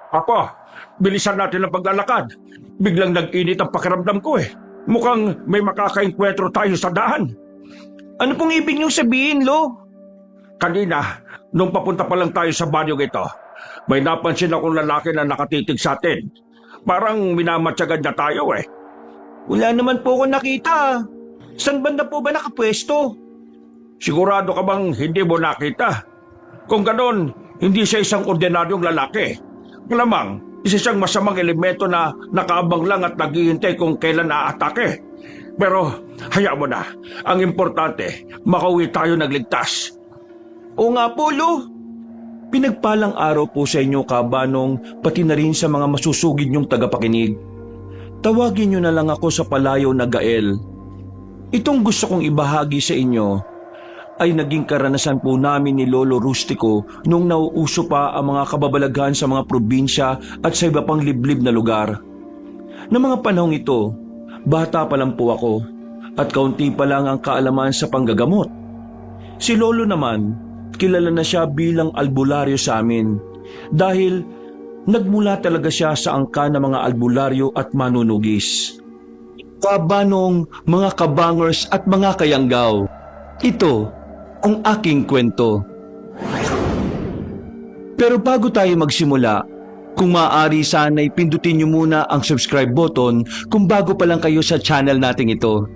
Apo, bilisan natin ang paglalakad. Biglang nag-init ang pakiramdam ko eh. Mukhang may makakainkwentro tayo sa daan. Ano pong ibig niyong sabihin, Lo? Kanina, nung papunta pa lang tayo sa banyong ito, may napansin akong lalaki na nakatitig sa atin. Parang minamatyagan niya tayo eh. Wala naman po ako nakita. Saan banda po ba nakapwesto? Sigurado ka bang hindi mo nakita? Kung ganon, hindi siya isang ordinaryong lalaki. Malamang, isa siyang masamang elemento na nakaabang lang at naghihintay kung kailan aatake. Pero, hayaan mo na. Ang importante, makauwi tayo nagligtas. Oo nga po, Lo. Pinagpalang araw po sa inyo, Kabanong, pati na rin sa mga masusugid niyong tagapakinig. Tawagin niyo na lang ako sa palayaw na Gael. Itong gusto kong ibahagi sa inyo ay naging karanasan po namin ni Lolo Rustico nung nauuso pa ang mga kababalaghan sa mga probinsya at sa iba pang liblib na lugar. Noong mga panahong ito, bata pa lang po ako at kaunti pa lang ang kaalaman sa panggagamot. Si Lolo naman, kilala na siya bilang albularyo sa amin dahil nagmula talaga siya sa angka ng mga albularyo at manunugis. Kabanong, mga kabangers at mga kayanggaw, ito ang aking kwento. Pero bago tayo magsimula, kung maaari sana'y pindutin niyo muna ang subscribe button kung bago pa lang kayo sa channel nating ito.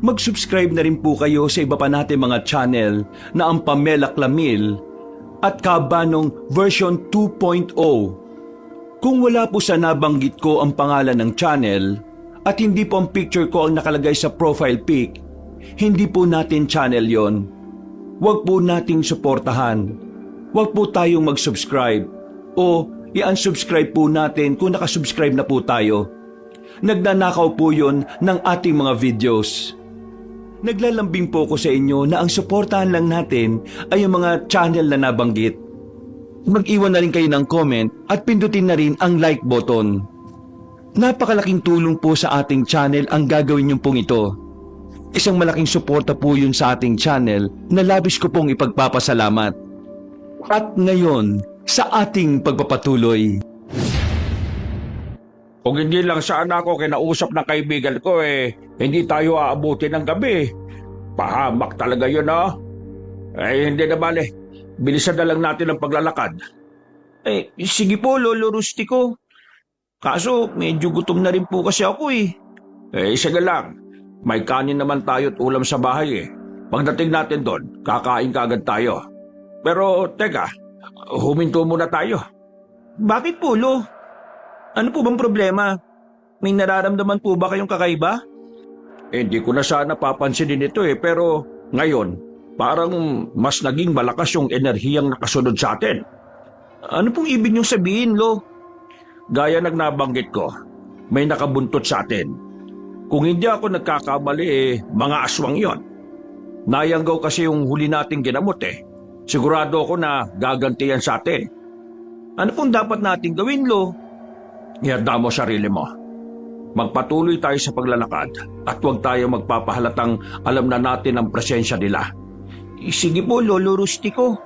Mag-subscribe na rin po kayo sa iba pa natin mga channel na ang Pamela Clamil at Kabanong version 2.0. Kung wala po sa nabanggit ko ang pangalan ng channel at hindi po ang picture ko ang nakalagay sa profile pic, hindi po natin channel yon. Huwag po nating suportahan. Huwag po tayong mag-subscribe o i-unsubscribe po natin kung nakasubscribe na po tayo. Nagnanakaw po yun ng ating mga videos. Naglalambing po ko sa inyo na ang suportahan lang natin ay yung mga channel na nabanggit. Mag-iwan na rin kayo ng comment at pindutin na rin ang like button. Napakalaking tulong po sa ating channel ang gagawin niyo pong ito. Isang malaking suporta po yun sa ating channel na labis ko pong ipagpapasalamat. At ngayon, sa ating pagpapatuloy. Kung hindi lang sana ako kinausap ng kaibigan ko hindi tayo aabutin ng gabi. Pahamak talaga yun hindi na bale. Bilisan na lang natin ang paglalakad. Sige po, Lolo Rustico. Kaso, medyo gutom na rin po kasi ako Sige lang. May kanin naman tayo at ulam sa bahay Pagdating natin doon, kakain kaagad tayo. Pero teka, huminto muna tayo. Bakit po, Lo? Ano po bang problema? May nararamdaman po ba kayong kakaiba? Hindi ko na sana papansinin ito pero ngayon, parang mas naging malakas yung enerhiyang nakasunod sa atin. Ano pong ibig niyong sabihin, Lo? Gaya ng nabanggit ko, may nakabuntot sa atin. Kung hindi ako nagkakamali mga aswang yon. Nayanggaw kasi yung huli nating ginamot Sigurado ako na gagantiyan sa atin. Ano pong dapat nating gawin, Lo? Ihanda mo sarili mo. Magpatuloy tayo sa paglalakad at huwag tayo magpapahalatang alam na natin ang presensya nila. Sige po, Lolo Rustico.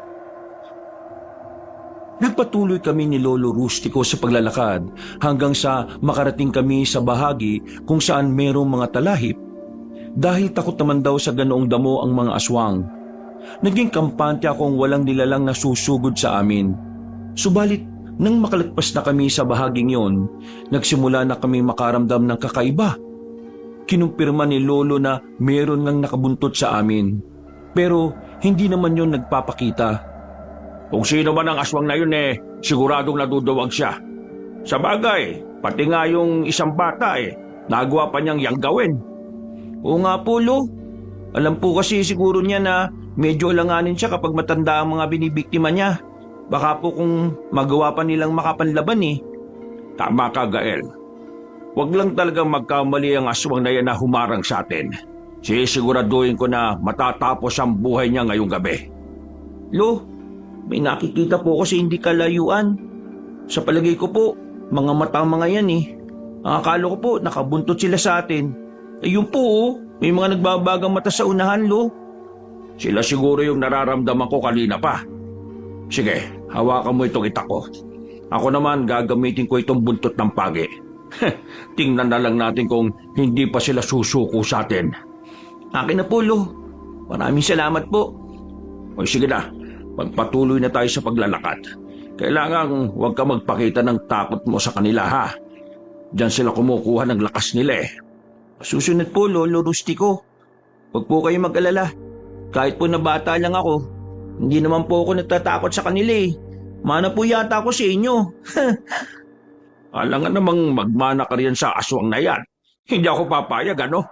Nagpatuloy kami ni Lolo Rustico sa paglalakad hanggang sa makarating kami sa bahagi kung saan merong mga talahib. Dahil takot naman daw sa ganoong damo ang mga aswang. Naging kampante akong walang nilalang na susugod sa amin. Subalit, nang makalagpas na kami sa bahaging yon, nagsimula na kami makaramdam ng kakaiba. Kinumpirma ni Lolo na meron ngang nakabuntot sa amin. Pero hindi naman yon nagpapakita. Kung sino man ang aswang na yun siguradong naduduwag siya. Sa bagay, pati nga yung isang bata nagawa pa niyang yang gawin. Oo nga po, Lo. Alam po kasi siguro niya na medyo alanganin siya kapag matanda ang mga binibiktima niya. Baka po kung magawa pa nilang makapanlaban Tama ka, Gael. Huwag lang talagang magkamali ang aswang na yan na humarang sa atin. Sisiguraduhin ko na matatapos ang buhay niya ngayong gabi. Lo, may nakikita po ako sa hindi kalayuan. Sa palagay ko po, mga matang mga yan Akala ko po, nakabuntot sila sa atin. Ayun po may mga nagbabagang mata sa unahan, Lo. Sila siguro yung nararamdaman ko kanina pa. Sige, hawakan mo itong itak ko. Ako naman gagamitin ko itong buntot ng pagi. Tingnan na lang natin kung hindi pa sila susuko sa atin. Akin na po, Lo. Maraming salamat po. O sige na, magpatuloy na tayo sa paglalakad. Kailangan huwag ka magpakita ng takot mo sa kanila, ha? Diyan sila kumukuha ng lakas nila eh. Susunod po, Lolo Rustico. Huwag po kayo mag-alala. Kahit po na bata lang ako, hindi naman po ako natatakot sa kanila eh. Mana po yata ako sa inyo. Alam nga namang magmana ka riyan sa aswang na yan. Hindi ako papayag, ano?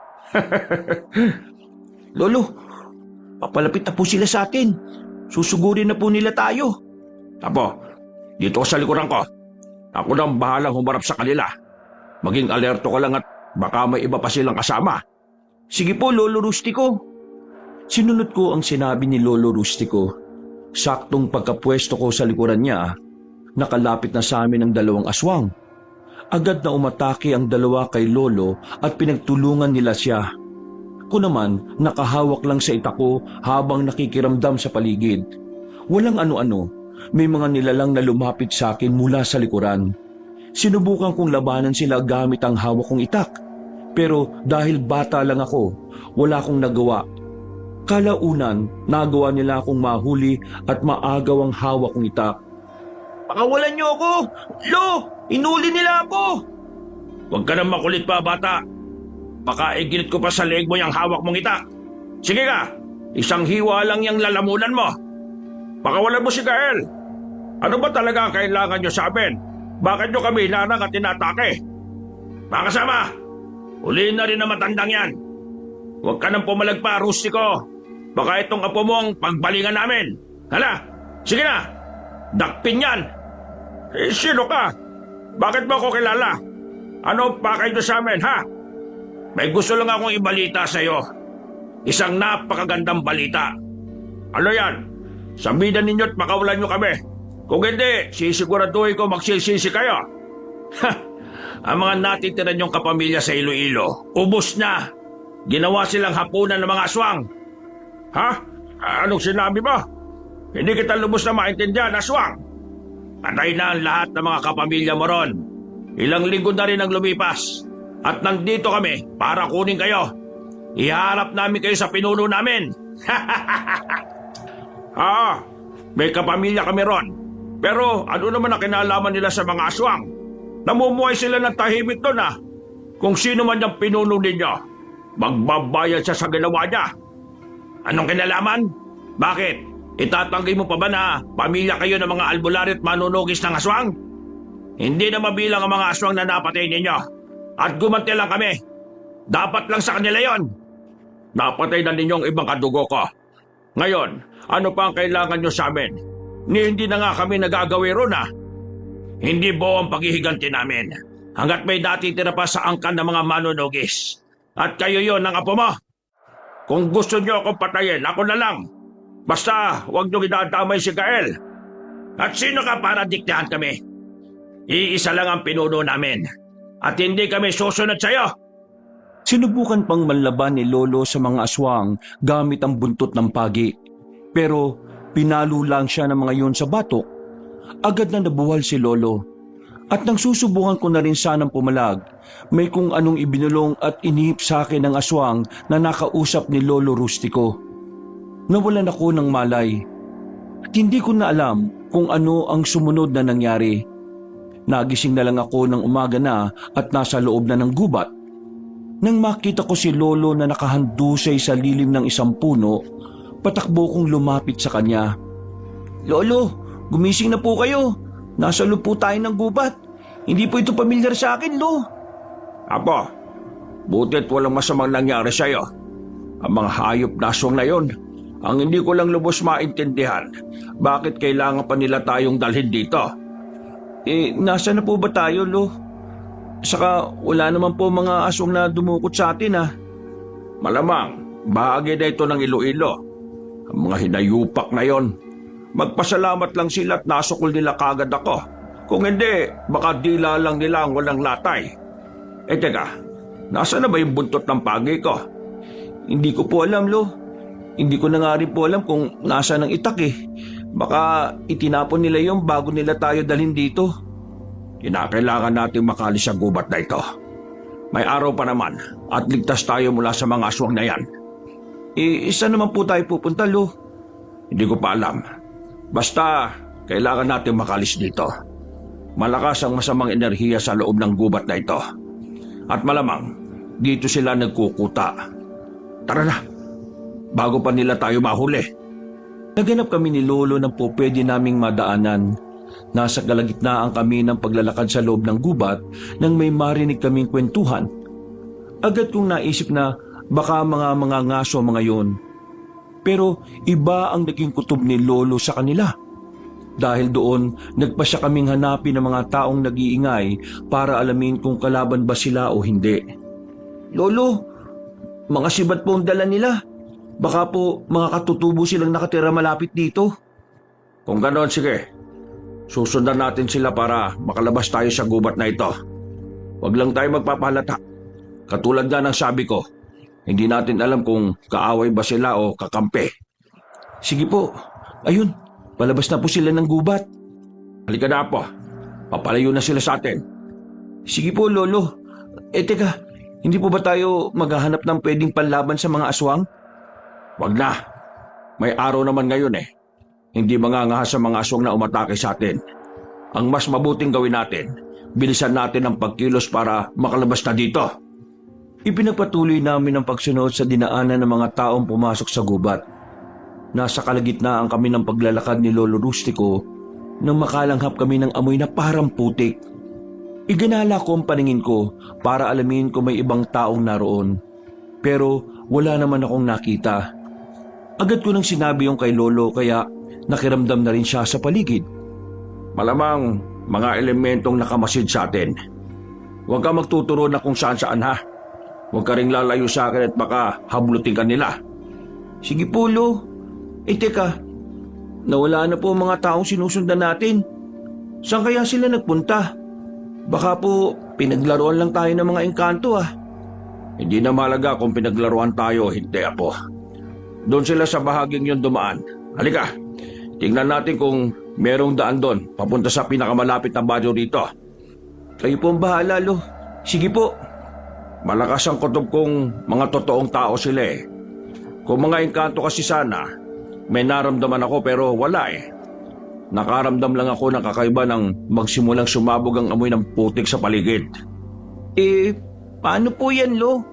Lolo, papalapit na po sila sa atin. Susugurin na po nila tayo. Apo, dito ka sa likuran ko. Ako nang bahalang humarap sa kanila. Maging alerto ka lang at baka may iba pa silang kasama. Sige po, Lolo Rustico. Sinunod ko ang sinabi ni Lolo Rustico. Saktong pagkapwesto ko sa likuran niya, nakalapit na sa amin ang dalawang aswang. Agad na umatake ang dalawa kay Lolo at pinagtulungan nila siya. Ako naman nakahawak lang sa ita ko habang nakikiramdam sa paligid. Walang ano-ano, may mga nilalang na lumapit sa akin mula sa likuran. Sinubukan kong labanan sila gamit ang hawak kong itak. Pero dahil bata lang ako, wala akong nagawa. Kalaunan, nagawa nila akong mahuli at maagaw ang hawak kong itak. Pakawalan niyo ako! Lo! Inuli nila ako! Huwag ka nang makulit pa, bata. Baka iginit ko pa sa leeg mo yung hawak mong itak. Sige ka! Isang hiwa lang yung lalamunan mo. Pakawalan mo si Gael. Ano ba talaga ang kailangan niyo sa amin? Bakit niyo kami hinarang at tinatake? Mga kasama, huliin na rin ang matandang yan. Huwag ka nang pumalagpa, Rustico. Baka itong apo mo ang pagbalingan namin. Hala, sige na. Dakpin yan. Sino ka? Bakit mo ako kilala? Ano pakay niyo sa amin, ha? May gusto lang akong ibalita sa iyo. Isang napakagandang balita. Ano yan? Sabihin ninyo at makawalan niyo kami. Kung hindi, sisiguraduhin ko magsisisi kayo. Ang mga natitira niyong kapamilya sa Iloilo, ubos na. Ginawa silang hapunan ng mga aswang. Ha? Anong sinabi mo? Hindi kita lubos na maintindihan, aswang. Patay na ang lahat ng mga kapamilya mo ron. Ilang linggo na rin ang lumipas. At nandito kami para kunin kayo. Iharap namin kayo sa pinuno namin. May kapamilya kami ron. Pero ano naman ang kinalaman nila sa mga aswang? Namumuhay sila ng tahimik doon Kung sino man yung pinuno ninyo, magbabayad siya sa ginawa niya. Anong kinalaman? Bakit? Itatanggi mo pa ba na pamilya kayo ng mga albularyo at manunugis ng aswang? Hindi na mabilang ang mga aswang na napatay ninyo. At gumanti lang kami. Dapat lang sa kanila yon. Napatay na ninyong ibang kadugo ko. Ngayon, ano pa ang kailangan nyo sa amin? Hindi na nga kami nagagawi ron Hindi buo ang paghihiganti namin. Hanggat may natitira pa sa angkan ng mga manunugis. At kayo yon ng apo mo. Kung gusto nyo akong patayin, ako na lang. Basta huwag nyo idadamay si Gael. At sino ka para diktahan kami? Iisa lang ang pinuno namin. At hindi kami susunod sa'yo. Sinubukan pang manlaban ni Lolo sa mga aswang gamit ang buntot ng pagi. Pero pinalo lang siya ng mga yun sa batok. Agad na nabuwal si Lolo. At nang susubukan ko na rin sanang pumalag, may kung anong ibinulong at inihip sa akin ng aswang na nakausap ni Lolo Rustico. Nawalan ako ng malay. At hindi ko na alam kung ano ang sumunod na nangyari. Nagising na lang ako ng umaga na at nasa loob na ng gubat. Nang makita ko si Lolo na nakahandusay sa lilim ng isang puno, patakbo kong lumapit sa kanya. Lolo, gumising na po kayo. Nasa loob po tayo ng gubat. Hindi po ito pamilyar sa akin, Lo. Apo, butit walang masamang nangyari sa'yo. Ang mga hayop na aswang na yon, ang hindi ko lang lubos maintindihan, bakit kailangan pa nila tayong dalhin dito? Nasa na po ba tayo, Lo? Saka wala naman po mga aswang na dumukot sa atin, Malamang, bahagi na ito ng Iloilo. Ang mga hinayupak na yon. Magpasalamat lang sila at nasukol nila kagad ako. Kung hindi, baka dila lang nila ang walang latay. Teka, nasa na ba yung buntot ng pagi ko? Hindi ko po alam, Lo. Hindi ko na nga rin po alam kung nasa ng itak Baka itinapon nila yung bago nila tayo dalhin dito. Kinakailangan natin makalis sa gubat na ito. May araw pa naman at ligtas tayo mula sa mga aswang na yan. Isa naman po tayo pupunta, Lo. Hindi ko pa alam. Basta kailangan natin makalis dito. Malakas ang masamang enerhiya sa loob ng gubat na ito. At malamang dito sila nagkukuta. Tara na, bago pa nila tayo mahuli. Naganap kami ni Lolo ng po pwede naming madaanan. Nasa kalagitnaan kami ng paglalakad sa loob ng gubat nang may marinig kaming kwentuhan. Agad kong naisip na baka mga ngaso mga yon. Pero iba ang naging kutob ni Lolo sa kanila. Dahil doon, nagpasya kaming hanapin ng mga taong nag-iingay para alamin kung kalaban ba sila o hindi. Lolo, mga sibat po ang dala nila. Baka po mga katutubo silang nakatira malapit dito. Kung ganoon, sige. Susundan natin sila para makalabas tayo sa gubat na ito. Huwag lang tayo magpapahalata. Katulad nga ng sabi ko, hindi natin alam kung kaaway ba sila o kakampi. Sige po, ayun, palabas na po sila ng gubat. Halika na po, papalayo na sila sa atin. Sige po, Lolo. Teka, hindi po ba tayo maghahanap ng pwedeng panlaban sa mga aswang? Wag na. May araw naman ngayon eh. Hindi mangangahas sa mga aswang na umatake sa atin. Ang mas mabuting gawin natin, bilisan natin ang pagkilos para makalabas na dito. Ipinagpatuloy namin ang pagsunod sa dinaanan ng mga taong pumasok sa gubat. Nasa kalagitnaan kami ng paglalakad ni Lolo Rustico nang makalanghap kami ng amoy na parang putik. Iginala ko ang paningin ko para alamin kung may ibang taong naroon. Pero wala naman akong nakita. Agad ko nang sinabi yung kay Lolo kaya nakiramdam na rin siya sa paligid. Malamang mga elementong nakamasid sa atin. Huwag ka magtuturo na kung saan ha. Huwag ka ring lalayo sa akin at baka hablutin ka nila. Sige po, Lo. Teka, nawala na po ang mga taong sinusundan natin. Saan kaya sila nagpunta? Baka po pinaglaruan lang tayo ng mga engkanto Hindi na mahalaga kung pinaglaruan tayo o hindi, Apo. Doon sila sa bahaging yon dumaan. Halika, tingnan natin kung merong daan doon papunta sa pinakamalapit na baryo rito. Kayo po ang bahala, Lo. Sige po. Malakas ang kutob kong mga totoong tao sila eh. Kung mga engkanto kasi sana, may naramdaman ako pero wala eh. Nakaramdam lang ako ng kakaiba ng magsimulang sumabog ang amoy ng putik sa paligid. Paano po yan, Lo?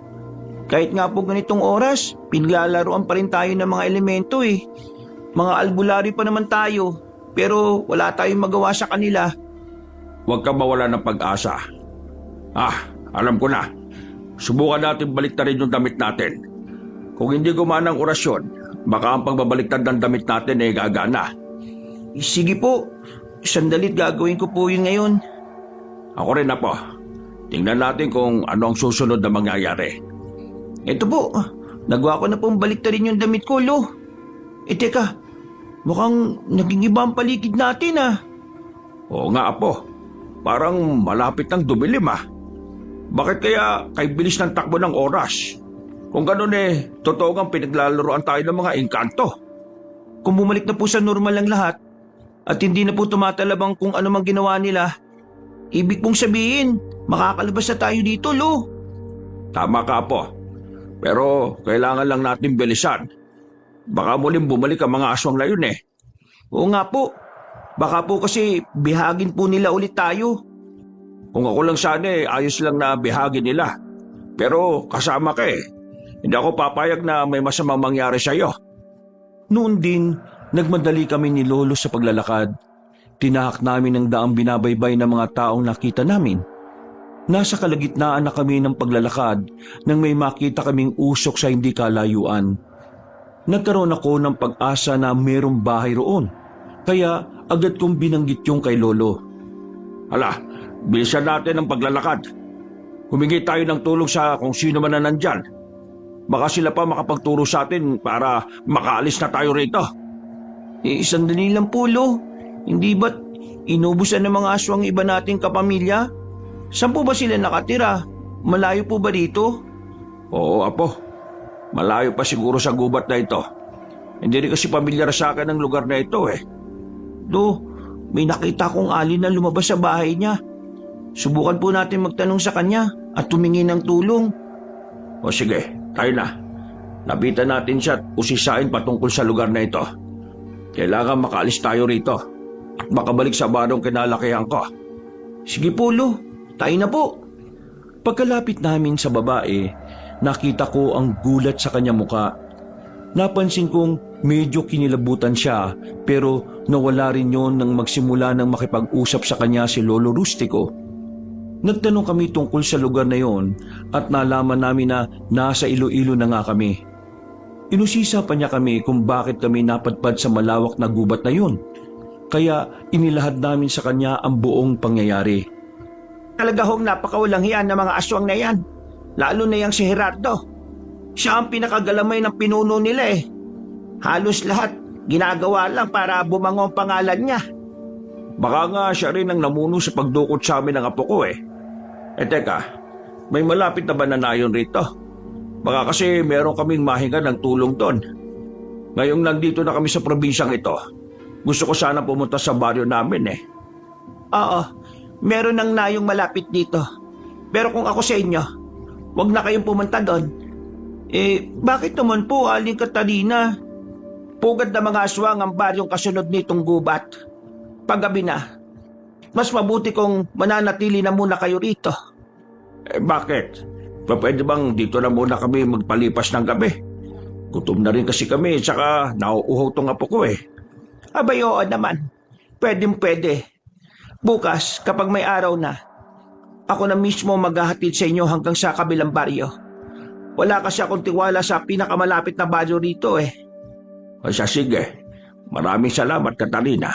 Kahit nga po ganitong oras, pinaglalaroan pa rin tayo ng mga elemento eh. Mga albularyo pa naman tayo, pero wala tayong magawa sa kanila. Huwag ka mawala ng pag-asa. Alam ko na. Subukan natin baliktarin yung damit natin. Kung hindi gumana ang orasyon, baka ang pagbabaliktad ng damit natin ay gagana. Sige po, sandalit gagawin ko po yun ngayon. Ako rin, Apo. Tingnan natin kung ano ang susunod na mangyayari. Ito po, nagawa ko na pong baliktarin yung damit ko, Lo. Teka, mukhang naging iba ang paligid natin Oo nga, Apo. Parang malapit ng dumilim Bakit kaya kay bilis ng takbo ng oras? Kung ganun totoo ang pinaglalaroan tayo ng mga engkanto. Kung bumalik na po sa normal ang lahat at hindi na po tumatalabang kung ano mang ginawa nila, ibig pong sabihin, makakalabas na tayo dito, Lo. Tama ka, Apo. Pero kailangan lang natin bilisan. Baka muling bumalik ang mga aswang na yun Oo nga po. Baka po kasi bihagin po nila ulit tayo. Kung ako lang sana ayos lang na bihagin nila. Pero kasama ka Hindi ako papayag na may masamang mangyari sa iyo. Noon din, nagmadali kami ni Lolo sa paglalakad. Tinahak namin ang daang binabaybay ng mga taong nakita namin. Nasa kalagitnaan na kami ng paglalakad nang may makita kaming usok sa hindi kalayuan. Nagkaroon ako ng pag-asa na mayroong bahay roon. Kaya agad kong binanggit yung kay Lolo. Hala, bilisan natin ang paglalakad. Humingi tayo ng tulong sa kung sino man na nandyan. Baka sila pa makapagturo sa atin para makaalis na tayo rito. Sandali lang po, Lo. Hindi ba't inubusan ng mga aswang iba nating kapamilya? Saan po ba sila nakatira? Malayo po ba dito? Oo, Apo. Malayo pa siguro sa gubat na ito. Hindi rin kasi pamilyar sa akin ang lugar na ito Do, may nakita kong alin na lumabas sa bahay niya. Subukan po natin magtanong sa kanya at tumingi ng tulong. O sige, tayo na. Lapitan natin siya at usisain patungkol sa lugar na ito. Kailangan makaalis tayo rito at makabalik sa barong kinalakihan ko. Sige po, Lo. Tayo na po. Pagkalapit namin sa babae, nakita ko ang gulat sa kanya muka. Napansin kong medyo kinilabutan siya pero nawala rin yon nang magsimula ng makipag-usap sa kanya si Lolo Rustico. Nagtanong kami tungkol sa lugar na yon at nalaman namin na nasa Iloilo na nga kami. Inusisa pa niya kami kung bakit kami napadpad sa malawak na gubat na yon. Kaya inilahad namin sa kanya ang buong pangyayari. Talaga hong napakawalang hiyan ng mga aswang na yan. Lalo na yang si Gerardo. Siya ang pinakagalamay ng pinuno nila eh. Halos lahat ginagawa lang para bumango ang pangalan niya. Baka nga siya rin ang namuno sa pagdukot sa amin ng apo ko eh. Teka, may malapit na ba na nayon rito? Baka kasi meron kaming mahinga ng tulong doon. Ngayong nandito na kami sa probinsyang ito, gusto ko sana pumunta sa baryo namin eh. Oo, meron ng nayong malapit dito. Pero kung ako sa inyo, wag na kayong pumunta doon. Bakit naman po, Aling Katarina? Pugad na mga aswang ang baryong kasunod nitong gubat. Paggabi na, mas mabuti kung mananatili na muna kayo rito. Bakit? Pwede bang dito na muna kami magpalipas ng gabi? Gutom na rin kasi kami, tsaka nauuhaw tong apo ko eh. Abay, oo naman. Pwede. Bukas, kapag may araw na, ako na mismo maghahatid sa inyo hanggang sa kabilang baryo. Wala kasi akong tiwala sa pinakamalapit na baryo rito eh. O siya, sige. Maraming salamat, Katarina.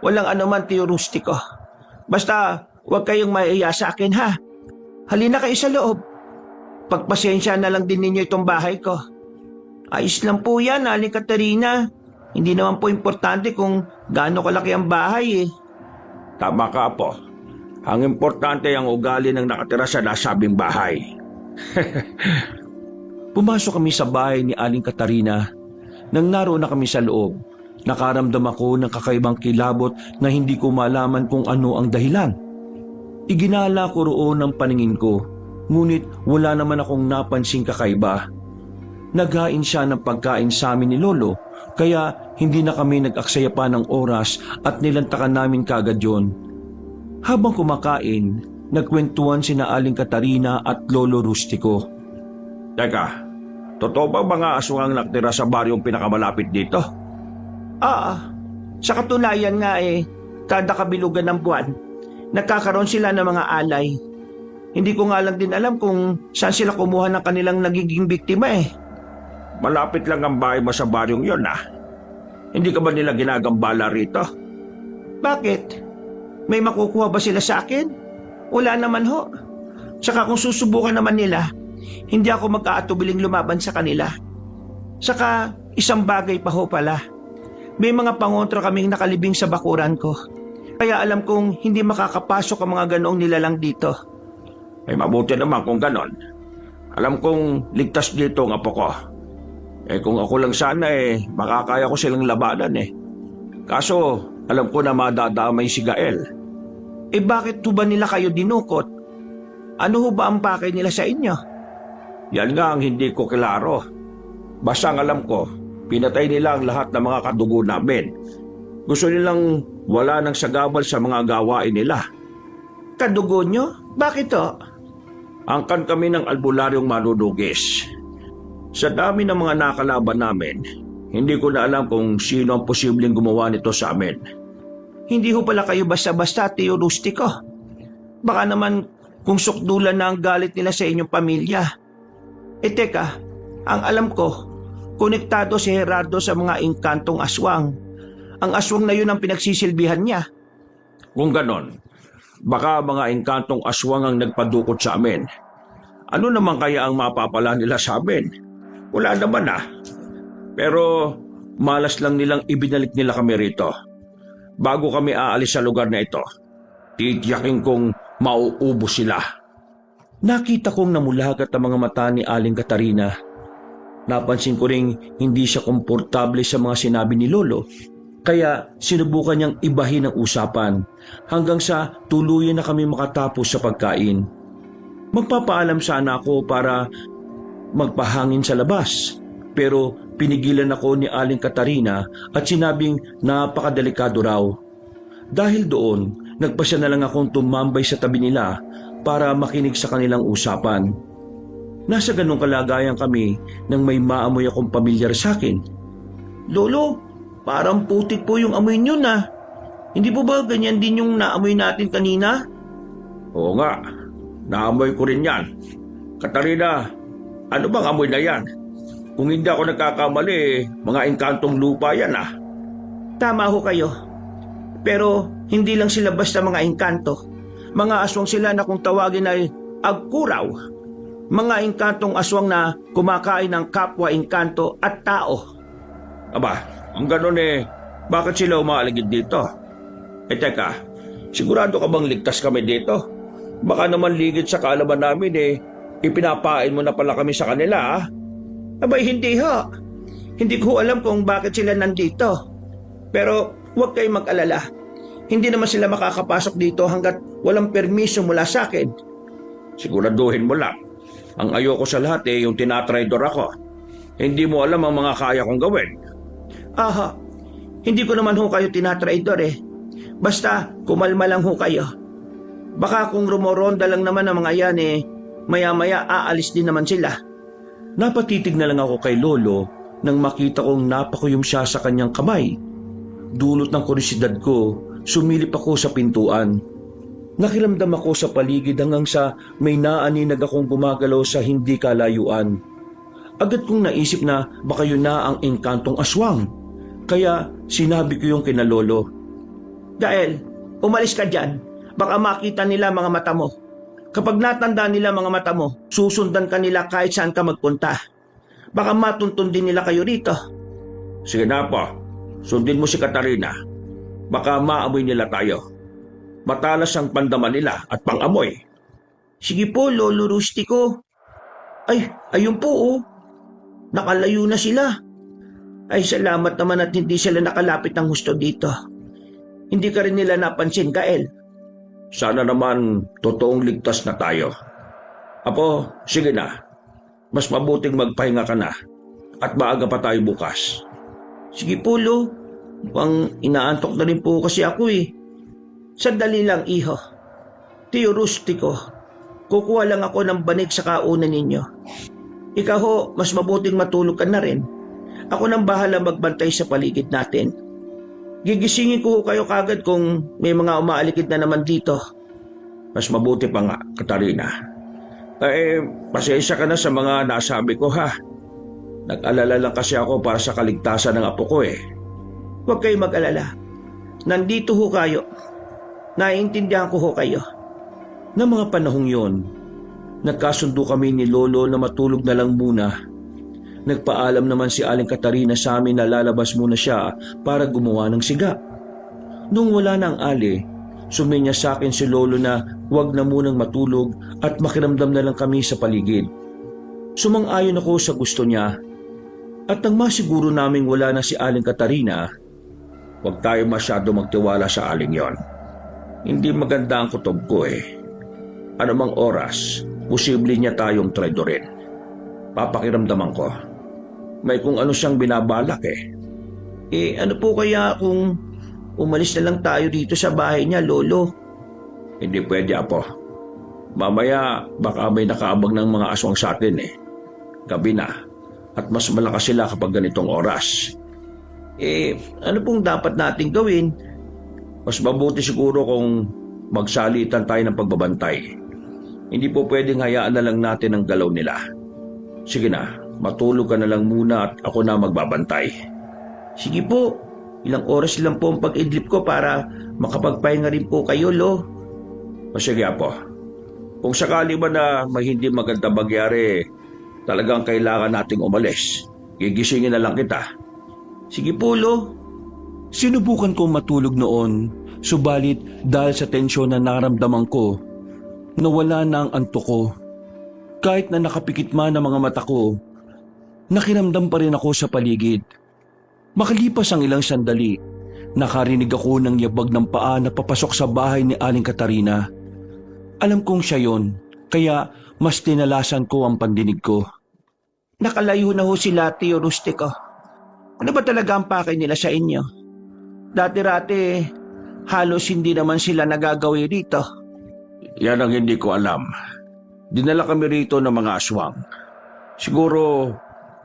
Walang anuman, Tio Rustico. Basta, huwag kayong maiiya sa akin, ha? Halina kayo sa loob. Pagpasensya na lang din ninyo itong bahay ko. Ayos lang po yan, Aling Katarina. Hindi naman po importante kung gaano kalaki ang bahay eh. Tama ka, Apo. Ang importante ang ugali ng nakatira sa nasabing bahay. Pumasok kami sa bahay ni Aling Katarina. Nang naroon na kami sa loob, nakaramdam ako ng kakaibang kilabot na hindi ko malaman kung ano ang dahilan. Iginala ko roon ang paningin ko, ngunit wala naman akong napansing kakaiba. Naghain siya ng pagkain sa amin ni Lolo, kaya hindi na kami nag-aksaya pa ng oras at nilantakan namin kagad yon. Habang kumakain, nagkwentuhan sina Aling Katarina at Lolo Rustico. Teka, totoo ba mga aswang nakatira sa baryong pinakamalapit dito? Sa katunayan nga kada kabilugan ng buwan, nagkakaroon sila ng mga alay. Hindi ko nga lang din alam kung saan sila kumuha ng kanilang nagiging biktima eh. Malapit lang ang bahay mo sa baryong yon ah. Hindi ka ba nila ginagambala rito? Bakit? May makukuha ba sila sa akin? Wala naman ho. Saka kung susubukan naman nila, hindi ako magkaatubiling lumaban sa kanila. Saka isang bagay pa ho pala. May mga pangontra kaming nakalibing sa bakuran ko. Kaya alam kong hindi makakapasok ang mga ganoong nilalang dito. Ay mabuti naman kung ganon. Alam kong ligtas dito ang apo ko. Kung ako lang sana makakaya ko silang labanan eh. Kaso alam ko na madadamay si Gael. Bakit ho ba nila kayo dinukot? Ano ho ba ang pakay nila sa inyo? Yan nga ang hindi ko klaro. Basta ang alam ko, pinatay nila ang lahat ng mga kadugo namin. Gusto nilang wala nang sagabal sa mga gawain nila. Kadugo nyo? Bakit ho? Angkan kami ng albularyong manudugis. Sa dami ng mga nakalaban namin, hindi ko na alam kung sino ang posibleng gumawa nito sa amin. Hindi ho pala kayo basta-basta, Tio Rustico. Baka naman kung sukdulan na ang galit nila sa inyong pamilya. Teka, ang alam ko, konektado si Gerardo sa mga engkantong aswang. Ang aswang na yun ang pinagsisilbihan niya. Kung ganon, baka mga engkantong aswang ang nagpadukot sa amin. Ano naman kaya ang mapapala nila sa amin? Wala naman ah. Pero malas lang nilang ibinalik nila kami rito. Bago kami aalis sa lugar na ito, titiyakin kong mauubos sila. Nakita kong namulagat ang mga mata ni Aling Katarina. Napansin ko ring hindi siya komportable sa mga sinabi ni Lolo. Kaya sinubukan niyang ibahin ang usapan hanggang sa tuluyan na kami makatapos sa pagkain. Magpapaalam sana ako para magpahangin sa labas, pero pinigilan ako ni Aling Katarina at sinabing napakadelikado raw. Dahil doon, nagpasya na lang akong tumambay sa tabi nila para makinig sa kanilang usapan. Nasa ganong kalagayan kami nang may maamoy akong pamilyar sa akin. Lolo, parang putik po yung amoy niyo na. Hindi po ba ganyan din yung naamoy natin kanina? Oo nga, naamoy ko rin yan. Katarina, ano bang amoy na yan? Kung hindi ako nagkakamali, mga engkantong lupa yan ah. Tama ho kayo. Pero hindi lang sila basta mga engkanto. Mga aswang sila na kung tawagin ay agkuraw. Mga engkantong aswang na kumakain ng kapwa engkanto at tao. Aba, ang ganon bakit sila umaaligid dito? Teka, sigurado ka bang ligtas kami dito? Baka naman ligid sa kaalaman namin ipinapain mo na pala kami sa kanila ah. Abay, hindi ho. Hindi ko alam kung bakit sila nandito. Pero huwag kayong mag-alala. Hindi naman sila makakapasok dito hanggat walang permiso mula sa akin. Siguraduhin mo lang. Ang ayoko sa lahat yung tinatraidor ako. Hindi mo alam ang mga kaya kong gawin. Aha, hindi ko naman ho kayo tinatraidor Basta kumalma lang ho kayo. Baka kung rumoronda lang naman ang mga yan maya-maya aalis din naman sila. Napatitig na lang ako kay Lolo nang makita kong napakuyom siya sa kanyang kamay. Dulot ng kuriosidad ko, sumilip ako sa pintuan. Nakiramdam ako sa paligid hanggang sa may naaninag akong gumagalaw sa hindi kalayuan. Agad kong naisip na baka yun na ang engkantong aswang. Kaya sinabi ko yung kina Lolo. Gael, umalis ka dyan. Baka makita nila mga mata mo. Kapag natanda nila mga mata mo, susundan ka nila kahit saan ka magpunta. Baka matuntun din nila kayo rito. Sige na po, sundin mo si Katarina. Baka maamoy nila tayo. Matalas ang pandaman nila at pangamoy. Sige po, Lolo Rustico. Ay, ayun po Nakalayo na sila. Ay, salamat naman at hindi sila nakalapit ng husto dito. Hindi ka rin nila napansin, Gael. Sana naman totoong ligtas na tayo. Apo, sige na. Mas mabuting magpahinga ka na. At maaga pa tayo bukas. Sige po, Lo. Mukhang inaantok na rin po kasi ako Sandali lang, iho. Tio Rustico, kukuha lang ako ng banig sa kaunan ninyo. Ikaw ho, mas mabuting matulog ka na rin. Ako nang bahala magbantay sa paligid natin. Gigisingin ko kayo kagad kung may mga umaalikid na naman dito. Mas mabuti pa nga, Katarina. Pasensya ka na sa mga nasabi ko ha. Nag-alala lang kasi ako para sa kaligtasan ng apo ko Huwag kayo mag-alala. Nandito ho kayo. Naiintindihan ko ho kayo. Na mga panahong yon, nagkasundo kami ni Lolo na matulog na lang muna. Nagpaalam naman si Aling Katarina sa amin na lalabas muna siya para gumawa ng siga. Nung wala na ang ali, suminya sa akin si Lolo na huwag na munang matulog at makiramdam na lang kami sa paligid. Sumang-ayon ako sa gusto niya at nang masiguro naming wala na si Aling Katarina, huwag tayo masyado magtiwala sa aling yon. Hindi maganda ang kutob ko Anumang oras, posible niya tayong traidorin. Papakiramdaman ko. May kung ano siyang binabalak ano po kaya kung umalis na lang tayo dito sa bahay niya, Lolo? Hindi pwede, Apo. Mamaya, baka may nakaabang ng mga aswang sa atin Gabi na. At mas malakas sila kapag ganitong oras. Ano pong dapat nating gawin? Mas mabuti siguro kung magsalitan tayo ng pagbabantay. Hindi po pwedeng hayaan na lang natin ang galaw nila. Sige na, matulog ka na lang muna at ako na magbabantay. Sige po, ilang oras lang po ang pag-idlip ko para makapagpahinga rin po kayo, Lo. O sige, Apo. Kung sakali ba na may hindi maganda magyari, talagang kailangan nating umalis. Gigisingin na lang kita. Sige po, Lo. sinubukan kong matulog noon, subalit dahil sa tensyon na naramdaman ko, nawala na ang antok ko. Kahit na nakapikit man ang mga mata ko, nakiramdam pa rin ako sa paligid. Makalipas ang ilang sandali, nakarinig ako ng yabag ng paa na papasok sa bahay ni Aling Katarina. Alam kong siya yon, kaya mas tinalasan ko ang pandinig ko. Nakalayo na ho sila, Tio Rustico. Ano ba talaga ang pakay nila sa inyo? Dati-rati, halos hindi naman sila nagagawi rito. Yan ang hindi ko alam. Dinala kami rito ng mga aswang. Siguro,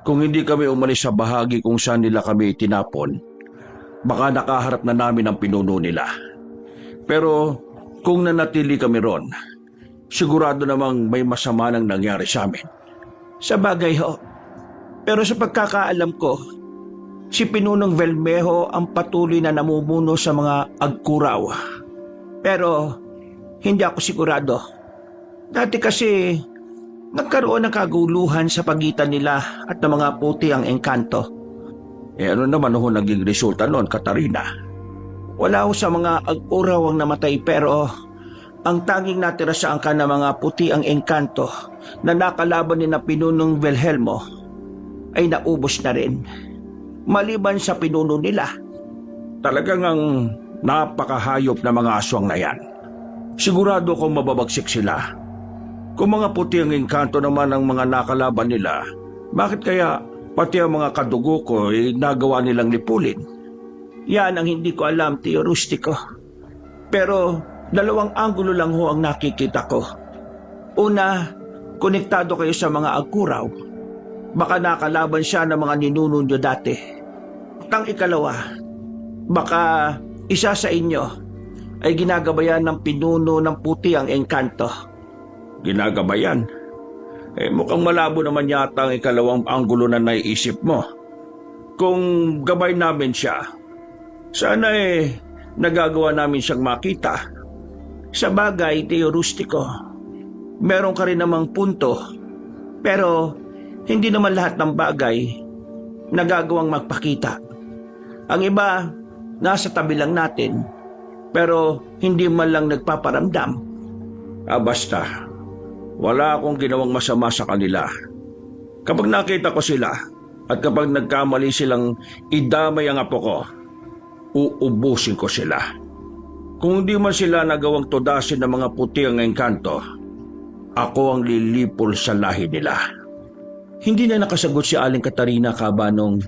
kung hindi kami umalis sa bahagi kung saan nila kami tinapon, baka nakaharap na namin ang pinuno nila. Pero kung nanatili kami ron, sigurado namang may masama nang nangyari sa amin. Sa bagay ho. Pero sa pagkakaalam ko, si Pinunong Velmejo ang patuloy na namumuno sa mga agkuraw. Pero hindi ako sigurado. Dati kasi nagkaroon ng kaguluhan sa pagitan nila at ng mga puti ang engkanto. Ano naman ho naging resulta noon, Katarina? Wala ho sa mga agkuraw ang namatay pero ang tanging natira sa angkan ng mga puti ang engkanto na nakalaban ni na Pinunong Wilhelmo ay naubos na rin. Maliban sa pinuno nila. Talagang ang napakahayop na mga aswang na yan. Sigurado kong mababagsik sila. Kung mga puti ang engkanto naman ng mga nakalaban nila, bakit kaya pati ang mga kadugo ko ay nagawa nilang lipulin? Yan ang hindi ko alam, Tio Rustico. Pero dalawang anggulo lang ho ang nakikita ko. Una, konektado kayo sa mga agkuraw. Baka nakalaban siya ng mga ninuno nyo dati. At ikalawa, baka isa sa inyo ay ginagabayan ng pinuno ng puti ang engkanto. Ginagabayan? Mukhang malabo naman yata ang ikalawang anggulo na naiisip mo. Kung gabay namin siya, sana nagagawa namin siyang makita. Sa bagay, Tio Rustico, meron ka rin namang punto. Pero hindi naman lahat ng bagay nagagawang magpakita. Ang iba, nasa tabi lang natin, pero hindi man lang nagpaparamdam. Basta, wala akong ginawang masama sa kanila. Kapag nakita ko sila, at kapag nagkamali silang idamay ang apo ko, uubusin ko sila. Kung hindi man sila nagawang tudasin ng mga puti ang engkanto, ako ang lilipol sa lahi nila. Hindi na nakasagot si Aling Katarina kabanong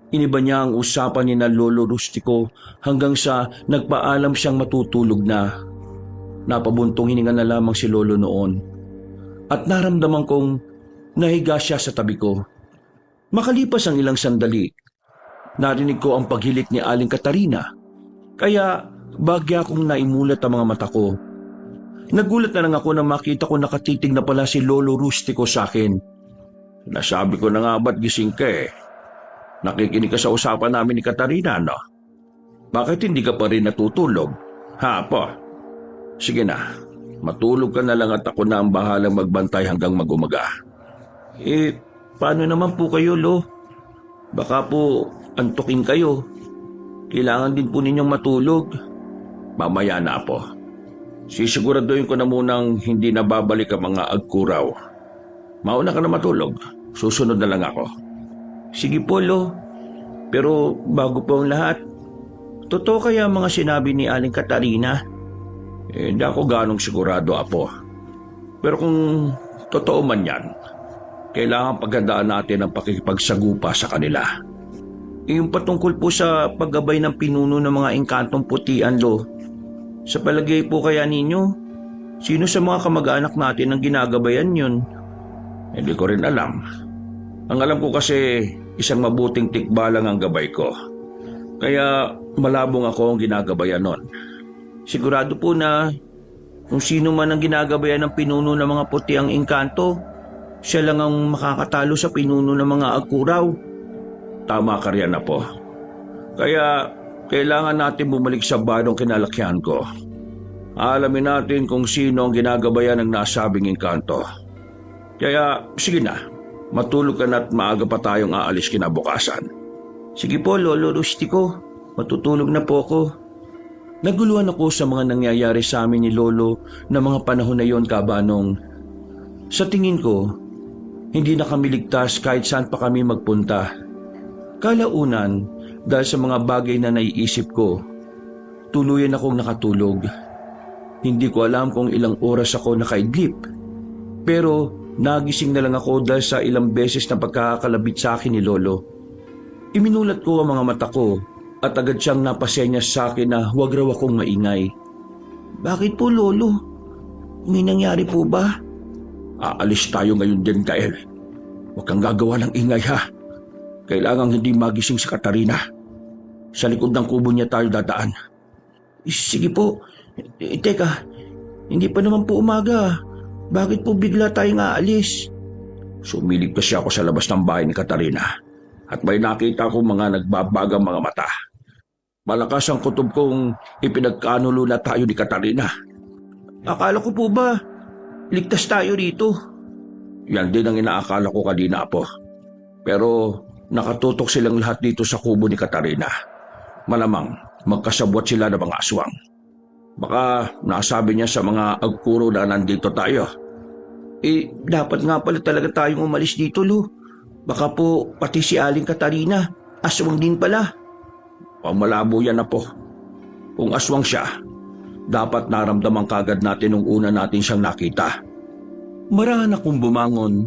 iniba niya ang usapan ni na Lolo Rustico hanggang sa nagpaalam siyang matutulog na. Napabuntong hininga na lamang si Lolo noon at naramdaman kong nahiga siya sa tabi ko. Makalipas ang ilang sandali, narinig ko ang paghilik ni Aling Katarina kaya bagya kong naimulat ang mga mata ko. Nagulat na lang ako nang makita ko nakatitig na pala si Lolo Rustico sa akin. Nasabi ko na nga ba't gising ka Nakikinig ka sa usapan namin ni Katarina, no? Bakit hindi ka pa rin natutulog? Ha, po? Sige na, matulog ka na lang at ako na ang bahalang magbantay hanggang mag-umaga. Paano naman po kayo, Lo? Baka po antukin kayo. Kailangan din po ninyong matulog. Mamaya na po. Sisiguraduhin ko na munang hindi na babalik ang mga agkuraw. Mauna ka na matulog. Susunod na lang ako. Sige po, Lo. Pero bago po ang lahat, totoo kaya ang mga sinabi ni Aling Katarina? Hindi ako ganong sigurado, Apo. Pero kung totoo man yan, kailangan paghandaan natin ang pakikipagsagupa sa kanila. Yung patungkol po sa paggabay ng pinuno ng mga engkantong putian, Lo. Sa palagay po kaya ninyo, sino sa mga kamag-anak natin ang ginagabayan yun? Hindi ko rin alam. Ang alam ko kasi isang mabuting tikbalang ang gabay ko. Kaya malabong ako ang ginagabayan nun. Sigurado po na kung sino man ang ginagabayan ng pinuno ng mga puti ang engkanto, siya lang ang makakatalo sa pinuno ng mga agkuraw. Tama ka riyan na po. Kaya kailangan natin bumalik sa barong kinalakihan ko. Alamin natin kung sino ang ginagabayan ng nasabing engkanto. Kaya sige na, matulog ka na at maaga pa tayong aalis kinabukasan. Sige po, Lolo Rustico. Matutulog na po ako. Naguluhan ako sa mga nangyayari sa amin ni Lolo na mga panahon na yon, kabanong. Sa tingin ko, hindi na kami ligtas kahit saan pa kami magpunta. Kalaunan, Dahil sa mga bagay na naiisip ko, tuluyan akong nakatulog. Hindi ko alam kung ilang oras ako nakaidlip. Pero nagising na lang ako dahil sa ilang beses na pagkakakalabit sa akin ni Lolo. Iminulat ko ang mga mata ko at agad siyang napasenya sa akin na huwag raw akong maingay. Bakit po, Lolo? May nangyari po ba? Aalis tayo ngayon din, Gael. Huwag kang gagawa ng ingay, ha? Kailangang hindi magising si Katarina. Sa likod ng kubo niya tayo dadaan. Sige po. Teka, hindi pa naman po umaga. Bakit po bigla tayong aalis? Sumilip kasi ako sa labas ng bahay ni Katarina at may nakita ko mga nagbabagang mga mata. Malakas ang kutob kong ipinagkanulo na tayo ni Katarina. Akala ko po ba, ligtas tayo rito? Yan din ang inaakala ko kanina, Apo. Pero nakatutok silang lahat dito sa kubo ni Katarina. Malamang magkasabwat sila ng mga aswang. Baka nasabi niya sa mga agkuro na nandito tayo. Dapat nga pala talaga tayong umalis dito, Lo. Baka po pati si Aling Katarina, aswang din pala. Pamalabo yan, Apo. Kung aswang siya, dapat naramdaman kagad natin nung una natin siyang nakita. Marahan akong bumangon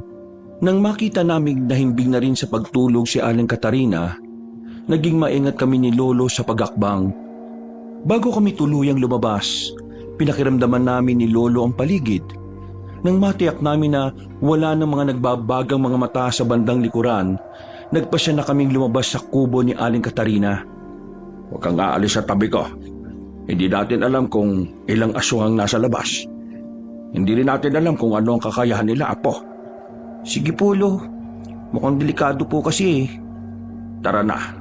nang makita naming nahimbing na rin sa pagtulog si Aling Katarina. Naging maingat kami ni Lolo sa pag-akbang. Bago kami tuluyang lumabas, pinakiramdaman namin ni Lolo ang paligid. Nang matiyak namin na wala ng mga nagbabagang mga mata sa bandang likuran, nagpasya na kaming lumabas sa kubo ni Aling Katarina. Huwag kang aalis sa tabi ko. Hindi natin alam kung ilang aswang nasa labas. Hindi rin natin alam kung ano ang kakayahan nila, Apo. Sige po, Lo. Mukhang delikado po kasi eh. Tara na.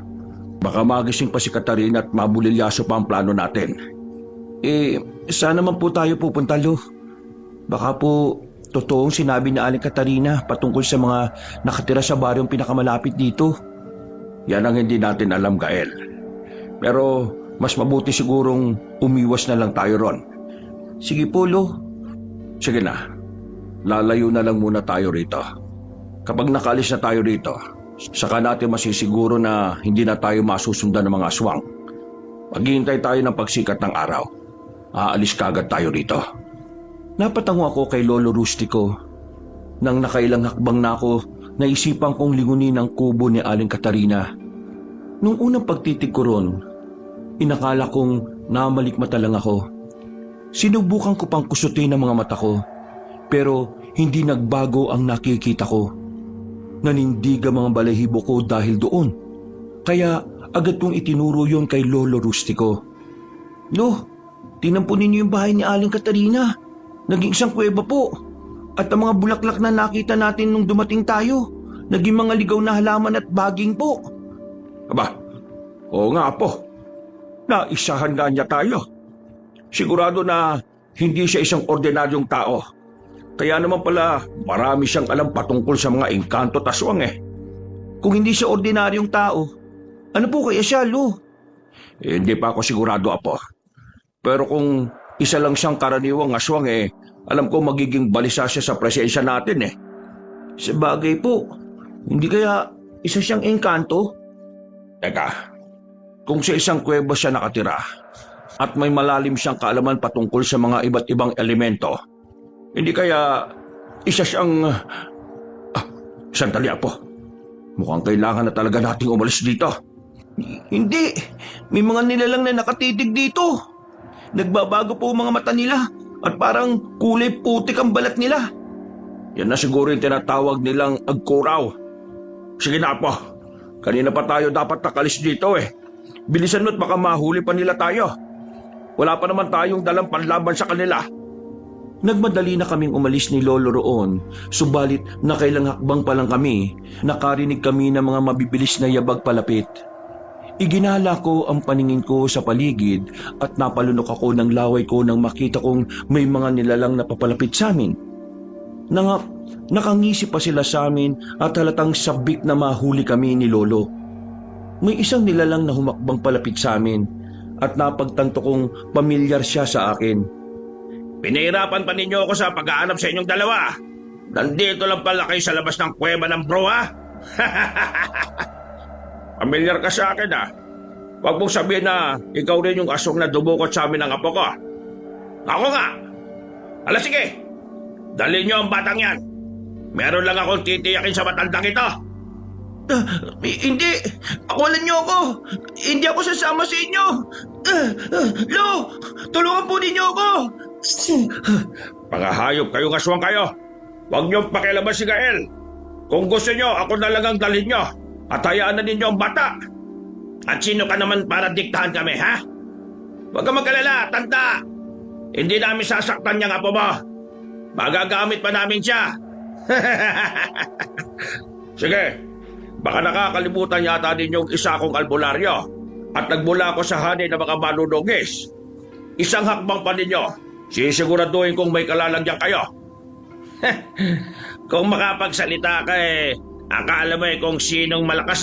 Baka magising pa si Katarina at mabulilyaso pa ang plano natin. Saan naman po tayo pupunta, Lo? Baka po totoong sinabi ni Aling Katarina patungkol sa mga nakatira sa baryong pinakamalapit dito. Yan ang hindi natin alam, Gael. Pero mas mabuti sigurong umiwas na lang tayo ron. Sige po, Lo. Sige na. Lalayo na lang muna tayo rito. Kapag nakalis na tayo rito, saka natin masisiguro na hindi na tayo masusundan ng mga aswang. Maghihintay tayo ng pagsikat ng araw. Aalis kagad tayo rito. Napatango ako kay Lolo Rustico. Nang nakailang hakbang na ako, naisipan kong lingunin ang kubo ni Aling Katarina. Nung unang pagtitig ko ron, inakala kong namalikmata lang ako. Sinubukan ko pang kusutin ang mga mata ko, pero hindi nagbago ang nakikita ko. Nanindig ang mga balahibo ko dahil doon. Kaya agad kong itinuro yon kay Lolo Rustico. Lo, tingnan po ninyo yung bahay ni Aling Katarina. Naging isang kuweba po. At ang mga bulaklak na nakita natin nung dumating tayo, naging mga ligaw na halaman at baging po. Aba, oo nga, Apo. Naisahan na niya tayo. Sigurado na hindi siya isang ordinaryong tao. Kaya naman pala marami siyang alam patungkol sa mga engkanto at aswang eh. Kung hindi siya ordinaryong tao, ano po kaya siya, Lo? Hindi pa ako sigurado, Apo. Pero kung isa lang siyang karaniwang aswang eh, alam ko magiging balisa siya sa presensya natin eh. Sa bagay po, hindi kaya isa siyang engkanto? Teka, kung sa isang kuweba siya nakatira at may malalim siyang kaalaman patungkol sa mga iba't ibang elemento, hindi kaya isa siyang... sandali, Apo. Mukhang kailangan na talaga nating umalis dito. Hindi. May mga nilalang na nakatitig dito. Nagbabago po ang mga mata nila at parang kulay putik ang balat nila. Yan na siguro yung tinatawag nilang agkuraw. Sige na, Apo. Kanina pa tayo dapat nakalis dito eh. Bilisan mo at baka mahuli pa nila tayo. Wala pa naman tayong dalang panlaban sa kanila. Nagmadali na kaming umalis ni Lolo roon, subalit nakailang hakbang pa lang kami, nakarinig kami ng mga mabibilis na yabag palapit. Iginala ko ang paningin ko sa paligid at napalunok ako ng laway ko nang makita kong may mga nilalang na papalapit sa amin. Nakangisi pa sila sa amin at halatang sabik na mahuli kami ni Lolo. May isang nilalang na humakbang palapit sa amin at napagtanto kong pamilyar siya sa akin. Pinahirapan pa ninyo ako sa pag-aanap sa inyong dalawa. Nandito lang pala kayo sa labas ng kuweba ng bro, ha? Pamilyar ka sa akin, ha? Huwag mong sabihin na ikaw rin yung aswang na dumukot sa amin ng apo ko. Ako nga. Ala sige, dalhin niyo ang batang yan. Meron lang akong titiyakin sa matandang ito. Hindi! Akawalan niyo ako! Hindi ako sasama sa inyo! Lo! Tulungan po ninyo ako! Mga hayop kayong aswang kayo. Huwag niyong pakialaman si Gael. Kung gusto niyo, ako na lang ang dalhin niyo. At hayaan na ninyo ang bata. At sino ka naman para diktahan kami, ha? Huwag kang magkalala, tanda! Hindi namin sasaktan niyang apo mo. Magagamit pa namin siya. Sige, baka nakakalimutan yata ninyong isa kong albularyo at nagmula ako sa hanay ng mga manunugis. Isang hakbang pa ninyo, sisiguraduhin kong may kalalagyan kayo. Kung makapagsalita ka akala mo kung sinong malakas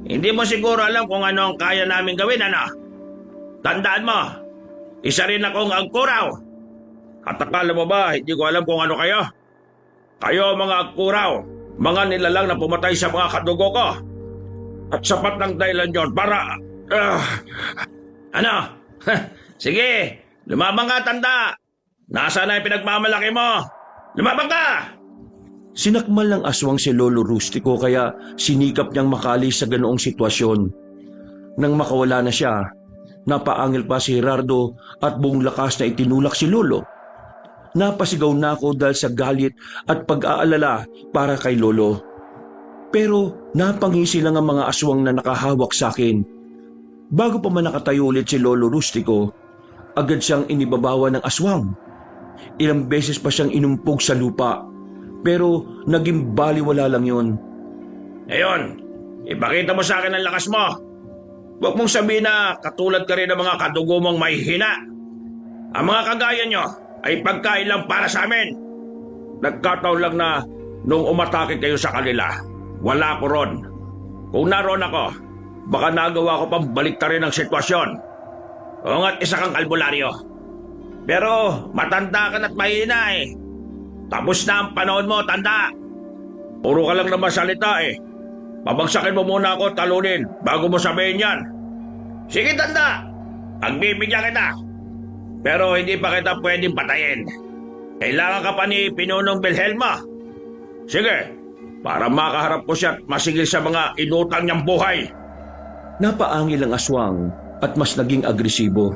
Hindi mo siguro alam kung ano ang kaya namin gawin, ano? Tandaan mo, isa rin akong agkuraw. At akala mo ba, hindi ko alam kung ano kayo? Kayo mga agkuraw, mga nilalang na pumatay sa mga kadugo ko. At sapat ng dahilan yon para... Ano? Sige, lumabang ka, tanda. Nasaan na yung pinagmamalaki mo? Lumabang ka! Sinakmal ng aswang si Lolo Rustico kaya sinikap niyang makalis sa ganoong sitwasyon. Nang makawala na siya, napaangil pa si Gerardo at buong lakas na itinulak si Lolo. Napasigaw na ako dahil sa galit at pag-aalala para kay Lolo. Pero napangisi lang ang mga aswang na nakahawak sa akin. Bago pa man nakatayo ulit si Lolo Rustico, agad siyang inibabawa ng aswang. Ilang beses pa siyang inumpog sa lupa, pero naging baliwala lang yun. Ngayon, ipakita mo sa akin ang lakas mo. Huwag mong sabihin na katulad ka rin ng mga kadugo mong may hina. Ang mga kagaya nyo ay pagkain lang para sa amin. Nagkataon lang na nung umatake kayo sa kanila, wala ko ron. Kung naroon ako, baka nagawa ko pang baliktarin ang sitwasyon. O nga't isa kang albularyo. Pero matanda ka na't mahina Tapos na ang panahon mo, tanda. Puro ka lang naman salita Pabagsakin mo muna ako, talunin, bago mo sabihin yan. Sige, tanda. Pagbibigyan kita. Pero hindi pa kita pwedeng patayin. Kailangan ka pa ni Pinunong Wilhelma. Sige, para makaharap ko siya at masigil sa mga inutang niyang buhay. Napaangil ang aswang at mas naging agresibo.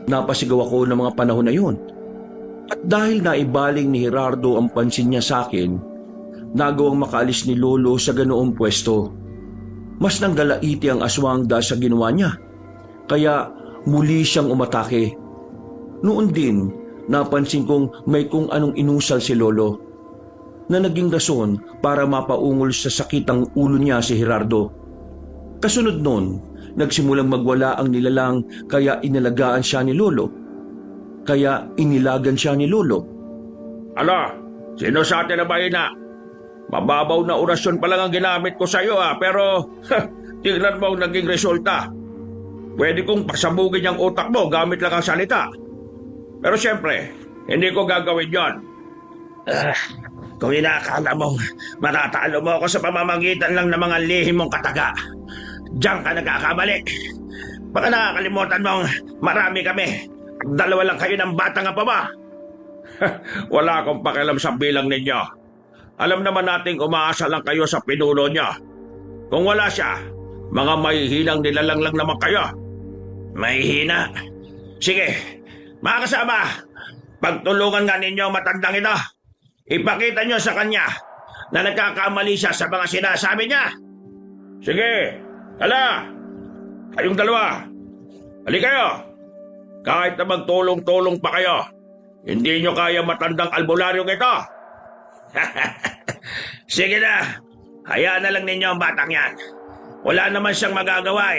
Napasigaw ako ng mga panahon na yun. At dahil naibaling ni Gerardo ang pansin niya sa akin, nagawang makaalis ni Lolo sa ganoong pwesto. Mas nanggalaiti ang aswang dahil sa ginawa niya. Kaya muli siyang umatake. Noon din, napansin kong may kung anong inusal si Lolo na naging rason para mapaungol sa sakit ang ulo niya si Gerardo. Kasunod nun, nagsimulang magwala ang nilalang kaya inalagaan siya ni Lolo. Kaya inilagan siya ni Lolo. Ano? Sino sa atin na mahina? Mababaw na orasyon pa lang ang ginamit ko sa iyo pero tingnan mo ang naging resulta. Pwede kong pasabugin yung utak mo gamit lang ang salita. Pero siyempre, hindi ko gagawin yon. Kung inakala mong matatalo mo ako sa pamamagitan lang ng mga lihim mong kataga, diyan ka nagkakamali. Baka nakakalimutan mong marami kami. Dalawa lang kayo ng batang apa ba? Wala akong pakialam sa bilang ninyo. Alam naman nating umaasa lang kayo sa pinuno niya. Kung wala siya, mga mahihinang nilalang lang naman kayo. Mahihina? Sige, mga kasama, pagtulungan nga ninyo matandang ito. Ipakita nyo sa kanya na nagkakamali siya sa mga sinasabi niya. Sige, hala, kayong dalawa, hali kayo. Kahit na magtulong-tulong pa kayo, hindi nyo kaya matandang albularyong ito. Sige na, hayaan na lang ninyo ang batang yan. Wala naman siyang magagawa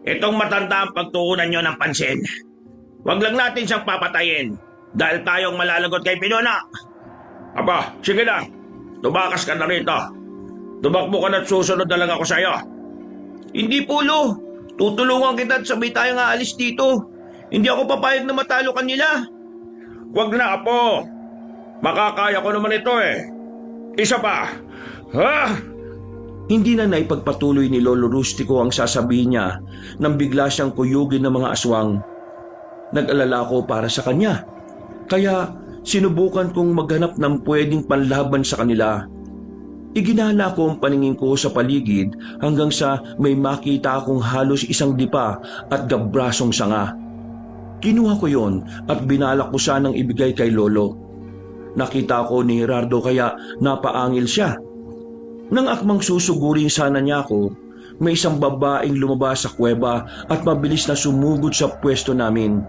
Itong matanda ang pagtuunan nyo ng pansin. Huwag lang natin siyang papatayin dahil tayong malalagot kay Pinuna. Aba, sige na, tumakas ka na rito. Tumakbo ka na't susunod na lang ako sa iyo. Hindi po, Lo. Tutulungan kita at sabay tayong aalis dito. Hindi ako papayag na matalo kanila. Huwag na, Apo. Makakaya ko naman ito Isa pa. Ha? Hindi na naipagpatuloy ni Lolo Rustico ang sasabihin niya nang bigla siyang kuyugin ng mga aswang. Nag-alala ako para sa kanya, kaya sinubukan kong maghanap ng pwedeng panlaban sa kanila. Iginala ko ang paningin ko sa paligid hanggang sa may makita akong halos isang dipa at gabrasong sanga. Kinuha ko yon at binalak ko sanang ibigay kay Lolo. Nakita ko ni Gerardo kaya napaangil siya. Nang akmang susugurin sana niya ako, may isang babaeng lumabas sa kuweba at mabilis na sumugod sa pwesto namin.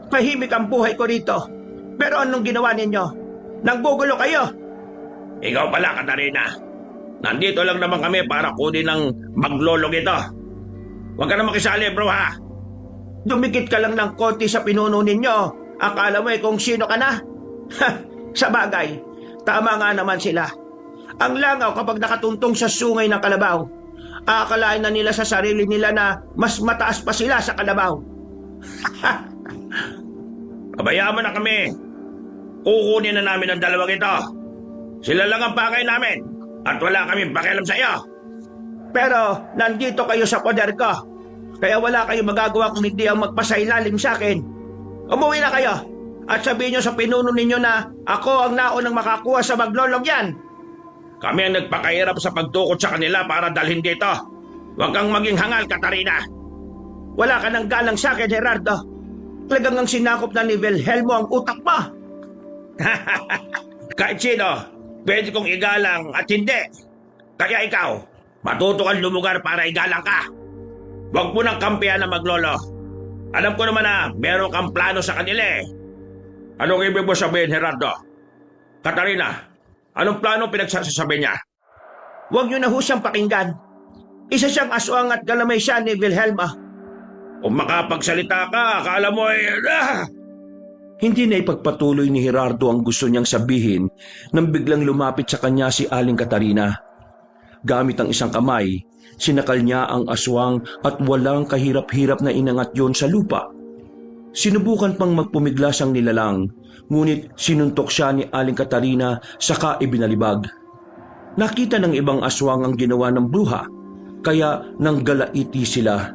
Tahimik ang buhay ko rito. Pero anong ginawa ninyo? Nanggugulo kayo? Ikaw pala, Katarina. Nandito lang naman kami para kunin ng maglolong ito. Huwag ka na makisali, bro, ha? Dumikit ka lang ng konti sa pinuno ninyo. Akala mo kung sino ka na? Sa bagay, tama nga naman sila. Ang langaw kapag nakatuntong sa sungay ng kalabaw. Aakalain na nila sa sarili nila na mas mataas pa sila sa kalabaw. Pabayaan mo na kami. Kukunin na namin ang dalawang ito. Sila lang ang pakay namin at wala kaming pakialam sa iyo. Pero nandito kayo sa poder ko. Kaya wala kayong magagawa kung hindi ang magpasailalim sa akin. Umuwi na kayo at sabihin nyo sa pinuno ninyo na ako ang naunang makakuha sa maglolog yan. Kami ang nagpakahirap sa pagtukot sa kanila para dalhin dito. Huwag kang maging hangal, Katarina. Wala ka ng galang sa akin, Gerardo. Talagang ang sinakop na ni Wilhelmo ang utak mo. Kahit sino, pwede kong igalang at hindi. Kaya ikaw, matuto kang lumugar para igalang ka. Huwag mo nang kampihan na maglolo. Alam ko naman na meron kang plano sa kanila eh. Anong ibig mo sabihin, Gerardo? Katarina, anong plano pinagsasasabi niya? Huwag nyo na ho siyang pakinggan. Isa siyang aswang at galamay siya ni Wilhelmo. Kung makapagsalita ka, akala mo eh... Hindi na ipagpatuloy ni Gerardo ang gusto niyang sabihin nang biglang lumapit sa kanya si Aling Katarina. Gamit ang isang kamay, sinakal niya ang aswang at walang kahirap-hirap na inangat yon sa lupa. Sinubukan pang magpumiglas ang nilalang, ngunit sinuntok siya ni Aling Katarina saka ibinalibag. Nakita ng ibang aswang ang ginawa ng bruha, kaya nanggalaiti sila.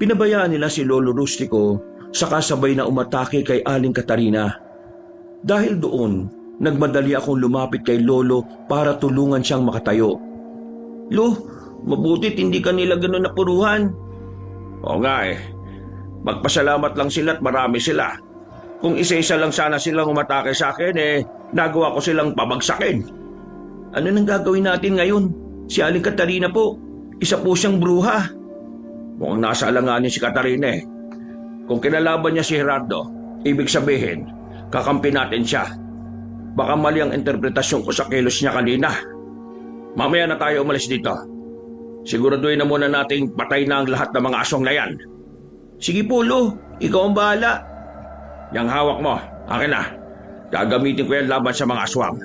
Pinabayaan nila si Lolo Rustico saka sabay na umatake kay Aling Katarina. Dahil doon, nagmadali akong lumapit kay Lolo para tulungan siyang makatayo. Lo, mabutit hindi ka nila ganun napuruhan. Oo nga eh. Magpasalamat lang sila at marami sila. Kung isa-isa lang sana silang umatake sa akin eh, nagawa ko silang pabagsakin. Ano nang gagawin natin ngayon? Si Aling Katarina po, isa po siyang bruha. Mukhang nasa alanganin si Katarina eh. Kung kinalaban niya si Gerardo, ibig sabihin, kakampi natin siya. Baka mali ang interpretasyon ko sa kilos niya kanina. Mamaya na tayo umalis dito. Siguraduhin na muna nating patay na ang lahat ng mga aswang na yan. Sige po, Lo. Ikaw ang bahala. Yang hawak mo, akin na. Gagamitin ko yan laban sa mga aswang.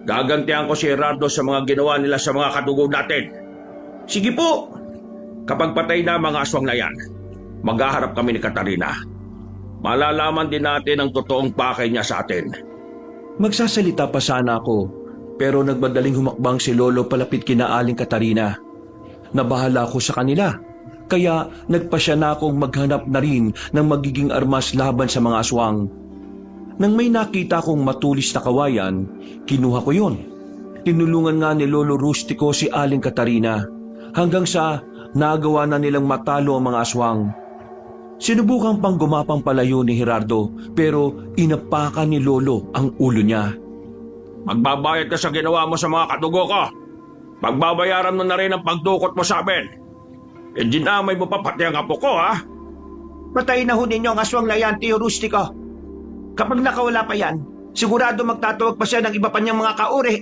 Gagantihan ko si Gerardo sa mga ginawa nila sa mga kadugo natin. Sige po. Kapag patay na mga aswang na yan, maghaharap kami ni Katarina. Malalaman din natin ang totoong pakay niya sa atin. Magsasalita pa sana ako, pero nagmadaling humakbang si Lolo palapit kina Aling Katarina. Nabahala ko sa kanila, kaya nagpasya na akong maghanap na rin ng magiging armas laban sa mga aswang. Nang may nakita kong matulis na kawayan, kinuha ko yon. Tinulungan nga ni Lolo Rustico si Aling Katarina, hanggang sa nagawa na nilang matalo ang mga aswang. Sinubukan pang gumapang palayo ni Gerardo, pero inapakan ni Lolo ang ulo niya. Magbabayad ka sa ginawa mo sa mga kadugo ko. Pagbabayaran mo na rin ang pagdukot mo sa amin. E dinamay mo pa pati ang apo ko, ha? Patayin na ho ninyo ang aswang na yan, Tio Rustico. Kapag nakawala pa yan, sigurado magtatawag pa siya ng iba pa niyang mga kauri.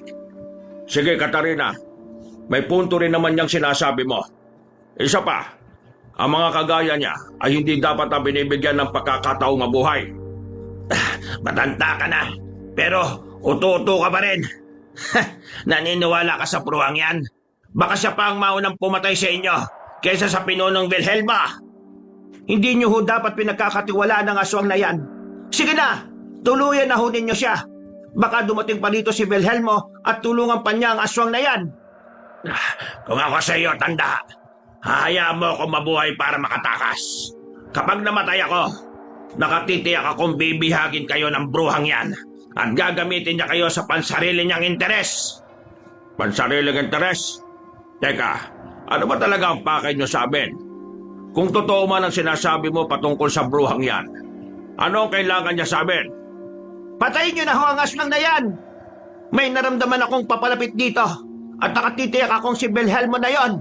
Sige, Katarina. May punto rin naman niyang sinasabi mo. Isa pa, ang mga kagaya niya ay hindi dapat na binibigyan ng pagkakataong mabuhay. Matanda ka na, pero uto-uto ka pa rin. Naniniwala ka sa pruwang yan? Baka siya pa ang maunang pumatay sa inyo kaysa sa pinunong Wilhelma. Hindi niyo ho dapat pinagkakatiwalaan ng aswang na yan. Sige na, tuluyan na ho ninyo siya. Baka dumating pa dito si Wilhelmo at tulungan pa niya ang aswang na yan. Kung ako sa iyo, tanda, hahayaan mo akong mabuhay para makatakas. Kapag namatay ako, nakatitiyak akong bibihagin kayo ng bruhang yan at gagamitin niya kayo sa pansarili niyang interes. Pansariling interes? Teka, ano ba talaga ang pakay niyo sa amin? Kung totoo man ang sinasabi mo patungkol sa bruhang yan, ano ang kailangan niya sa amin? Patayin niyo na ho ang aswang na yan! May naramdaman akong papalapit dito at nakatitiyak akong si Belhelmo na yon.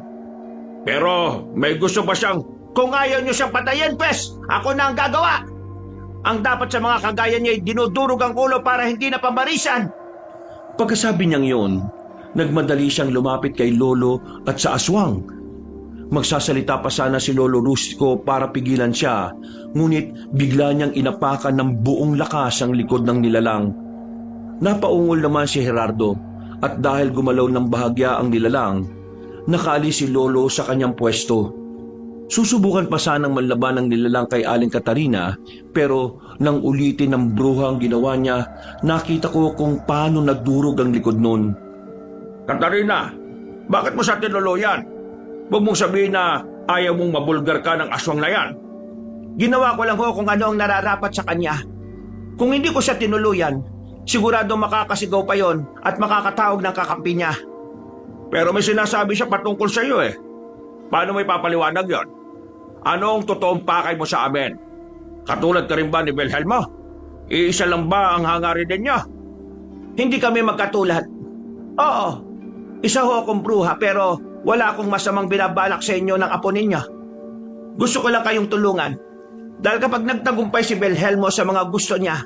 Pero may gusto ba siyang... Kung ayaw niyo siyang patayin, pes, ako na ang gagawa. Ang dapat sa mga kagaya niya ay dinudurog ang ulo para hindi na pabarisan. Pagkasabi niyang yon, nagmadali siyang lumapit kay Lolo at sa aswang. Magsasalita pa sana si Lolo Rustico para pigilan siya, ngunit bigla niyang inapakan ng buong lakas ang likod ng nilalang. Napaungol naman si Gerardo at dahil gumalaw ng bahagya ang nilalang, nakaalis si Lolo sa kanyang pwesto. Susubukan pa sanang manlaban ng nilalang kay Aling Katarina, pero nang ulitin ng bruhang ginawa niya, nakita ko kung paano nagdurog ang likod nun. Katarina, bakit mo sa tinulo yan? Huwag mong sabihin na ayaw mong mabulgar ka ng aswang na yan. Ginawa ko lang ho kung ano ang nararapat sa kanya. Kung hindi ko siya tinuluyan, sigurado makakasigaw pa yon at makakatawag ng kakampi niya. Pero may sinasabi siya patungkol sa iyo eh. Paano may papaliwanag yon? Ano ang totoong pakay mo sa amin? Katulad ka rin ba ni Belhelmo? Iisa lang ba ang hangarin ninyo? Hindi kami magkatulad. Oo, isa ho akong bruha pero wala akong masamang binabalak sa inyo ng apo ninyo. Gusto ko lang kayong tulungan. Dahil kapag nagtagumpay si Belhelmo sa mga gusto niya,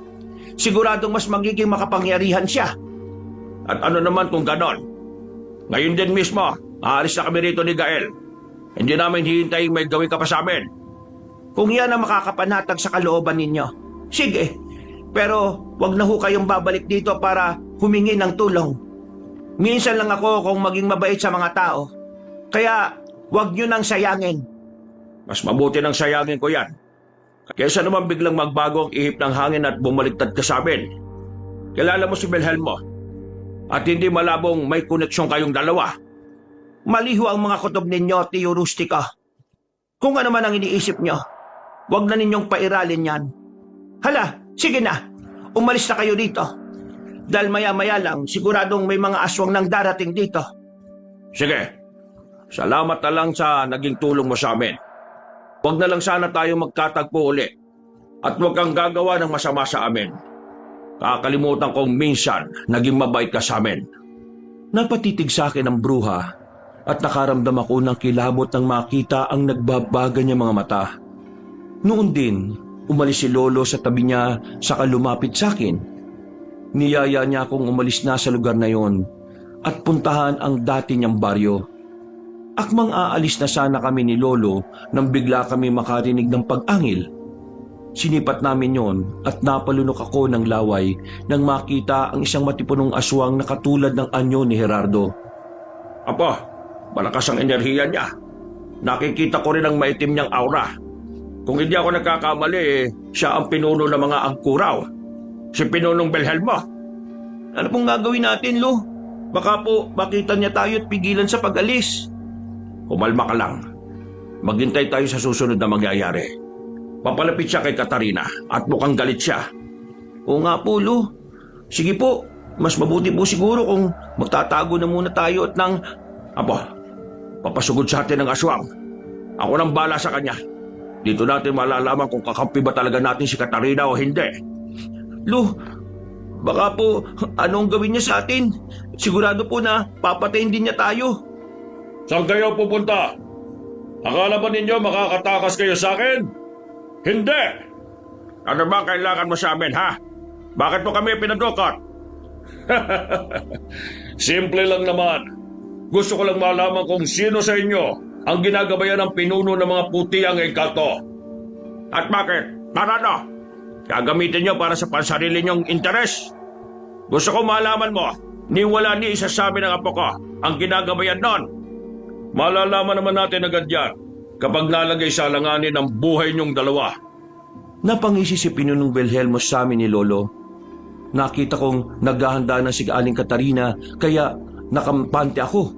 siguradong mas magiging makapangyarihan siya. At ano naman kung ganon? Ngayon din mismo, aalis na kami rito ni Gael. Hindi namin hihintayin may gawin ka pa sa amin. Kung yan ang makakapanatag sa kalooban ninyo, sige. Pero wag na ho kayong babalik dito para humingi ng tulong. Minsan lang ako kung maging mabait sa mga tao. Kaya wag nyo nang sayangin. Mas mabuti nang sayangin ko yan. Kaysa naman biglang magbago ang ihip ng hangin at bumaliktad ka sa amin. Kilala mo si Belhelmo. At hindi malabong may koneksyon kayong dalawa. Maliho ang mga kutob ninyo, Tio Rustico. Kung ano man ang iniisip nyo, wag na ninyong pairalin yan. Hala, sige na. Umalis na kayo dito. Dahil maya-maya lang, siguradong may mga aswang nang darating dito. Sige. Salamat na lang sa naging tulong mo sa amin. Huwag na lang sana tayo magkatagpo uli. At huwag kang gagawa ng masama sa amin. Kakalimutan kong minsan naging mabait ka sa amin. Napatitig sa akin ang bruha at nakaramdam ako ng kilabot nang makita ang nagbabaga niya mga mata. Noon din, umalis si Lolo sa tabi niya saka lumapit sa akin. Niyaya niya akong umalis na sa lugar na yon at puntahan ang dati niyang baryo. Akmang aalis na sana kami ni Lolo nang bigla kami makarinig ng pag-angil. Sinipat namin yon at napalunok ako ng laway nang makita ang isang matipunong aswang na katulad ng anyo ni Gerardo. Apo, malakas ang enerhiya niya. Nakikita ko rin ang maitim niyang aura. Kung hindi ako nagkakamali, siya ang pinuno ng mga angkuraw. Si Pinunong Belhelmo. Ano pong gagawin natin, Lo? Baka po makita niya tayo at pigilan sa pag-alis. Kumalma ka lang. Maghintay tayo sa susunod na mangyayari. Papalapit siya kay Katarina at mukhang galit siya. Oo nga po, Lo. Sige po, mas mabuti po siguro kung magtatago na muna tayo at nang... Apo, papasugod sa atin ng aswang. Ako nang bala sa kanya. Dito natin malalaman kung kakampi ba talaga natin si Katarina o hindi. Lo, baka po anong gawin niya sa atin? Sigurado po na papatayin din niya tayo. Saan kayo pupunta? Akala ba ninyo makakatakas kayo sa akin? Hindi! Ano ba kailangan mo sa amin, ha? Bakit mo kami pinadukot? Simple lang naman. Gusto ko lang malaman kung sino sa inyo ang ginagabayan ng pinuno ng mga puti ang engkanto. At bakit? Para ano? Gagamitin nyo para sa pansarili nyong interes? Gusto ko malaman mo, ni wala ni isa sa amin ng apo ko ang ginagabayan nun. Malalaman naman natin agad yan kapag nalagay sa alanganin ang buhay nyong dalawa. Napangisi si Pinunong Belhelmo sa amin ni Lolo. Nakita kong naghahanda na si Aling Katarina kaya nakampante ako.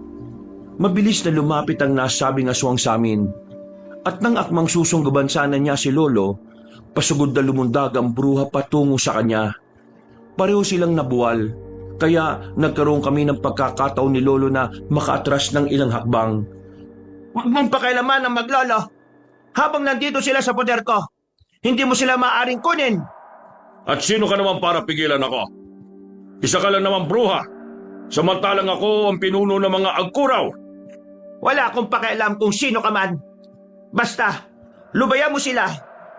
Mabilis na lumapit ang nasabing aswang sa amin. At nang akmang susunggaban sana niya si Lolo, pasugod na lumundag ang bruha patungo sa kanya. Pareho silang nabuwal, kaya nagkaroon kami ng pagkakataon ni Lolo na makaatras ng ilang hakbang. Huwag mong pakailaman ang maglolo. Habang nandito sila sa poder ko, hindi mo sila maaaring kunin. At sino ka naman para pigilan ako? Isa ka lang naman bruha. Samantalang ako ang pinuno ng mga agkuraw. Wala akong pakialam kung sino ka man. Basta, lubayan mo sila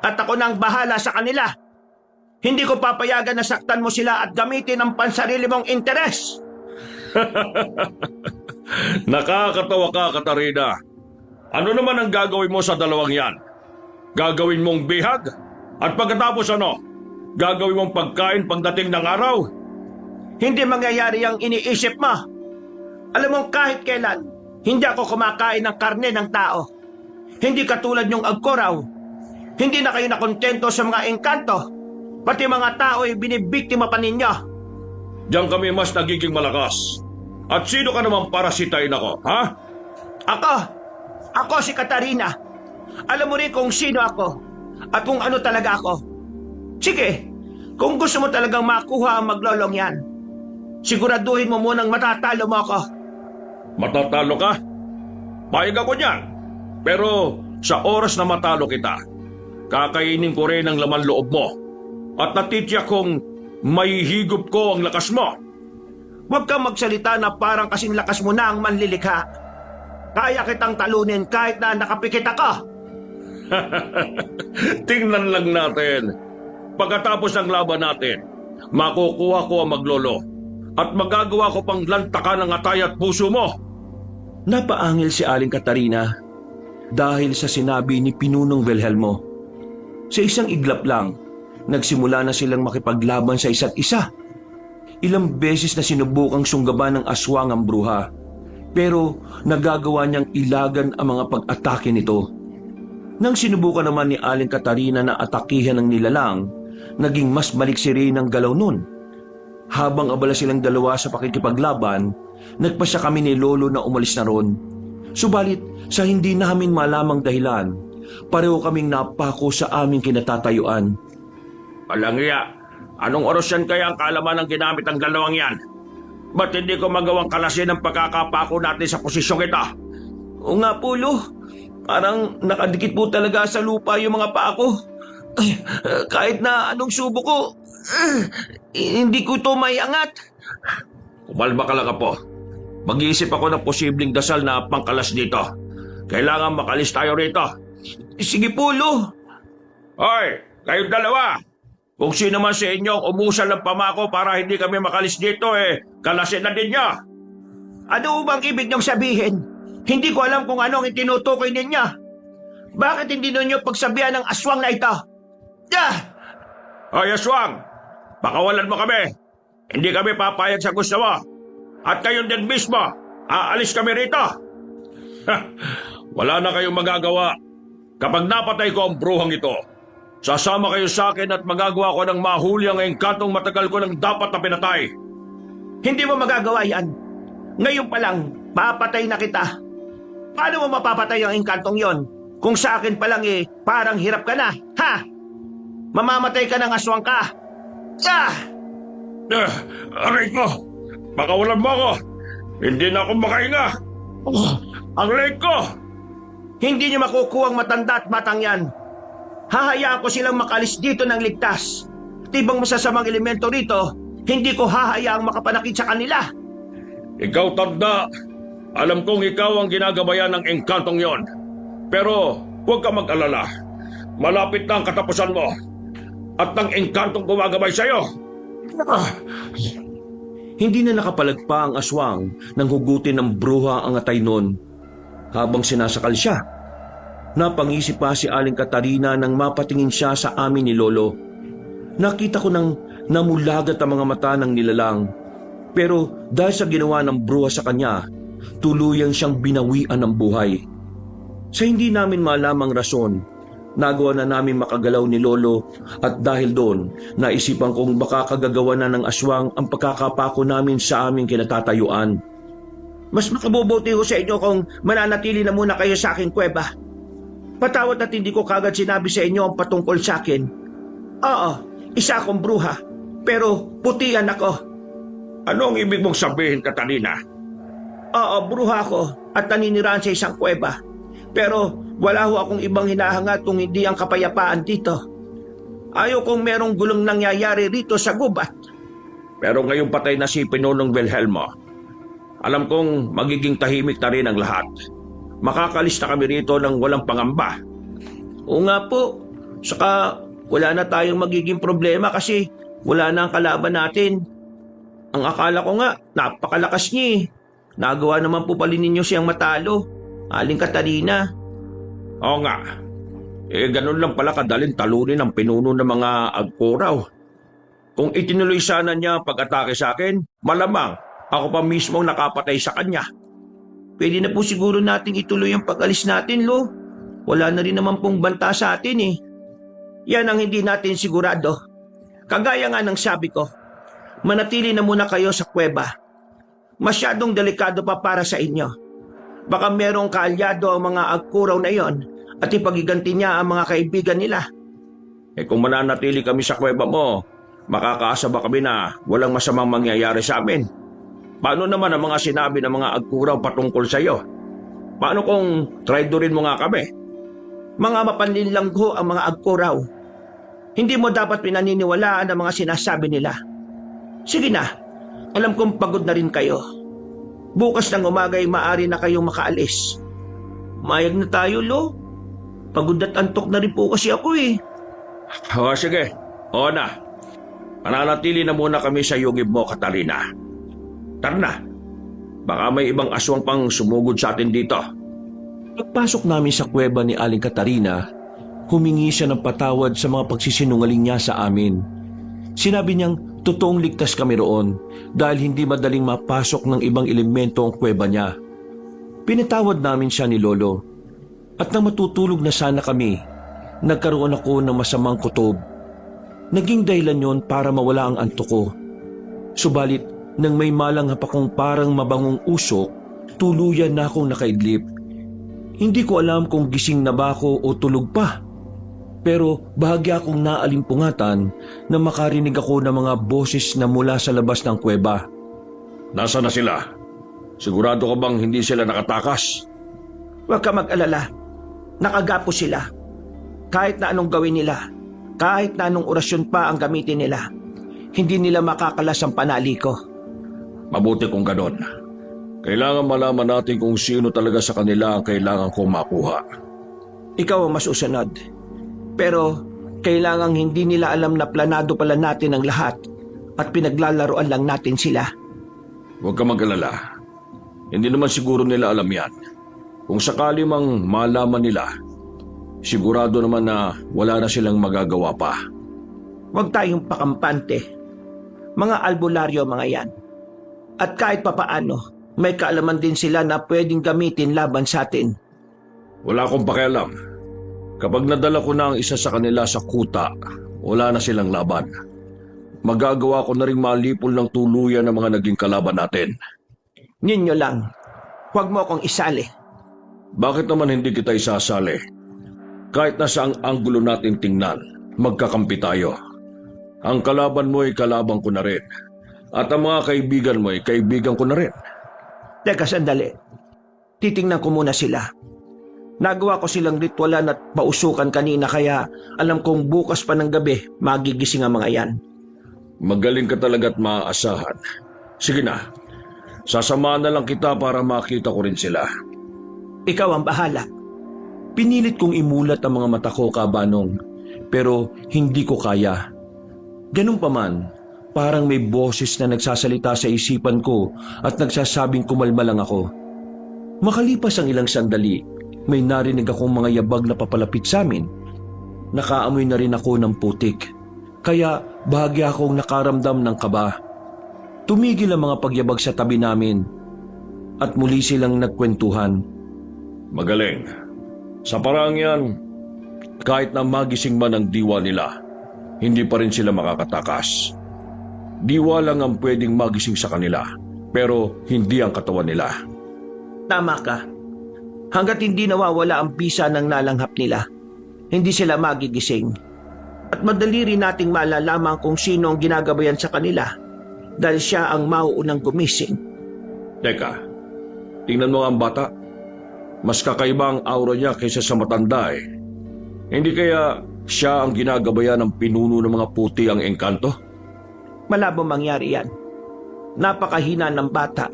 at ako nang bahala sa kanila. Hindi ko papayagan na saktan mo sila at gamitin ang pansarili mong interes. Nakakatawa ka, Katarina. Ano naman ang gagawin mo sa dalawang yan? Gagawin mong bihag? At pagkatapos ano? Gagawin mong pagkain pagdating ng araw? Hindi mangyayari ang iniisip mo. Alam mo kahit kailan, hindi ako kumakain ng karne ng tao. Hindi katulad yung agkoraw. Hindi na kayo nakontento sa mga engkanto. Pati mga tao ay binibiktima pa ninyo. Diyan kami mas nagiging malakas. At sino ka naman para sitayin ako, ha? Ako si Katarina. Alam mo rin kung sino ako at kung ano talaga ako. Sige, kung gusto mo talagang makuha ang maglolong yan, siguraduhin mo munang matatalo mo ako. Matatalo ka? Payag ako niyan. Pero sa oras na matalo kita, kakainin ko rin ang laman loob mo. At natitiyak kong may higop ko ang lakas mo. Huwag kang magsalita na parang kasing lakas mo na ang manlilikha. Kaya kitang talunin kahit na nakapikit ako. Tingnan lang natin. Pagkatapos ng laban natin, makukuha ko ang maglolo. At magagawa ko pang lantakan ang atay at puso mo. Napaangil si Aling Katarina dahil sa sinabi ni Pinunong Wilhelmo. Sa isang iglap lang, nagsimula na silang makipaglaban sa isa't isa. Ilang beses na sinubukang sunggaban ng aswang ang bruha, pero nagagawa niyang ilagan ang mga pag-atake nito. Nang sinubukan naman ni Aling Katarina na atakihan ng nilalang, naging mas maliksi rin ang galaw nun. Habang abala silang dalawa sa pakikipaglaban, nagpasya kami ni Lolo na umalis na ron. Subalit sa hindi namin malamang dahilan, pareho kaming napako sa aming kinatatayuan. Palangya, anong orasyon kaya ang kaalaman ng ginamit ng dalawang yan? Ba't hindi ko magawang kalasin ang pagkakapako natin sa posisyong ito? O nga po, Lo. Parang nakadikit po talaga sa lupa yung mga paa ko. Kahit na anong subo ko, hindi ko ito maiangat. Kumalma ka lang po. Mag-iisip ako ng posibleng dasal na pangkalas dito. Kailangan makalis tayo rito. Sige po, Lo. Hoy, kayong dalawa! Kung sino man sa inyo ang umusal ng pamako para hindi kami makalis dito, kalasin na din niya. Ano bang ibig niyong sabihin? Hindi ko alam kung anong itinutukoy ninyo. Bakit hindi ninyo pagsabihan ng aswang na ito? Hoy, aswang! Pakawalan mo kami! Hindi kami papayag sa gusto mo. At kayo din mismo, aalis kami rito. Wala na kayong magagawa. Kapag napatay ko ang bruhang ito, sasama kayo sa akin at magagawa ko ng mahuli ang engkantong matagal ko nang dapat na pinatay. Hindi mo magagawa yan. Ngayon pa lang, papatay na kita. Paano mo mapapatay ang engkantong yon? Kung sa akin pa lang parang hirap ka na, ha? Mamamatay ka ng aswang ka. Aray ko! Pakawalan mo ako! Hindi na ako makahinga! Ang leg ko! Hindi niyo makukuha ang matanda at batang yan. Hahayaan ko silang makalis dito ng ligtas. Tibang masasamang elemento rito, hindi ko hahayaang makapanakit sa kanila. Ikaw, tanda. Alam kong ikaw ang ginagabayan ng engkantong yon. Pero huwag ka mag-alala. Malapit na ang katapusan mo. At ng engkantong gumagabay sa'yo. Hindi na nakapalagpa ang aswang nang hugutin ng bruha ang atay nun. Habang sinasakal siya, napangisip pa si Aling Katarina nang mapatingin siya sa amin ni Lolo. Nakita ko nang namulagat ang mga mata ng nilalang. Pero dahil sa ginawa ng bruha sa kanya, tuluyang siyang binawian ng buhay. Sa hindi namin malamang rason, nagawa na namin makagalaw ni Lolo at dahil doon, naisipan kong baka kagagawa na ng aswang ang pagkakapako namin sa aming kinatatayuan. Mas makabubuti ko sa inyo kung mananatili na muna kayo sa aking kuweba. Patawad at hindi ko kagad sinabi sa inyo ang patungkol sa akin. Oo, isa akong bruha, pero putian ako. Ano ang ibig mong sabihin, Catalina? Oo, bruha ako at naninirahan sa isang kuweba. Pero wala ho akong ibang hinahangad kung hindi ang kapayapaan dito. Ayaw kong merong gulong nangyayari rito sa gubat. Pero ngayong patay na si Pinunong Wilhelmo, alam kong magiging tahimik na rin ang lahat. Makakalis na kami rito ng walang pangamba. Oo nga po, saka wala na tayong magiging problema kasi wala na ang kalaban natin. Ang akala ko nga, napakalakas niya eh. Nagawa naman po pala ninyo siyang matalo, Aling Catalina. Oo nga. Ganun lang pala kadaling talunin ang pinuno ng mga agkuraw. Kung itinuloy sana niya ang pag-atake sa akin, malamang ako pa mismo ang nakapatay sa kanya. Pwede na po siguro nating ituloy ang pag-alis natin, Lo. Wala na rin naman pong banta sa atin eh. Yan ang hindi natin sigurado. Kagaya nga ng sabi ko, manatili na muna kayo sa kuweba. Masyadong delikado pa para sa inyo. Baka merong kaalyado ang mga agkuraw na yon at ipagiganti niya ang mga kaibigan nila. Kung mananatili kami sa kuweba mo, makakaasa ba kami na walang masamang mangyayari sa amin? Paano naman ang mga sinabi ng mga agkuraw patungkol sa iyo? Paano kung traidorin mo nga kami? Mga mapanlinlang ho ang mga agkuraw. Hindi mo dapat pinaniniwalaan ang mga sinasabi nila. Sige na, alam kong pagod na rin kayo. Bukas ng umaga ay maaari na kayong makaalis. Mayag na tayo, Lo. Pagod at antok na rin po kasi ako eh. Sige, oo na. Mananatili na muna kami sa yugib mo, Catalina. Tara na. Baka may ibang aswang pang sumugod sa atin dito. Pagpasok namin sa kuweba ni Aling Catarina, humingi siya ng patawad sa mga pagsisinungaling niya sa amin. Sinabi niyang totoong ligtas kami roon dahil hindi madaling mapasok ng ibang elemento ang kuweba niya. Pinatawad namin siya ni Lolo. At nang matutulog na sana kami, nagkaroon ako ng masamang kutob. Naging dahilan yon para mawala ang antok ko. Subalit, nang may malanghap akong parang mabangong usok, tuluyan na akong nakaidlip. Hindi ko alam kung gising na ba ako o tulog pa. Pero bahagya akong naalimpungatan na makarinig ako ng mga boses na mula sa labas ng kuweba. Nasaan na sila? Sigurado ka bang hindi sila nakatakas? Huwag ka mag-alala. Nakagapo sila. Kahit na anong gawin nila, kahit na anong orasyon pa ang gamitin nila, hindi nila makakalas ang panali ko. Mabuti kung ganon. Kailangan malaman natin kung sino talaga sa kanila ang kailangan kong makuha. Ikaw ang masusunod. Pero kailangang hindi nila alam na planado pala natin ang lahat at pinaglalaroan lang natin sila. Huwag ka mag-alala. Hindi naman siguro nila alam yan. Kung sakali mang malaman nila, sigurado naman na wala na silang magagawa pa. Huwag tayong pakampante. Mga albularyo mga yan. At kahit papaano, may kaalaman din sila na pwedeng gamitin laban sa atin. Wala akong pakialam. Kapag nadala ko na ang isa sa kanila sa kuta, wala na silang laban. Magagawa ko na rin malipol ng tuluyan ng mga naging kalaban natin. Ninyo lang. Huwag mo akong isali. Bakit naman hindi kita isasali? Kahit na saang anggulo natin tingnan, magkakampi tayo. Ang kalaban mo ay kalaban ko na rin. At ang mga kaibigan mo ay kaibigan ko na rin. Teka sandali. Titingnan ko muna sila. Nagawa ko silang ritualan at pausukan kanina kaya alam kong bukas pa ng gabi magigising ang mga yan. Magaling ka talaga at maaasahan. Sige na, sasamahan na lang kita para makita ko rin sila. Ikaw ang bahala. Pinilit kong imulat ang mga mata ko, Kabanong, pero hindi ko kaya. Ganun pa man, parang may boses na nagsasalita sa isipan ko at nagsasabing kumalma lang ako. Makalipas ang ilang sandali, may narinig akong mga yabag na papalapit sa amin. Nakaamoy na rin ako ng putik, kaya bahagya akong nakaramdam ng kaba. Tumigil ang mga pagyabag sa tabi namin at muli silang nagkwentuhan. Magaling. Sa parang yan, kahit na magising man ang diwa nila, hindi pa rin sila makakatakas. Diwa lang ang pwedeng magising sa kanila, pero hindi ang katawan nila. Tama ka. Hanggat hindi nawawala ang bisa ng nalanghap nila, hindi sila magigising. At madali rin nating malalaman kung sino ang ginagabayan sa kanila dahil siya ang mauunang gumising. Teka, tingnan mo ang bata. Mas kakaiba ang aura niya kaysa sa matanda eh. Hindi kaya siya ang ginagabayan ng pinuno ng mga puti ang engkanto? Malabo mangyari yan. Napakahina ng bata.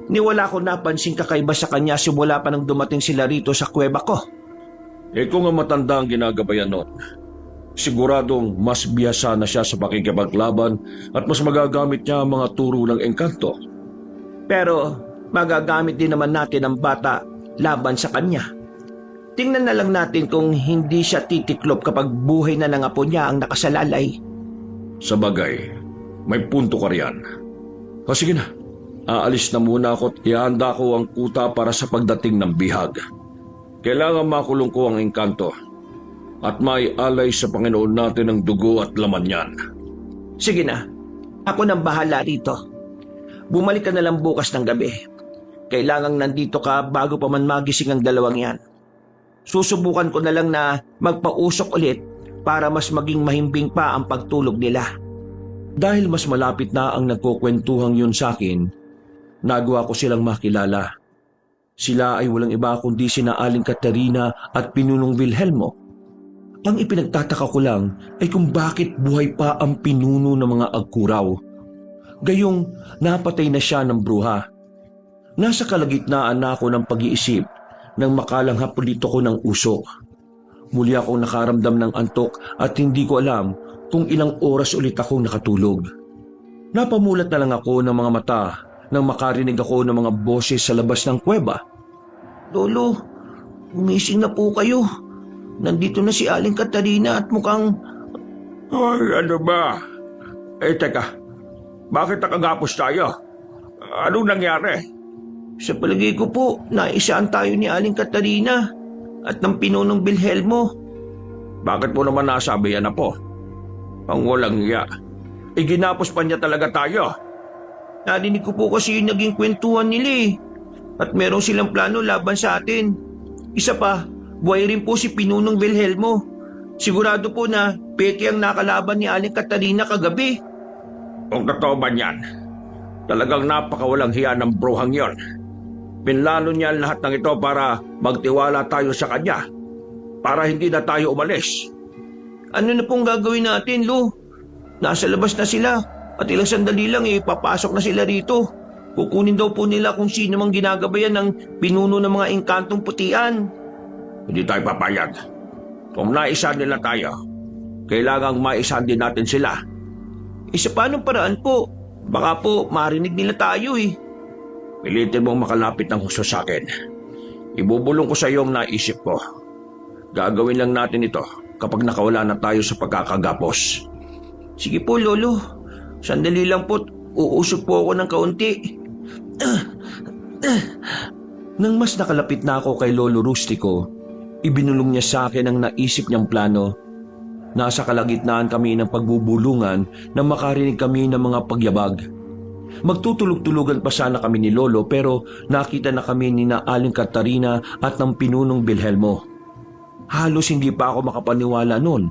Ni wala ko napansing kakaiba sa kanya simula pa nang dumating sila rito sa kuweba ko. Eh kung ang matanda ang ginagabayan noon, siguradong mas bihasa na siya sa pakikipaglaban at mas magagamit niya ang mga turo ng engkanto. Pero magagamit din naman natin ang bata laban sa kanya. Tingnan na lang natin kung hindi siya titiklop kapag buhay na ng apo niya ang nakasalalay. Sa bagay, may punto ka riyan. O sige na, aalis na muna ako at ihanda ko ang kuta para sa pagdating ng bihag. Kailangan makulong ko ang engkanto at may alay sa Panginoon natin ang dugo at laman niyan. Sige na, ako nang bahala rito. Bumalik ka na lang bukas ng gabi. Kailangang nandito ka bago pa man magising ang dalawang yan. Susubukan ko na lang na magpausok ulit para mas maging mahimbing pa ang pagtulog nila. Dahil mas malapit na ang nagkukwentuhang yun sa akin, nagawa ko silang makilala. Sila ay walang iba kundi sina Aling Katarina at Pinunong Wilhelmo. Ang ipinagtataka ko lang ay kung bakit buhay pa ang pinuno ng mga agkuraw. Gayong napatay na siya ng bruha. Nasa kalagitnaan na ako ng pag-iisip nang makalanghap ulit ako ng usok. Muli akong nakaramdam ng antok at hindi ko alam kung ilang oras ulit akong nakatulog. Napamulat na lang ako ng mga mata nang makarinig ako ng mga boses sa labas ng kuweba. Lolo, gumising na po kayo. Nandito na si Aling Katarina at mukhang... Ay, ano ba? Eh, teka, bakit nakagapos tayo? Anong nangyari? Sa palagay ko po, naisaan tayo ni Aling Katarina at ng Pinunong Wilhelmo. Bakit mo naman nasabi yan, Apo? Ang walang hiya. Iginapos pa niya talaga tayo. Narinig ko po kasi yung naging kwentuhan nila eh. At meron silang plano laban sa atin. Isa pa, buhay rin po si Pinunong Wilhelmo. Sigurado po na peke ang nakalaban ni Aling Katarina kagabi. Kung totoo ba yan, talagang napakawalang hiya ng bruhang yon. Pinlano niya lahat ng ito para magtiwala tayo sa kanya. Para hindi na tayo umalis. Ano na pong gagawin natin, Lo? Nasa labas na sila at ilang sandali lang papasok na sila rito. Kukunin daw po nila kung sino mang ginagabayan ng pinuno ng mga engkantong putian. Hindi tayo papayag. Kung naisan nila tayo, kailangang maisan din natin sila. Isa pa anong paraan po? Baka po marinig nila tayo eh. Pilitin mong makalapit ng husto sa akin. Ibubulong ko sa iyo ang naisip ko. Gagawin lang natin ito kapag nakawala na tayo sa pagkakagapos. Sige po, Lolo. Sandali lang po, uusok po ako ng kaunti. Nang mas nakalapit na ako kay Lolo Rustico, ibinulong niya sa akin ang naisip niyang plano. Nasa kalagitnaan kami ng pagbubulungan nang makarinig kami ng mga pagyabag. Magtutulog-tulugan pa sana kami ni Lolo pero nakita na kami ni na Aling Katarina at ng Pinunong Wilhelmo. Halos hindi pa ako makapaniwala noon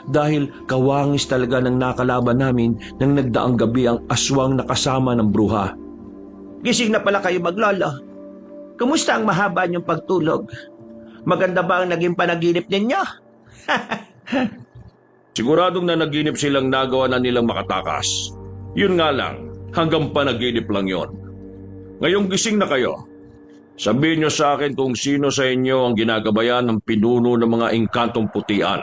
dahil kawangis talaga ng nakalaban namin nang nagdaang gabi ang aswang na kasama ng bruha. Gising na pala kayo maglolo. Kumusta ang mahaba niyong pagtulog? Maganda ba ang naging panaginip ninyo? Siguradong na naginip silang nagawa na nilang makatakas. Yun nga lang, hanggang panaginip lang yon. Ngayong gising na kayo, sabihin niyo sa akin kung sino sa inyo ang ginagabayan ng pinuno ng mga engkantong putian.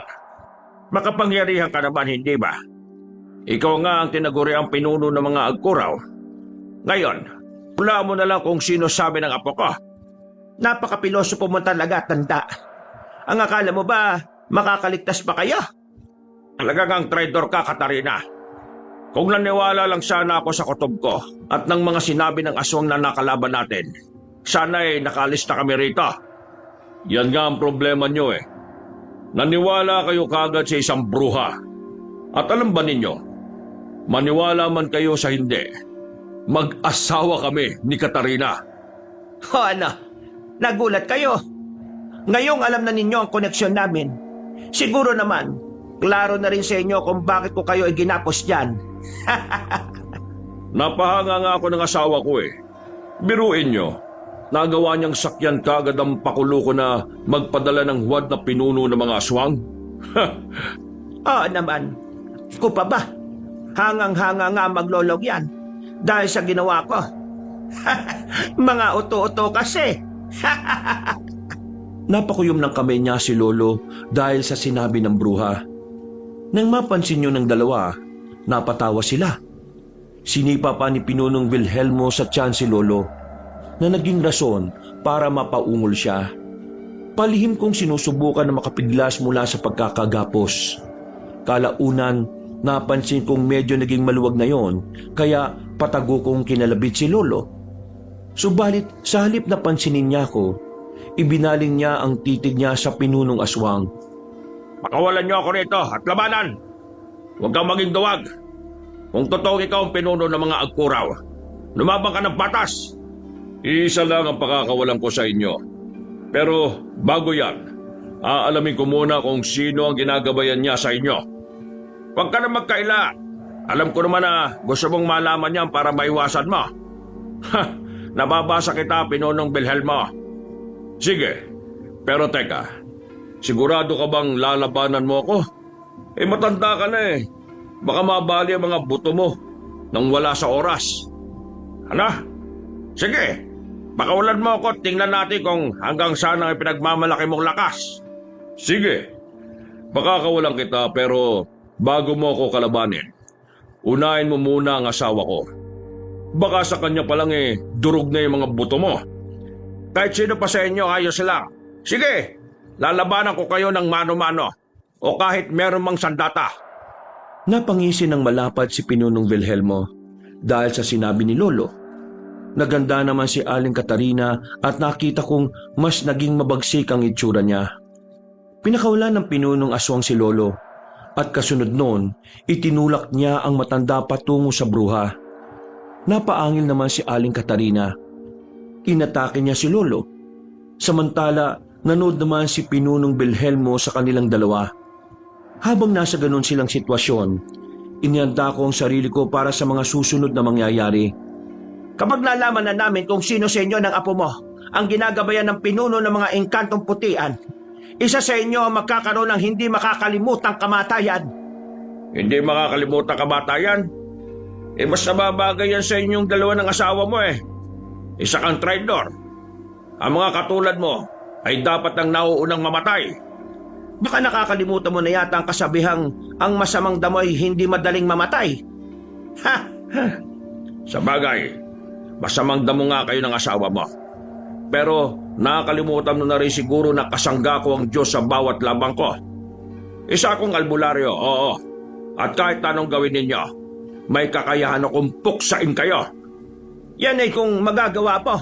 Makapangyarihan ka naman, hindi ba? Ikaw nga ang tinaguriang pinuno ng mga agkuraw. Ngayon, hula mo na lang kung sino sabi ng apo ko. Napakapilosopo mo talaga, tanda. Ang akala mo ba makakaligtas pa kayo? Talagang ang traitor ka, Katarina. Kung naniwala lang sana ako sa kutob ko at ng mga sinabi ng aswang na nakalaban natin, sana'y nakalista kami rito. Yan nga ang problema nyo eh. Naniwala kayo kagad sa isang bruha. At alam ba ninyo, maniwala man kayo sa hindi, mag-asawa kami ni Katarina. O ano, Nagulat kayo. Ngayong alam na ninyo ang koneksyon namin. Siguro naman, klaro na rin sa inyo kung bakit ko kayo ginapos dyan. Napahanga nga ako ng asawa ko eh. Biruin nyo, nagawa niyang sakyan kagad ang pakulo ko na magpadala ng huwad na pinuno ng mga aswang. Oo naman. Ko pa ba? Hangang-hanga nga maglolog yan. Dahil sa ginawa ko. Mga uto-uto kasi. Napakuyom ng kamay niya si Lolo dahil sa sinabi ng bruha. Nang mapansin niyo ng dalawa, napatawa sila. Sinipa pa ni Pinunong Wilhelmo sa tiyan si Lolo na naging rason para mapaungol siya. Palihim kong sinusubukan na makapiglas mula sa pagkakagapos. Kalaunan, napansin kong medyo naging maluwag na yon, kaya patago kong kinalabit si Lolo. Subalit sa halip na pansinin niya ako, ibinaling niya ang titig niya sa pinunong aswang. Pakawalan niyo ako rito at labanan. Huwag kang maging duwag. Kung totoong ikaw ang pinuno ng mga agkuraw, lumabang ka ng patas. Isa lang ang pakakawalan ko sa inyo. Pero bago yan, aalamin ko muna kung sino ang ginagabayan niya sa inyo. Huwag ka na magkaila. Alam ko naman na gusto mong malaman yan para maiwasan mo. Nababasa kita, Pinunong Wilhelmo. Sige, pero teka, sigurado ka bang lalabanan mo ako? Matanda ka na eh. Baka mabali ang mga buto mo nang wala sa oras. Ano? Sige, pakawalan mo ako at tingnan natin kung hanggang saan ang ipinagmamalaki mong lakas. Sige, pakakawalan kita pero bago mo ako kalabanin, unahin mo muna ang asawa ko. Baka sa kanya pa lang durog na yung mga buto mo. Kahit sino pa sa inyo, ayos lang. Sige, lalabanan ko kayo ng mano-mano o kahit meron mang sandata. Napangisi ng malapad si Pinunong Wilhelmo dahil sa sinabi ni Lolo. Naganda naman si Aling Katarina at nakita kong mas naging mabagsik ang itsura niya. Pinakawalan ng pinunong aswang si Lolo at kasunod noon, itinulak niya ang matanda patungo sa bruha. Napaangil naman si Aling Katarina. Inatake niya si Lolo. Samantala, nanood naman si Pinunong Wilhelmo sa kanilang dalawa. Habang nasa ganun silang sitwasyon, inihanda ko ang sarili ko para sa mga susunod na mangyayari. Kapag nalaman na namin kung sino sa inyo ng apo mo ang ginagabayan ng pinuno ng mga engkantong putian, isa sa inyo ang magkakaroon ng hindi makakalimutang kamatayan. Hindi makakalimutang kamatayan? Mas nababagay yan sa inyong dalawa ng asawa mo eh. Isa kang traidor. Ang mga katulad mo ay dapat ang nauunang mamatay. Baka nakakalimutan mo na yata ang kasabihang ang masamang damo ay hindi madaling mamatay. Ha! Sa bagay, masamang damo nga kayo ng asawa mo. Pero nakakalimutan mo na rin siguro na kasangga ko ang Diyos sa bawat labang ko. Isa akong albularyo, oo. At kahit anong gawin ninyo, may kakayahan akong puksain kayo. Yan ay kung magagawa po.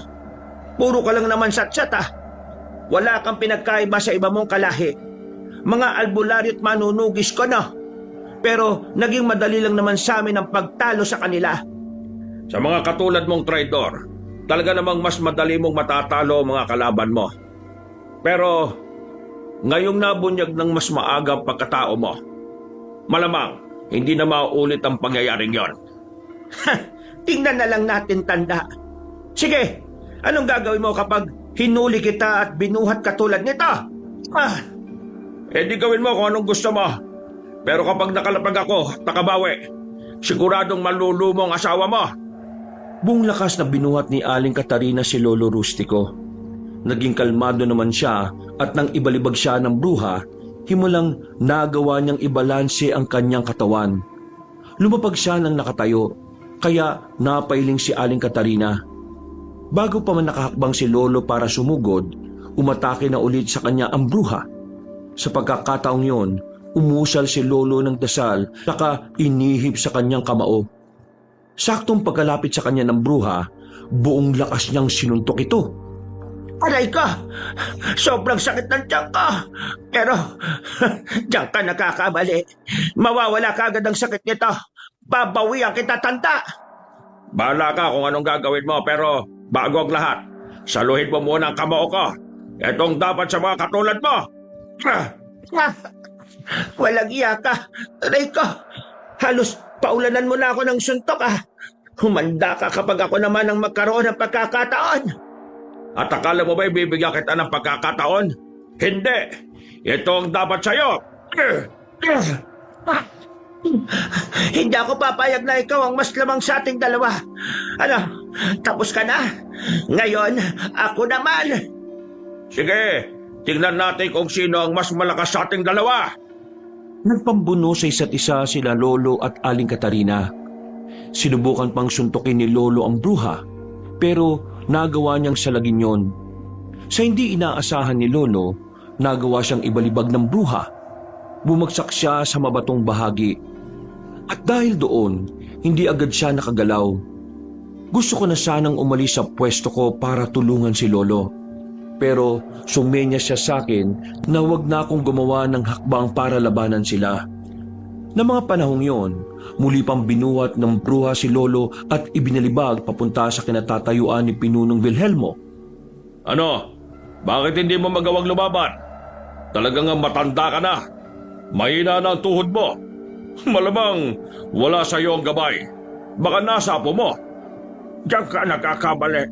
Puro ka lang naman satsat ah. Wala kang pinagkaiba sa iba mong kalahi. Mga albularyo at manunugis ko no. Pero naging madali lang naman sa amin ang pagtalo sa kanila. Sa mga katulad mong traidor, talaga namang mas madali mong matatalo ang mga kalaban mo. Pero ngayong nabunyag ng mas maaga ang pagkatao mo, malamang hindi na mauulit ang pangyayaring yon. Tingnan na lang natin, tanda. Sige, anong gagawin mo kapag hinuli kita at binuhat katulad nito? Di gawin mo kung anong gusto mo. Pero kapag nakalapag ako at nakabawi, siguradong malulumo ang asawa mo. Buong lakas na binuhat ni Aling Katarina si Lolo Rustico. Naging kalmado naman siya at nang ibalibag siya ng bruha, himulang nagawa niyang ibalanse ang kanyang katawan. Lumapag siya ng nakatayo, kaya napailing si Aling Katarina. Bago pa man nakahakbang si Lolo para sumugod, umatake na ulit sa kanya ang bruha. Sa pagkakataong yon, umusal si Lolo ng dasal, saka inihip sa kanyang kamao. Saktong pagkalapit sa kanya ng bruha, buong lakas niyang sinuntok ito. Aray ka! Sobrang sakit ng tiyan ka! Pero, diyan ka nakakabali. Mawawala ka agad ang sakit nito. Babawian kita, tanda! Bahala ka kung anong gagawin mo, pero bago ang lahat, saluhin mo muna ang kamao ko. Itong dapat sa mga katulad mo. Walang iya ka. Rico, halos paulanan mo na ako ng suntok Humanda ka kapag ako naman ang magkaroon ng pagkakataon. At akala mo ba ibibigyan kita ng pagkakataon? Hindi. Ito ang dapat sa'yo. Hindi ako papayag na ikaw ang mas lamang sa ating dalawa. Ano, tapos ka na? Ngayon, ako naman. Sige, tingnan natin kung sino ang mas malakas sa ating dalawa. Nagpambuno sa isa't isa sila Lolo at Aling Katarina. Sinubukan pang suntukin ni Lolo ang bruha, pero nagawa niyang salagin yon. Sa hindi inaasahan ni Lolo, nagawa siyang ibalibag ng bruha. Bumagsak siya sa mabatong bahagi. At dahil doon, hindi agad siya nakagalaw. Gusto ko na sanang umalis sa pwesto ko para tulungan si Lolo. Pero sumenya siya sa akin na wag na akong gumawa ng hakbang para labanan sila. Na mga panahong yon, muli pang binuhat ng bruha si Lolo at ibinalibag papunta sa kinatatayuan ni Pinunong Wilhelmo. Ano? Bakit hindi mo magawang lumaban? Talagang matanda ka na. Mahina na ang tuhod mo. Malamang wala sa iyo ang gabay. Baka nasa apo mo. Diyan ka nagkakamali.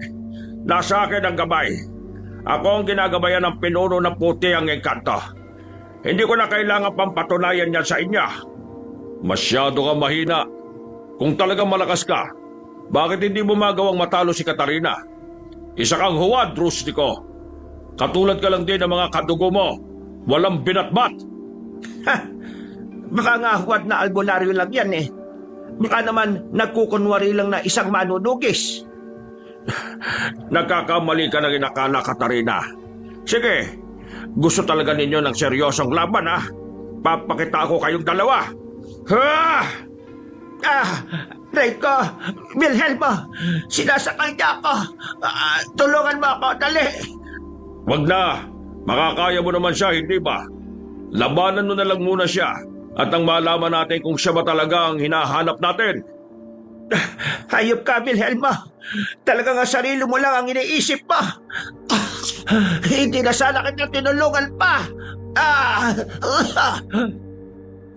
Nasa akin ang gabay. Ako ang ginagabayan ng pinuno ng puti ang engkanto. Hindi ko na kailangan pang patunayan yan sa inyo. Masyado kang mahina. Kung talagang malakas ka, bakit hindi mo magawang matalo si Katarina? Isa kang huwad, Rustico. Katulad ka lang din ng mga kadugo mo. Walang binatbat. Baka nga huwad na albularyo lang yan Baka naman nagkukunwari lang na isang manunugis. Nagkakamali ka na ginakala, Katarina. Sige, gusto talaga ninyo ng seryosong laban Papakita ko kayong dalawa. Rico, Wilhelmo, sinasakal niya ako. Tulungan mo ako, dali. Wag na. Makakaya mo naman siya, hindi ba? Labanan mo na lang muna siya at nang malaman natin kung siya ba talaga ang hinahanap natin. Hayop ka, Wilhelmo. Talagang ang sarili mo lang ang iniisip mo. Hindi na sana kita tinulungan pa.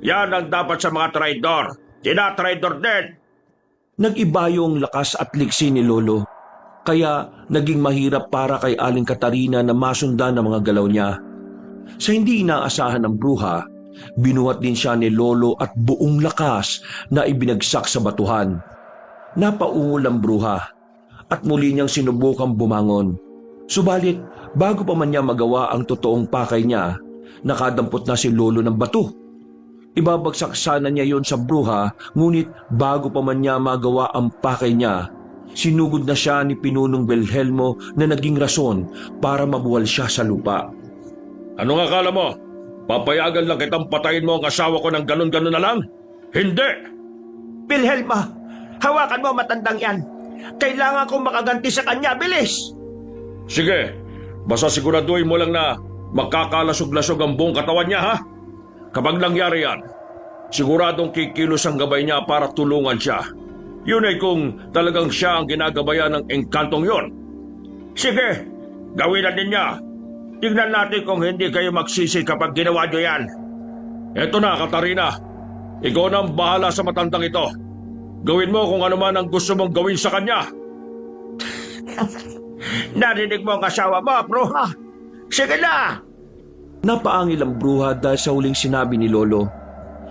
Yan ang dapat sa mga traidor. Tina-traidor din. Nag-iba yung lakas at liksi ni Lolo. Kaya naging mahirap para kay Aling Katarina na masundan ang mga galaw niya. Sa hindi inaasahan ng bruha, binuhat din siya ni Lolo at buong lakas na ibinagsak sa batuhan. Napaungol ang bruha at muli niyang sinubukang bumangon. Subalit, bago pa man niya magawa ang totoong pakay niya, nakadampot na si Lolo ng bato. Ibabagsak sana niya yon sa bruha, ngunit bago pa man niya magawa ang pakay niya, sinugod na siya ni Pinunong Wilhelmo na naging rason para mabuwal siya sa lupa. Anong akala mo? Papayagan lang kitang patayin mo ang asawa ko ng ganun-ganun na lang? Hindi! Wilhelmo, hawakan mo matandang yan. Kailangan kong makaganti sa kanya, bilis! Sige, basta siguraduhin mo lang na magkakalasog-lasog ang buong katawan niya, ha? Kapag nangyari yan, siguradong kikilos ang gabay niya para tulungan siya. Yun ay kung talagang siya ang ginagabayan ng engkantong yon. Sige, gawin na din niya. Tignan natin kung hindi kayo magsisi kapag ginawa niyo yan. Eto na, Katarina. Ikaw na ang bahala sa matandang ito. Gawin mo kung ano man ang gusto mong gawin sa kanya. Narinig mo ang asawa mo, bruha. Sige na! Napaangil ang bruha dahil sa huling sinabi ni Lolo.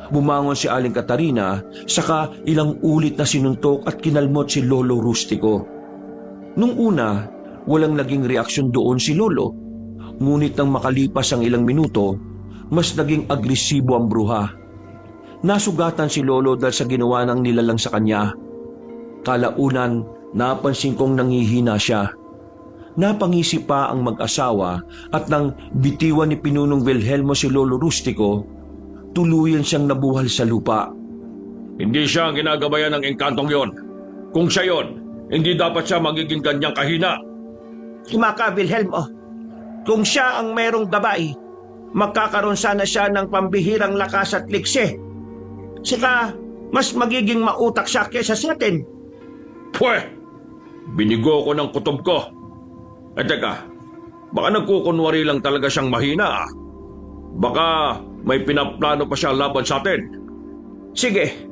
Bumangon si Aling Katarina, saka ilang ulit na sinuntok at kinalmot si Lolo Rustico. Nung una, walang naging reaksyon doon si Lolo. Ngunit nang makalipas ang ilang minuto, mas naging agresibo ang bruha. Nasugatan si Lolo dahil sa ginawa ng nilalang sa kanya. Kalaunan, napansin kong nanghihina siya. Napangisi pa ang mag-asawa at nang bitiwan ni Pinunong Wilhelmo si Lolo Rustico, tuluyan siyang nabuhal sa lupa. Hindi siya ang ginagabayan ng engkantong yon. Kung siya yon, hindi dapat siya magiging ganyang kahina. Himaka, Wilhelmo. Kung siya ang merong gabay, magkakaroon sana siya ng pambihirang lakas at liksi. Saka, mas magiging mautak siya kesa sa atin. Pwe! Binigo ko ng kutob ko. Teka, baka nagkukunwari lang talaga siyang mahina ah. Baka may pinaplano pa siya laban sa atin. Sige,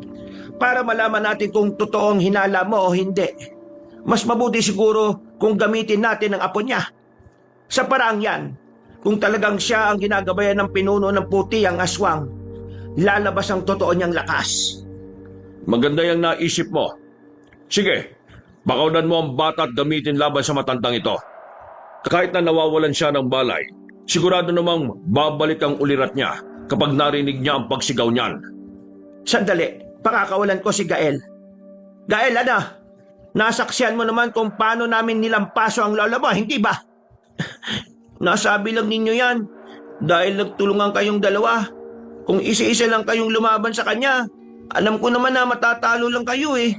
para malaman natin kung totoong hinala mo o hindi, mas mabuti siguro kung gamitin natin ang apo niya. Sa paraang yan, kung talagang siya ang ginagabayan ng pinuno ng puti ang aswang, lalabas ang totoo niyang lakas. Maganda yung naisip mo. Sige, bakawdan mo ang bata at gamitin laban sa matandang ito. Kahit na nawawalan siya ng balay, sigurado namang babalik ang ulirat niya kapag narinig niya ang pagsigaw niyan. Sandali, pakakawalan ko si Gael. Gael, ano? Nasaksihan mo naman kung paano namin nilampaso ang lola mo, hindi ba? Nasabi lang ninyo yan dahil nagtulungan kayong dalawa. Kung isa-isa lang kayong lumaban sa kanya, alam ko naman na matatalo lang kayo eh.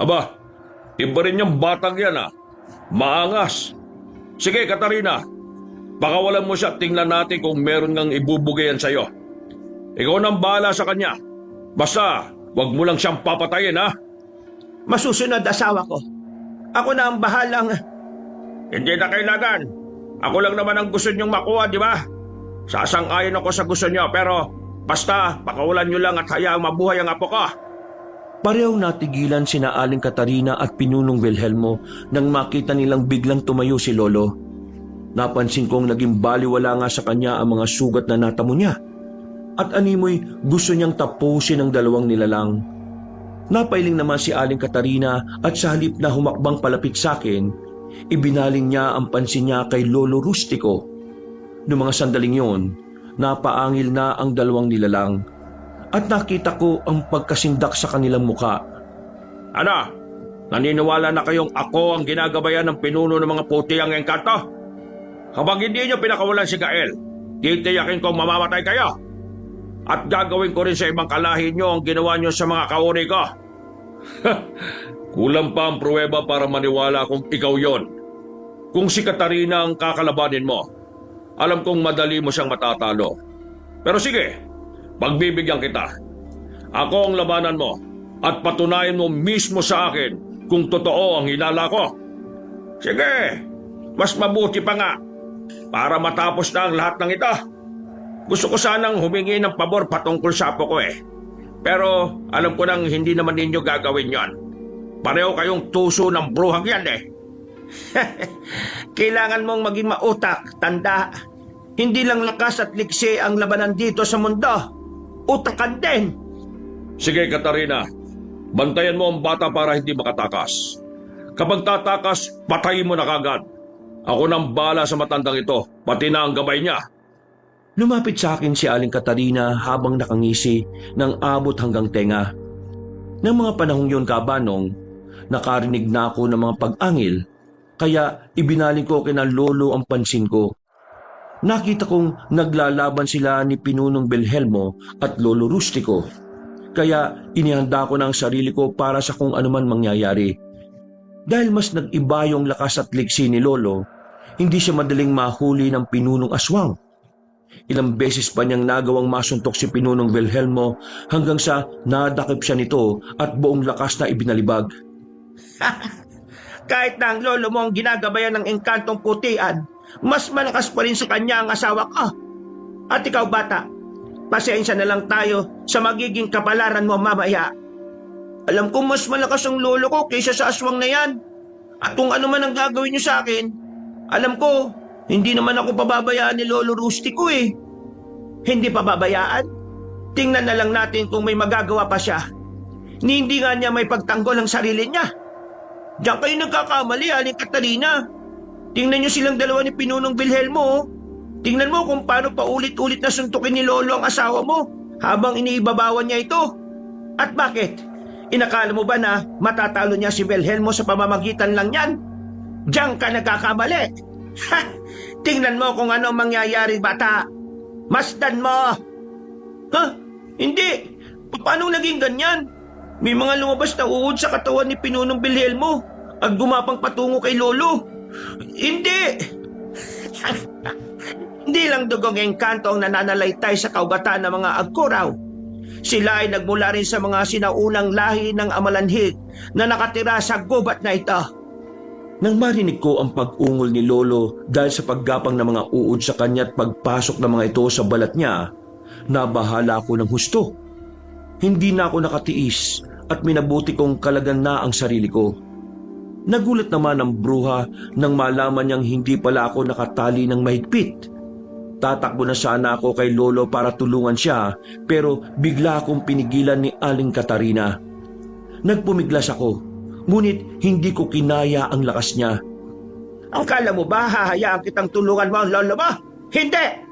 Aba, iba rin yung batang yan ah. Maangas. Sige, Katarina. Pakawalan mo siya at tingnan natin kung meron ngang ibubugayan sa'yo. Ikaw nang bahala sa kanya. Basta, wag mo lang siyang papatayin ha. Masusunod asawa ko. Ako na ang bahalang... Hindi na kailangan. Ako lang naman ang gusto niyong makuha, di ba? Sasang-ayon ako sa gusto niyo, pero basta pakawalan niyo lang at hayaang mabuhay ang apo ko. Parehong natigilan sina Aling Katarina at Pinunong Wilhelmo nang makita nilang biglang tumayo si Lolo. Napansin kong naging baliwala nga sa kanya ang mga sugat na natamo niya. At animoy gusto niyang tapusin ang dalawang nilalang. Napailing naman si Aling Katarina at sa halip na humakbang palapit sa akin, ibinaling niya ang pansin niya kay Lolo Rustico. Noong mga sandaling yon, napaangil na ang dalawang nilalang at nakita ko ang pagkasindak sa kanilang muka. Ano? Naniniwala na kayong ako ang ginagabayan ng pinuno ng mga puti ang engkanto? Kapag hindi niyo pinakawalan si Gael, titiyakin kong mamamatay kayo. At gagawin ko rin sa ibang kalahi niyo ang ginawa niyo sa mga kauri ko. Kulang pa ang pruweba para maniwala kung ikaw yon. Kung si Katarina ang kakalabanin mo, alam kong madali mo siyang matatalo. Pero sige, pagbibigyan kita. Ako ang labanan mo at patunayan mo mismo sa akin kung totoo ang hinala ko. Sige, mas mabuti pa nga para matapos na ang lahat ng ito. Gusto ko sanang humingi ng pabor patungkol sa apo ko eh. Pero alam ko nang hindi naman ninyo gagawin yon. Pareho kayong tuso ng bruhang yan eh. Kailangan mong maging mautak, tanda. Hindi lang lakas at liksi ang labanan dito sa mundo. Utakan din. Sige, Katarina. Bantayan mo ang bata para hindi makatakas. Kapag tatakas, patayin mo na kagad. Ako nang bala sa matandang ito, pati na ang gabay niya. Lumapit sa akin si Aling Katarina habang nakangisi ng abot hanggang tenga. Nang mga panahong yun, Kabanong, nakarinig na ako ng mga pag-angil, kaya ibinaling ko kina Lolo ang pansin ko. Nakita kong naglalaban sila ni Pinunong Wilhelmo at Lolo Rustico, kaya inihanda ko na ang sarili ko para sa kung anuman mangyayari. Dahil mas nag-iba yung lakas at liksi ni Lolo, hindi siya madaling mahuli ng Pinunong Aswang. Ilang beses pa niyang nagawang masuntok si Pinunong Wilhelmo hanggang sa nadakip siya nito at buong lakas na ibinalibag. Kahit na ang lolo mo ang ginagabayan ng engkantong putian, mas malakas pa rin sa kanya ang asawa ko. At ikaw bata, pasensya na lang tayo sa magiging kapalaran mo mamaya. Alam kong mas malakas ang lolo ko kaysa sa aswang na yan. At kung ano man ang gagawin niyo sa akin, alam ko, hindi naman ako pababayaan ni Lolo Rustico eh. Hindi pababayaan? Tingnan na lang natin kung may magagawa pa siya. Hindi nga niya may pagtanggol ang sarili niya. Diyan kayo nagkakamali, Aling Katarina. Tingnan niyo silang dalawa ni Pinunong Wilhelmo. Tingnan mo kung paano paulit-ulit na suntukin ni Lolo ang asawa mo habang iniibabawan niya ito. At bakit? Inakala mo ba na matatalo niya si Wilhelmo sa pamamagitan lang niyan? Diyan ka nagkakamali. Ha! Tingnan mo kung ano mangyayari, bata. Masdan mo. Ha? Hindi. Paano naging ganyan? May mga lumabas na uod sa katawan ni Pinunong Wilhelmo at gumapang patungo kay Lolo. Hindi. Hindi lang dugong engkanto ang nananalaytay sa kaugatan ng mga agkuraw. Sila ay nagmula rin sa mga sinaunang lahi ng amalanhig na nakatira sa gubat na ito. Nang marinig ko ang pag-ungol ni Lolo dahil sa paggapang ng mga uod sa kanya at pagpasok ng mga ito sa balat niya, nabahala ako ng husto. Hindi na ako nakatiis at minabuti kong kalagan na ang sarili ko. Nagulat naman ang bruha nang malaman niyang hindi pala ako nakatali ng mahigpit. Tatakbo na sana ako kay Lolo para tulungan siya, pero bigla akong pinigilan ni Aling Katarina. Nagpumiglas ako, ngunit hindi ko kinaya ang lakas niya. Ang kala mo ba hahayaan kitang tulungan mo ang lolo mo? Hindi!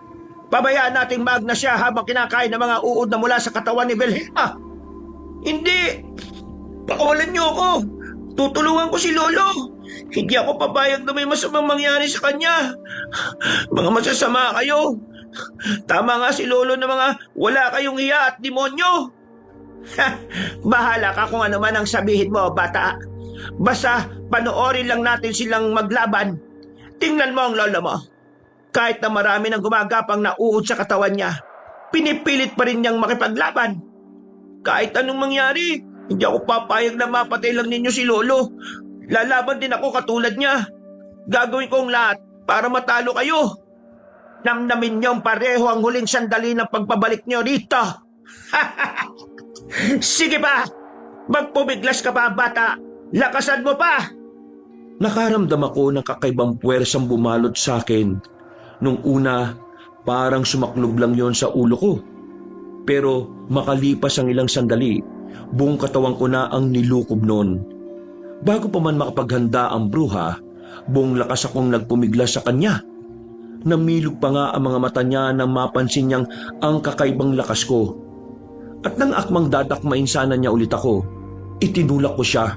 Pabayaan nating magna siya habang kinakain ng mga uod na mula sa katawan ni Wilhelma. Hindi! Pakawalan niyo ako! Tutulungan ko si Lolo! Hindi ako papayag na may masamang mangyari sa kanya. Mga masasama kayo. Tama nga si Lolo na mga wala kayong hiya at demonyo. Bahala ka kung ano man ang sabihin mo, bata. Basta panoorin lang natin silang maglaban. Tingnan mo ang lolo mo. Kahit na marami nang gumagapang na uod sa katawan niya, pinipilit pa rin niyang makipaglaban. Kahit anong mangyari, hindi ako papayag na mapatay lang ninyo si Lolo. Lalaban din ako katulad niya. Gagawin ko ang lahat para matalo kayo. Namnamin niyong pareho ang huling sandali ng pagpabalik niyo rito. Sige pa! Magpumiglas ka pa, bata! Lakasan mo pa! Nakaramdam ako ng kakaibang puwersang bumalot sa akin. Nung una, parang sumaklob lang yon sa ulo ko. Pero makalipas ang ilang sandali, buong katawan ko na ang nilukob noon. Bago pa man makapaghanda ang bruha, buong lakas akong nagpumiglas sa kanya. Namilog pa nga ang mga mata niya nang mapansin niyang ang kakaibang lakas ko. At nang akmang dadakmain sana niya ulit ako, itinulak ko siya.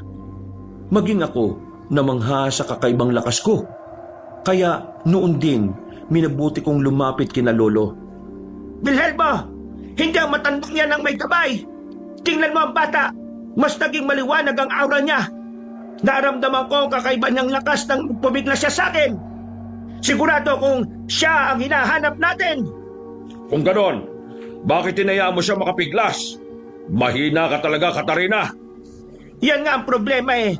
Maging ako namangha sa kakaibang lakas ko. Kaya noon din, minabuti kong lumapit kina Lolo. Wilhelma! Hindi ang matandang yan ang may gabay! Tingnan mo ang bata! Mas naging maliwanag ang aura niya! Naramdaman ko ang kakaiba niyang lakas nang pumiglas siya sa akin! Sigurado kung siya ang hinahanap natin! Kung ganon, bakit tinayaan mo siya makapiglas? Mahina ka talaga, Katarina. Yan nga ang problema eh.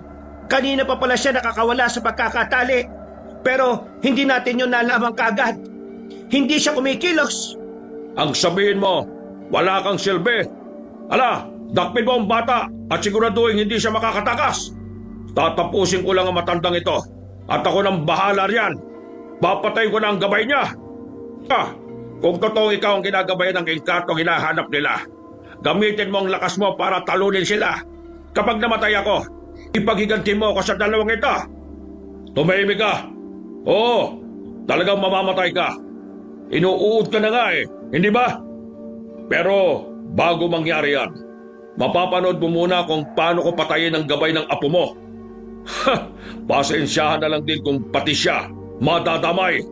Kanina pa pala siya nakakawala sa pagkakatali. Pero hindi natin yun nalaman kaagad. Hindi siya kumikilos. Ang sabihin mo, wala kang silbi. Ala, dakpin mo ang bata at siguraduhin hindi siya makakatakas. Tatapusin ko lang ang matandang ito at ako nang bahala riyan. Papatay ko na ang gabay niya. Kung totoo ikaw ang ginagabayan ng engkatong hinahanap nila, gamitin mo ang lakas mo para talunin sila. Kapag namatay ako, ipaghiganti mo ako sa dalawang ito. Tumahimik ka. Oo, talagang mamamatay ka. Inuud ka na nga eh, hindi ba? Pero bago mangyari yan, mapapanood mo muna kung paano ko patayin ang gabay ng apo mo. Pasensyahan na lang din kung pati siya madadamay.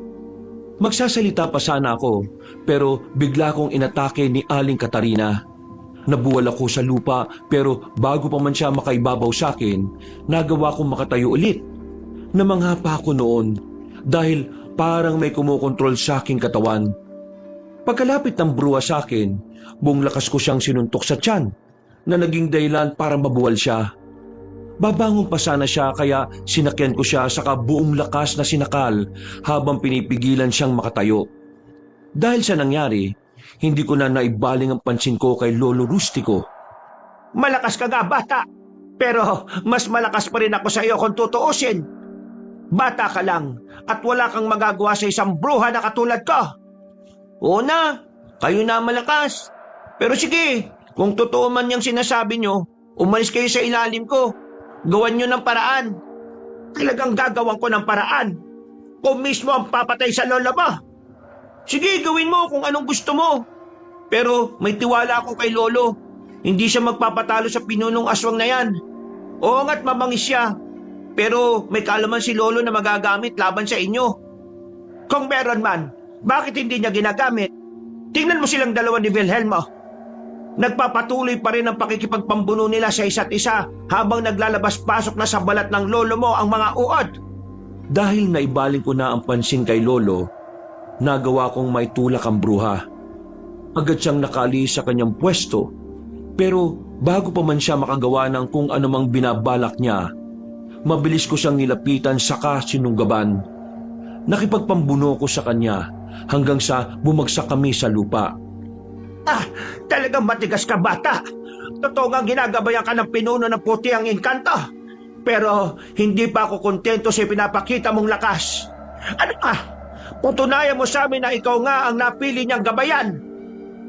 Magsasalita pa sana ako, pero bigla kong inatake ni Aling Katarina. Nabuwal ako sa lupa, pero bago pa man siya makaibabaw sa akin, nagawa kong makatayo ulit. Namangha pa ako noon dahil parang may kumukontrol sa aking katawan. Pagkalapit ng bruha sa akin, buong lakas ko siyang sinuntok sa tiyan na naging dahilan para mabuwal siya. Babangon pa sana siya kaya sinakyan ko siya sa buong lakas na sinakal habang pinipigilan siyang makatayo. Dahil sa nangyari, hindi ko na naibaling ang pansin ko kay Lolo Rustico. Malakas ka nga, bata. Pero mas malakas pa rin ako sa iyo kung tutuusin. Bata ka lang at wala kang magagawa sa isang bruha na katulad ko. Oo na, kayo na malakas. Pero sige, kung totoo man yung sinasabi nyo, umalis kayo sa ilalim ko. Gawan nyo ng paraan. Talagang gagawan ko ng paraan. Kung mismo ang papatay sa lola mo. Sige, gawin mo kung anong gusto mo. Pero may tiwala ako kay Lolo. Hindi siya magpapatalo sa pinunong aswang na yan. Oo nga't mabangis siya. Pero may kaalaman si Lolo na magagamit laban sa inyo. Kung meron man, bakit hindi niya ginagamit? Tingnan mo silang dalawa ni Wilhelma. Nagpapatuloy pa rin ang pakikipagpambuno nila sa isa't isa habang naglalabas-pasok na sa balat ng lolo mo ang mga uod. Dahil naibaling ko na ang pansin kay Lolo, nagawa kong may tulak ang bruha. Agad siyang nakaalis sa kanyang pwesto, pero bago pa man siya makagawa ng kung anumang binabalak niya, mabilis ko siyang nilapitan saka sinunggaban. Nakipagpambuno ko sa kanya hanggang sa bumagsak kami sa lupa. Talagang matigas ka, bata. Totoo nga ginagabayan ka ng pinuno ng puti ang engkanto. Pero hindi pa ako kontento sa pinapakita mong lakas. Ano ka? Patunayan mo sa amin na ikaw nga ang napili niyang gabayan.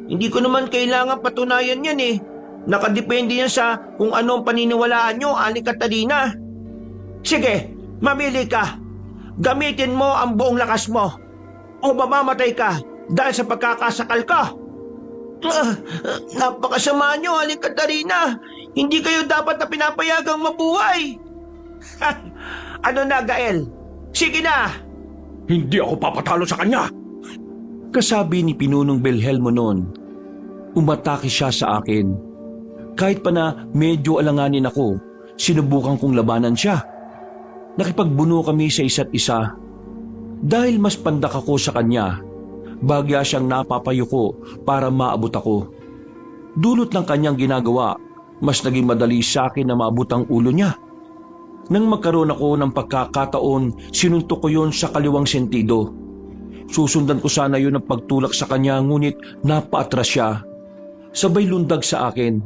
Hindi ko naman kailangan patunayan yan eh. Nakadepende yan sa kung anong paniniwalaan nyo, Aling Catalina. Sige, mamili ka. Gamitin mo ang buong lakas mo. O mamamatay ka dahil sa pagkakasakal ka. Napakasama nyo, Aling Catalina. Hindi kayo dapat na pinapayagang mabuhay. Ano na, Gael? Sige na. Hindi ako papatalo sa kanya. Kasabi ni Pinunong Belhelmo noon, umatake siya sa akin. Kahit pa na medyo alanganin ako, sinubukan kong labanan siya. Nakipagbuno kami sa isa't isa. Dahil mas pandak ako sa kanya, bagya siyang napapayuko para maabot ako. Dulot ng kanyang ginagawa, mas naging madali sa akin na maabot ang ulo niya. Nang magkaroon ako ng pagkakataon, sinuntok ko yon sa kaliwang sentido. Susundan ko sana yun ng pagtulak sa kanya, ngunit napaatras siya. Sabay lundag sa akin.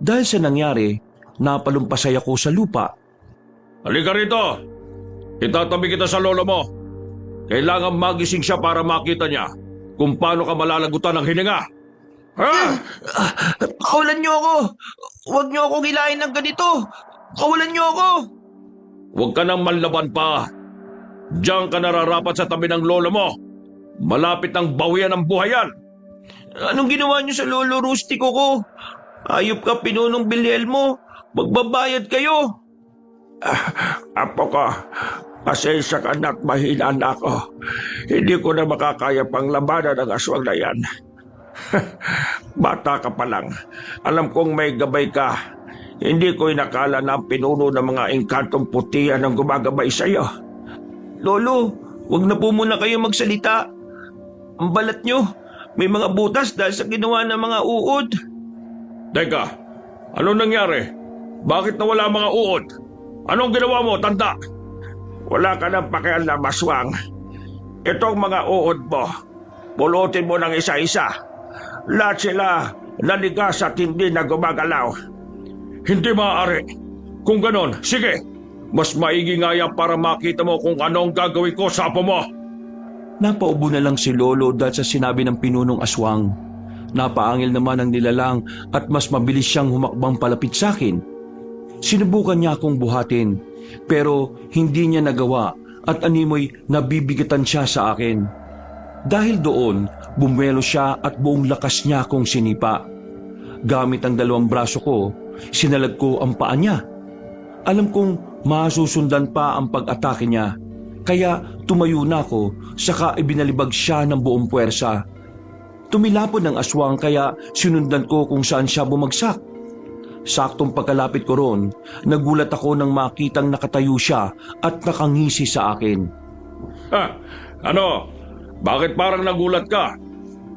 Dahil sa nangyari, napalumpasay ako sa lupa. Halika rito. Itatabi kita sa lolo mo. Kailangan magising siya para makita niya kung paano ka malalagutan ng hininga. Kawalan niyo ako. Huwag niyo akong hilahin ng ganito. Kawalan niyo ako. Huwag ka nang manlaban pa. Diyan ka nararapat sa tabi ng lolo mo. Malapit ang bawian ng buhayan. Anong ginawa niyo sa lolo rustiko ko? Ayop ka, Pinunong Belhelmo. Magbabayad kayo. Apo ko, pasensya ka na't mahina na ako. Hindi ko na makakaya pang labanan ang aswang na yan. Bata ka pa lang. Alam kong may gabay ka. Hindi ko inakala na ang pinuno ng mga engkantong putihan ang gumagabay sa iyo. Lolo, wag na po muna kayo magsalita. Ang balat nyo, may mga butas dahil sa ginawa ng mga uod. Teka, anong nangyari? Bakit nawala ang mga uod? Anong ginawa mo, tanda? Wala ka nang pakialam, aswang. Itong mga uod mo, pulutin mo ng isa-isa. Lahat sila nanigas at hindi na gumagalaw. Hindi maaari. Kung ganon, sige. Mas maigi nga yan para makita mo kung anong gagawin ko sa apo mo. Napaubo na lang si Lolo dahil sa sinabi ng pinunong aswang. Napaangil naman ang nilalang at mas mabilis siyang humakbang palapit sa akin. Sinubukan niya akong buhatin, pero hindi niya nagawa at animoy nabibigatan siya sa akin. Dahil doon, bumwelo siya at buong lakas niya akong sinipa. Gamit ang dalawang braso ko, sinalag ko ang paa niya. Alam kong masusundan pa ang pag-atake niya, kaya tumayo na ako, saka ibinalibag siya ng buong puwersa. Tumilapon ng aswang kaya sinundan ko kung saan siya bumagsak. Saktong pagkalapit ko roon, nagulat ako nang makitang nakatayo siya at nakangisi sa akin. Ano? Bakit parang nagulat ka?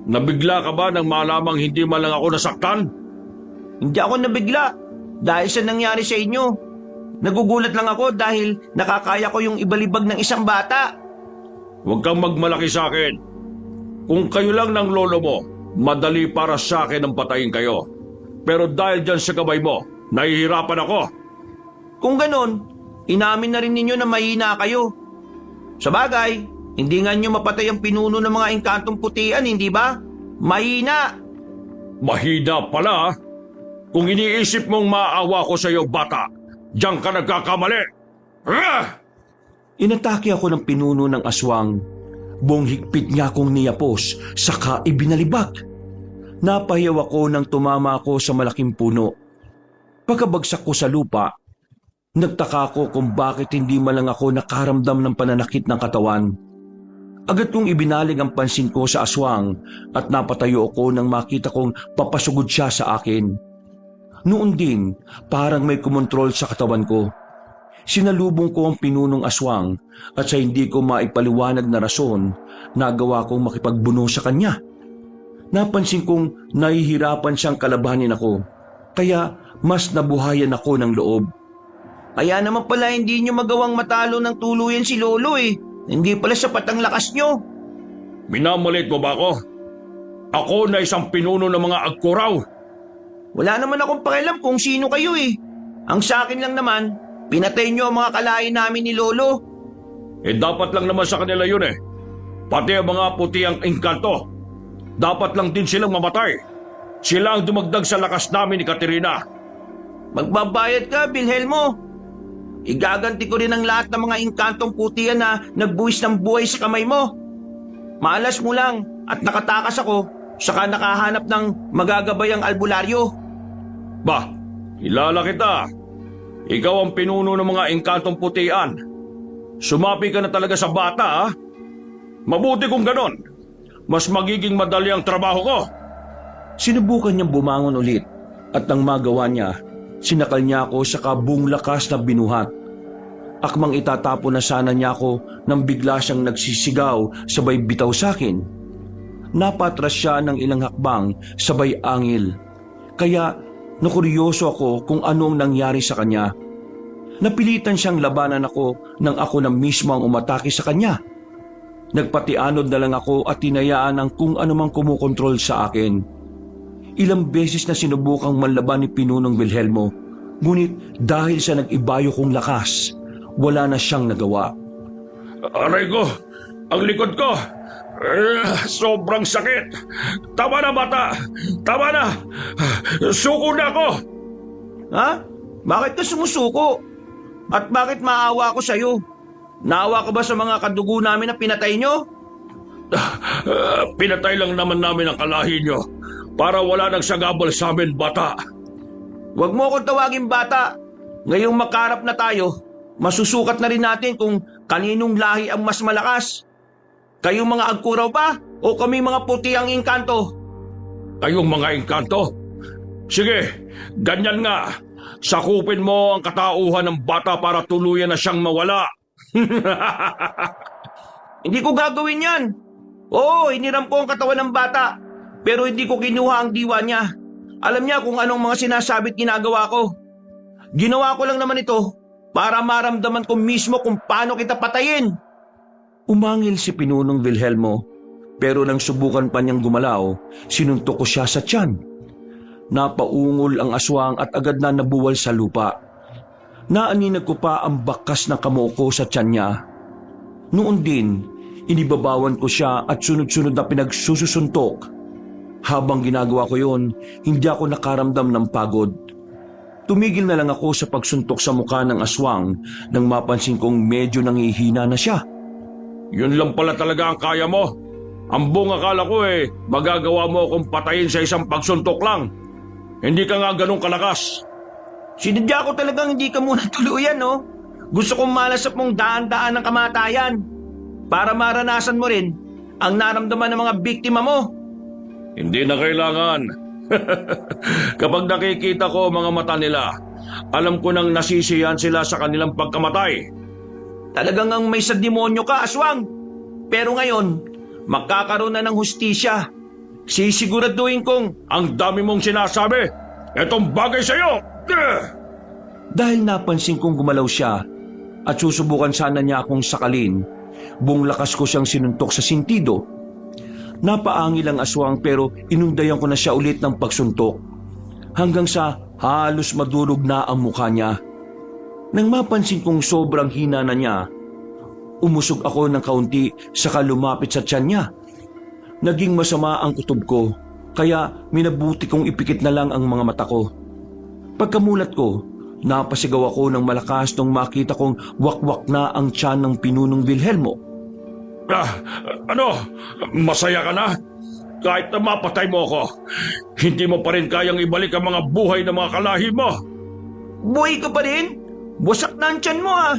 Nabigla ka ba nang malamang hindi man lang ako nasaktan? Hindi ako nabigla dahil sa nangyari sa inyo. Nagugulat lang ako dahil nakakaya ko yung ibalibag ng isang bata. Huwag kang magmalaki sa akin. Kung kayo lang ng lolo mo, madali para sa akin ang patayin kayo. Pero dahil dyan sa gabay mo, nahihirapan ako. Kung ganon, inamin na rin ninyo na mahina kayo. Sa bagay, hindi nga nyo mapatay ang pinuno ng mga engkantong putian, hindi ba? Mahina! Mahina pala. Kung iniisip mong maawa ko sa iyo, bata, diyan ka nagkakamali. Inatake ako ng pinuno ng aswang. Buong higpit niya akong niyapos, saka ibinalibag. Napahiyaw ako nang tumama ako sa malaking puno. Pagkabagsak ko sa lupa, nagtaka ko kung bakit hindi man lang ako nakaramdam ng pananakit ng katawan. Agad kong ibinalig ang pansin ko sa aswang at napatayo ako nang makita kong papasugod siya sa akin. Noon din, parang may kumontrol sa katawan ko. Sinalubong ko ang pinunong aswang at sa hindi ko maipaliwanag na rason, nagawa kong makipagbuno sa kanya. Napansin kong nahihirapan siyang kalabanin ako, kaya mas nabuhayan ako ng loob. Kaya naman pala hindi nyo magawang matalo ng tuluyan si Lolo eh. Hindi pala sapat ang lakas nyo. Minamalit mo ba ako? Ako na isang pinuno ng mga agkuraw. Wala naman akong pakialam kung sino kayo eh. Ang sa akin lang naman, pinatay nyo ang mga kalahi namin ni Lolo. Dapat lang naman sa kanila yun eh. Pati ang mga puti ang engkanto. Dapat lang din silang mamatay. Sila ang dumagdag sa lakas namin ni Katerina. Magbabayad ka, Wilhelmo. Igaganti ko rin ang lahat ng mga engkantong putihan na nagbuwis ng buhay sa kamay mo. Malas mo lang at nakatakas ako, saka nakahanap ng magagabayang albularyo. Bah, kilala kita. Ikaw ang pinuno ng mga engkantong putian. Sumapi ka na talaga sa bata, ha? Mabuti kung ganon. Mas magiging madali ang trabaho ko. Sinubukan niyang bumangon ulit at nang magawa niya, sinakal niya ako sa buong lakas na binuhat. Akmang itatapon na sana niya ako nang bigla siyang nagsisigaw sabay bitaw sa akin. Napatras siya ng ilang hakbang sabay angil. Kaya nakuryoso ako kung anong nangyari sa kanya. Napilitan siyang labanan ako nang ako na mismo ang umatake sa kanya. Nagpatianod na lang ako at tinayaan ang kung anumang kumukontrol sa akin. Ilang beses na sinubukang manlaban ni Pinunong Wilhelmo, ngunit dahil sa nag-ibayo kong lakas, wala na siyang nagawa. Aray ko, ang likod ko. Sobrang sakit. Tama na bata. Tama na. Suko na ako. Ha? Bakit ka sumusuko? At bakit maawa ako sa'yo? Naawa ka ba sa mga kadugo namin na pinatay nyo? Pinatay lang naman namin ang kalahi nyo para wala nang sagabal sa amin, bata. Huwag mo akong tawagin bata. Ngayong makarap na tayo, masusukat na rin natin kung kaninong lahi ang mas malakas. Kayong mga agkuraw pa o kami mga puti ang engkanto? Kayong mga engkanto? Sige, ganyan nga. Sakupin mo ang katauhan ng bata para tuluyan na siyang mawala. Hindi ko gagawin yan. Oo, hiniram ko ang katawan ng bata, pero hindi ko kinuha ang diwa niya. Alam niya kung anong mga sinasabi't ginagawa ko. Ginawa ko lang naman ito para maramdaman ko mismo kung paano kita patayin. Umangil si Pinunong Wilhelmo, pero nang subukan pa niyang gumalaw, sinuntok ko siya sa tiyan. Napaungol ang aswang at agad na nabuwal sa lupa. Naaninag ko pa ang bakas ng kamao ko sa tiyan niya. Noon din, inibabawan ko siya at sunod-sunod na pinagsususuntok. Habang ginagawa ko yon, hindi ako nakaramdam ng pagod. Tumigil na lang ako sa pagsuntok sa mukha ng aswang nang mapansin kong medyo nangihina na siya. Yun lang pala talaga ang kaya mo. Ang buong akala ko magagawa mo akong patayin sa isang pagsuntok lang. Hindi ka nga ganun kalakas. Sinadya ko talagang hindi ka muna tuluyan, no? Gusto kong malasap mong daan-daan ng kamatayan para maranasan mo rin ang naramdaman ng mga biktima mo. Hindi na kailangan. Kapag nakikita ko mga mata nila, alam ko nang nasisiyan sila sa kanilang pagkamatay. Talagang ang may sa demonyo ka, aswang. Pero ngayon, magkakaroon na ng hustisya. Sisiguraduhin kong Ang dami mong sinasabi. Etong bagay sa'yo. Dahil napansin kong gumalaw siya at susubukan sana niya akong sakalin, buong lakas ko siyang sinuntok sa sintido. Napaangil ang aswang pero inundayan ko na siya ulit ng pagsuntok hanggang sa halos madurog na ang mukha niya. Nang mapansin kong sobrang hina na niya, umusog ako ng kaunti saka lumapit sa tiyan niya. Naging masama ang kutob ko kaya minabuti kong ipikit na lang ang mga mata ko. Pagkamulat ko, napasigaw ako ng malakas nung makita kong wakwak na ang tiyan ng Pinunong Wilhelmo. Ano? Masaya ka na? Kahit na mapatay mo ako, hindi mo pa rin kayang ibalik ang mga buhay ng mga kalahi mo. buhay ka pa rin. Wasak na ang tiyan mo, ha?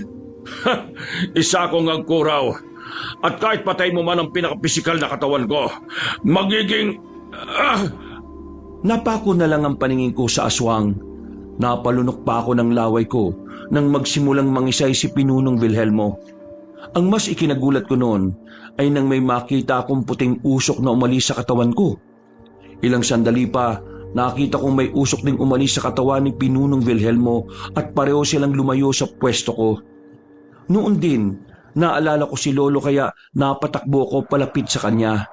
Isa akong agkuraw. At kahit patay mo man ang pinakapisikal na katawan ko, magiging... Napako na lang ang paningin ko sa aswang. Napalunok pa ako ng laway ko nang magsimulang mangisay si Pinunong Wilhelmo. Ang mas ikinagulat ko noon ay nang may makita akong puting usok na umalis sa katawan ko. Ilang sandali pa Nakita kong may usok ding umalis sa katawan ni Pinunong Wilhelmo at pareho silang lumayo sa pwesto ko. Noon din, naalala ko si Lolo kaya napatakbo ko palapit sa kanya.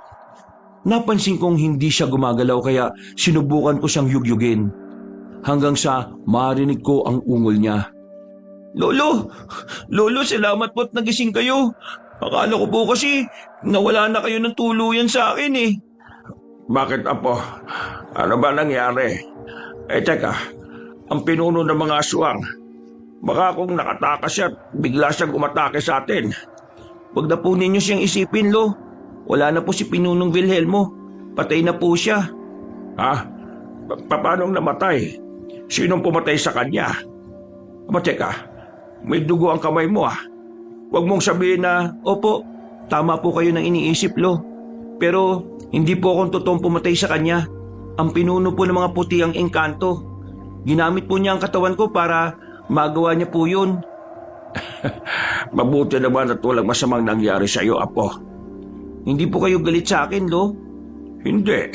Napansin kong hindi siya gumagalaw kaya sinubukan ko siyang yugyugin. Hanggang sa marinig ko ang ungol niya. Lolo! Lolo, salamat po't nagising kayo. Akala ko po kasi nawala na kayo ng tuluyan sa akin eh. Bakit, Apo? Ano ba nangyari? Teka, ang pinuno ng mga aswang. Baka kung nakatakas siya, bigla siyang umatake sa atin. Huwag na po ninyo siyang isipin, Lo. Wala na po si Pinunong Wilhelmo. Patay na po siya. Ha? Paanong namatay? Sinong pumatay sa kanya? Teka, may dugo ang kamay mo ah. Huwag mong sabihin na, Opo, tama po kayo ng iniisip, Lo. Pero hindi po akong totoong pumatay sa kanya. Ang pinuno po ng mga puti ang engkanto. Ginamit po niya ang katawan ko para magawa niya po yun. mabuti naman at walang masamang nangyari sa iyo, Apo. Hindi po kayo galit sa akin, Lo. Hindi.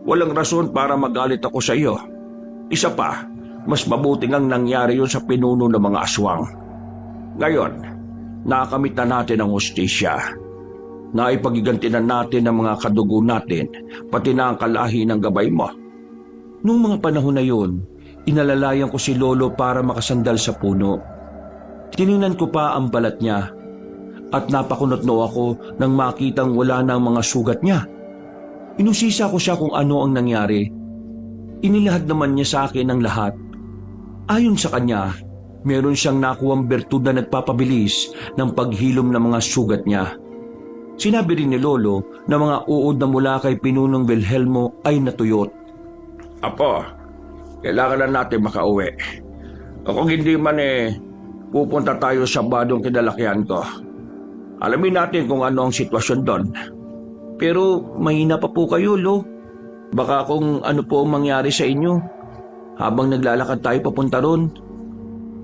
Walang rason para magalit ako sa iyo. Isa pa, mas mabuting ang nangyari yun sa pinuno ng mga aswang. Ngayon, nakamit na natin ang hustisya. Naipagigantinan natin ang mga kadugo natin, pati na ang kalahi ng gabay mo. Nung mga panahon na yun, inalalayan ko si Lolo para makasandal sa puno. Tiningnan ko pa ang balat niya at napakunotno ako nang makitang wala na ang mga sugat niya. Inusisa ko siya kung ano ang nangyari. Inilahad naman niya sa akin ang lahat. Ayon sa kanya, meron siyang nakuwang bertud na nagpapabilis ng paghilom ng mga sugat niya. Sinabi rin ni Lolo na mga uod na mula kay Pinunong Wilhelmo ay natuyot. Apo, kailangan na natin makauwi. O kung hindi man pupunta tayo sa badong kinalakihan ko. Alamin natin kung ano ang sitwasyon doon. Pero mahina pa po kayo, Lo. Baka kung ano po ang mangyari sa inyo habang naglalakad tayo papunta ron.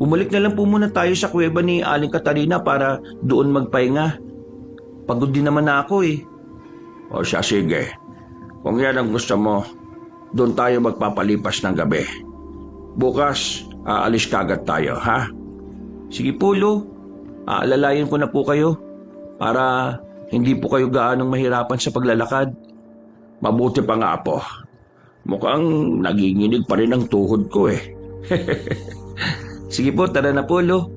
Umalik na lang po muna tayo sa kuweba ni Aling Katarina para doon magpahinga. Pagod din naman na ako eh. O siya, sige. Kung yan ang gusto mo, doon tayo magpapalipas ng gabi. Bukas, aalis kagad tayo, ha? Sige po, Lo. Aalalayan ko na po kayo para hindi po kayo gaanong mahirapan sa paglalakad. Mabuti pa nga, Apo. Mukhang naginginig pa rin ang tuhod ko eh. Sige po, tara na po, Lo.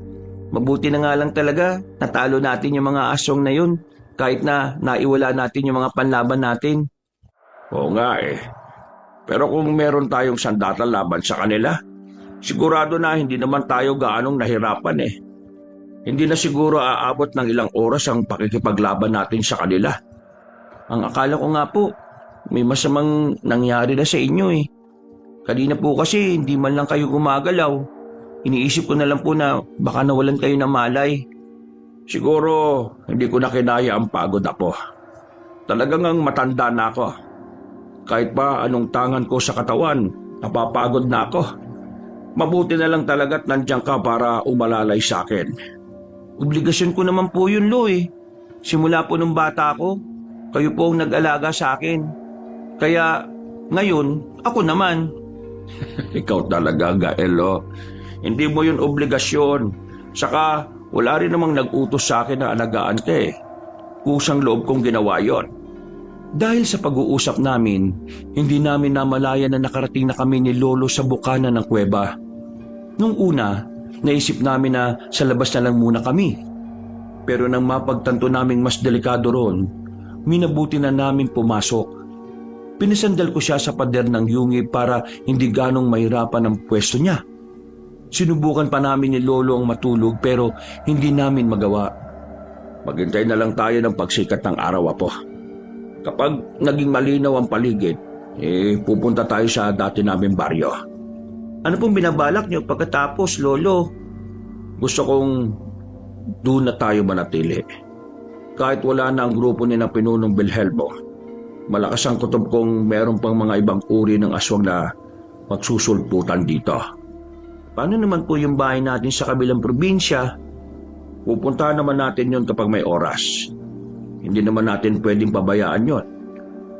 Mabuti na nga lang talaga natalo natin yung mga aswang na yun kahit na naiwala natin yung mga panlaban natin. Oo nga eh. Pero kung meron tayong sandata laban sa kanila, sigurado na hindi naman tayo gaanong nahirapan eh. Hindi na siguro aabot ng ilang oras ang pakikipaglaban natin sa kanila. Ang akala ko nga po, may masamang nangyari na sa inyo eh. Kanina po kasi hindi man lang kayo gumagalaw. Iniisip ko na lang po na baka nawalan kayo ng malay. Siguro hindi ko na kinaya ang pagod, Apo. Talagang ang matanda na ako. Kahit pa anong tangan ko sa katawan, napapagod na ako. Mabuti na lang talaga't nandiyan ka para umalalay sa akin. Obligasyon ko naman po yun, Lo eh. Simula po nung bata ako, kayo po ang nag-alaga sa akin. Kaya ngayon, ako naman. Ikaw talaga, Gaelo. Hindi mo yun obligasyon. Saka wala rin namang nag-utos sa akin na alagaan ka eh. Kusang loob kong ginawa yon. Dahil sa pag-uusap namin, hindi namin namalayan na nakarating na kami ni Lolo sa bukana ng kuweba. Nung una, naisip namin na sa labas na lang muna kami. Pero nang mapagtanto naming mas delikado ron, minabuti na namin pumasok. Pinasandal ko siya sa pader ng yungi para hindi ganong mahirapan ang pwesto niya. Sinubukan pa namin ni Lolo ang matulog pero hindi namin magawa. Maghintay na lang tayo ng pagsikat ng araw, Apo. Kapag naging malinaw ang paligid, pupunta tayo sa dati naming baryo. Ano pong binabalak niyo pagkatapos, Lolo? Gusto kong doon na tayo manatili. Kahit wala na ang grupo ni na Pinunong Wilhelmo, malakas ang kutob kong meron pang mga ibang uri ng aswang na magsusulputan dito. Paano naman po yung bahay natin sa kabilang probinsya? Pupuntahan naman natin yon kapag may oras. Hindi naman natin pwedeng pabayaan yon.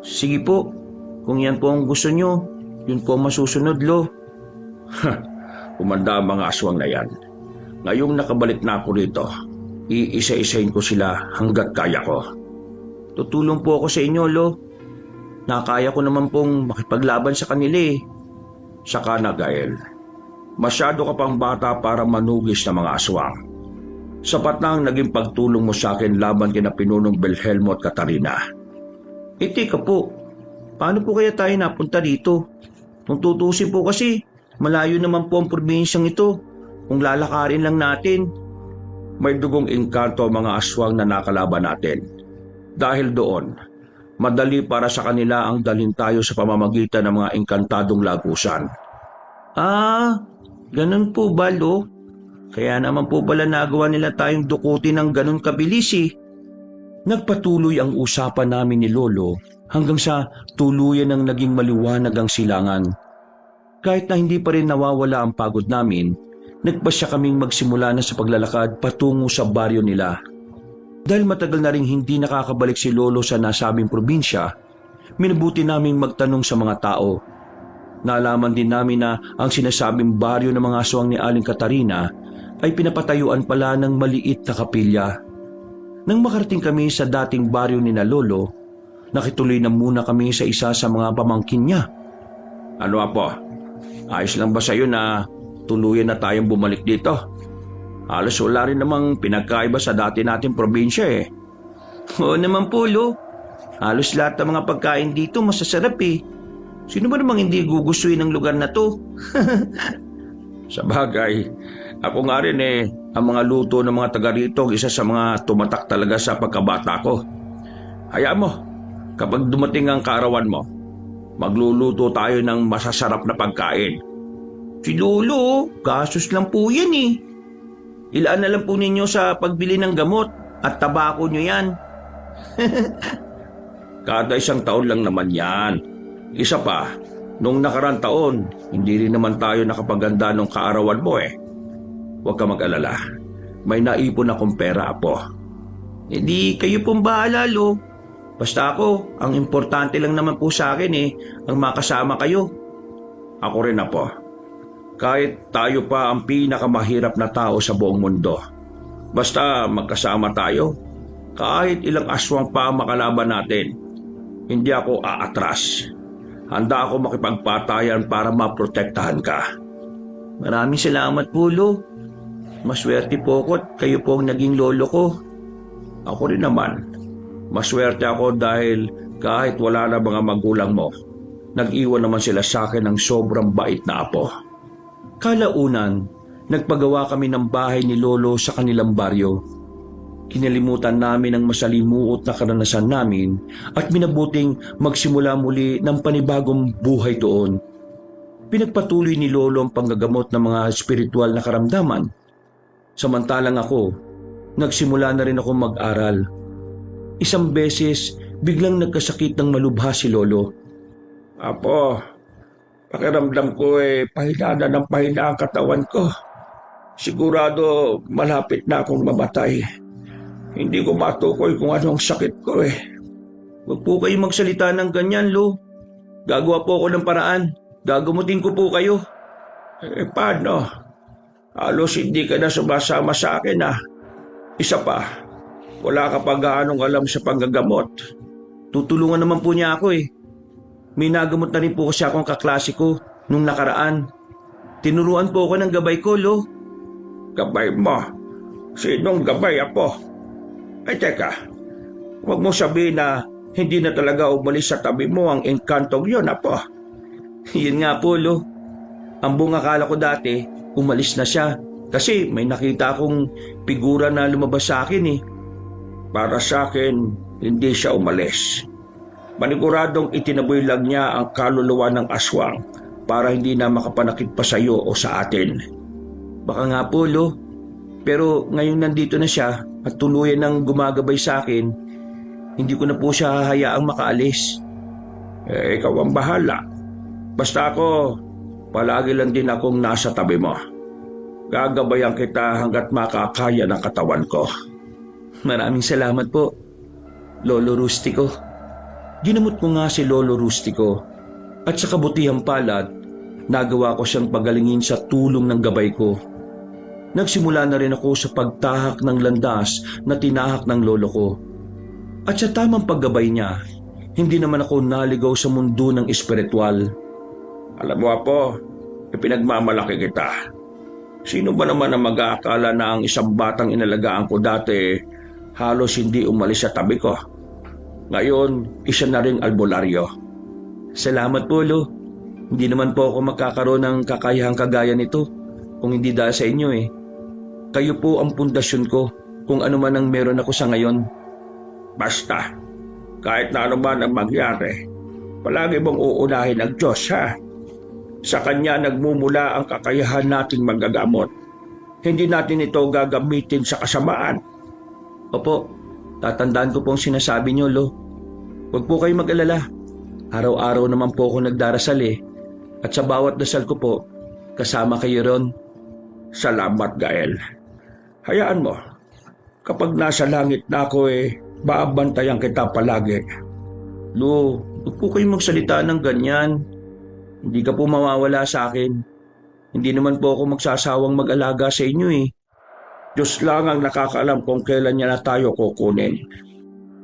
Sige po, kung yan po ang gusto nyo, Yun po ang masusunod, Lo. Umanda ang mga aswang na yan. Ngayong nakabalik na ako rito, iisa-isahin ko sila hanggat kaya ko. Tutulong po ako sa inyo, Lo. Nakaya ko naman pong makipaglaban sa kanila eh. Saka na, Gael, masyado ka pang bata para manugis ng mga aswang. Sapat na ang naging pagtulong mo sa akin laban kina Pinunong Belhelmo at Katarina. Teka po, paano po kaya tayo napunta dito? Kung tutusin po kasi, malayo naman po ang probinsyang ito. Kung lalakarin lang natin. May dugong engkanto ang mga aswang na nakalaban natin. Dahil doon, madali para sa kanila ang dalhin tayo sa pamamagitan ng mga engkantadong lagusan. Ganun po ba, Lo? Kaya naman po pala nagawa nila tayong dukutin ng ganun kabilis eh. Nagpatuloy ang usapan namin ni Lolo hanggang sa tuluyan ng naging maliwanag ang silangan. Kahit na hindi pa rin nawawala ang pagod namin, nagpasya kaming magsimula na sa paglalakad patungo sa baryo nila. Dahil matagal na ring hindi nakakabalik si Lolo sa nasabing probinsya, minabuti naming magtanong sa mga tao. Nalaman din namin na ang sinasabing baryo ng mga aswang ni Aling Katarina ay pinapatayuan pala ng maliit na kapilya. Nang makarating kami sa dating baryo ni na Lolo, nakituloy na muna kami sa isa sa mga pamangkin niya. Ano apo? Ayos lang ba sa'yo na tuluyan na tayong bumalik dito? Halos wala rin namang pinagkaiba sa dati nating probinsya eh. Oo naman po, Lo. Halos lahat ng mga pagkain dito masasarap eh. Sino ba namang hindi gugustuhin ng lugar na to? Sa bagay, ako nga rin eh, ang mga luto ng mga taga rito isa sa mga tumatak talaga sa pagkabata ko. Hayaan mo, kapag dumating ang kaarawan mo, magluluto tayo ng masasarap na pagkain. Si Lolo, gastos lang po yan eh. Ilaan na lang po ninyo sa pagbili ng gamot at tabako nyo yan. Kada isang taon lang naman yan. Isa pa, nung nakarang taon, hindi rin naman tayo nakapaganda nung kaarawan mo eh. Huwag ka mag-alala. May naipon akong pera, Apo. Hindi kayo pong bahala, Lo. Basta ako, ang importante lang naman po sa akin eh, ang makasama kayo. Ako rin, Apo. Kahit tayo pa ang pinakamahirap na tao sa buong mundo. Basta magkasama tayo, kahit ilang aswang pa ang makalaban natin, hindi ako aatras. Handa ako makipagpatayan para maprotektahan ka. Maraming salamat po, Lo. Maswerte po ako at kayo po ang naging lolo ko. Ako rin naman. Maswerte ako dahil kahit wala na mga magulang mo, nag-iwan naman sila sa akin ng sobrang bait na apo. Kalaunan, nagpagawa kami ng bahay ni Lolo sa kanilang baryo. Kinalimutan namin ang masalimuot na karanasan namin at minabuting magsimula muli ng panibagong buhay doon. Pinagpatuloy ni Lolo ang panggagamot ng mga espiritual na karamdaman. Samantalang ako, nagsimula na rin ako mag-aral. Isang beses, biglang nagkasakit ng malubha si Lolo. Apo, pakiramdam ko pahina na ng pahina ang katawan ko. Sigurado malapit na akong mamatay. Hindi ko matukoy kung anong sakit ko eh. Huwag po kayo magsalita ng ganyan, Lo. Gagawa po ako ng paraan. Gagamutin ko po kayo. Paano? Halos hindi ka na sumasama sa akin ah. Isa pa, wala ka pa gaanong alam sa panggagamot. Tutulungan naman po niya ako eh. May nagamot na rin po kasi akong kaklase ko nung nakaraan. Tinuruan po ako ng gabay ko, Lo. Gabay mo? Sinong gabay, Apo? Ay teka, huwag mo sabihin na hindi na talaga umalis sa tabi mo ang engkantong yun, Apo. Yun nga po, Lo. Ang buong akala ko dati, umalis na siya. Kasi may nakita akong figura na lumabas sa akin eh. Para sa akin, hindi siya umalis. Maniguradong itinaboy lang niya ang kaluluwa ng aswang para hindi na makapanakit pa sa iyo o sa atin. Baka nga po, Lo. Pero ngayon nandito na siya at tuluyan ng gumagabay sa akin, hindi ko na po siya hahayaang makaalis. Ikaw ang bahala. Basta ako, palagi lang din akong nasa tabi mo. Gagabayan kita hanggat makakaya ng katawan ko. Maraming salamat po, Lolo Rustico. Ginamot ko nga si Lolo Rustico. At sa kabutihang palad, nagawa ko siyang pagalingin sa tulong ng gabay ko. Nagsimula na rin ako sa pagtahak ng landas na tinahak ng lolo ko. At sa tamang paggabay niya, hindi naman ako naligaw sa mundo ng espiritual. Alam mo, Apo, ipinagmamalaki kita. Sino ba naman ang mag-aakala na ang isang batang inalagaan ko dati halos hindi umalis sa tabi ko? Ngayon, isa na ring albularyo. Salamat po, Lo. Hindi naman po ako magkakaroon ng kakayahang kagaya nito kung hindi dahil sa inyo eh. Kayo po ang pundasyon ko kung ano man ang meron ako sa ngayon. Basta, kahit na ano man ang mangyari, palagi mong uunahin ang Diyos, ha? Sa Kanya nagmumula ang kakayahan nating magagamot. Hindi natin ito gagamitin sa kasamaan. Opo, tatandaan ko po ang sinasabi niyo, Lo. Huwag po kayo mag-alala. Araw-araw naman po ako nagdarasal eh. At sa bawat dasal ko po, kasama kayo ron. Salamat, Gael. Hayaan mo, kapag nasa langit na ako baabantayan kita palagi. Lo, huwag po kayong magsalita ng ganyan. Hindi ka po mawawala sa akin. Hindi naman po ako magsasawang mag-alaga sa inyo eh. Diyos lang ang nakakaalam kung kailan niya na tayo kukunin.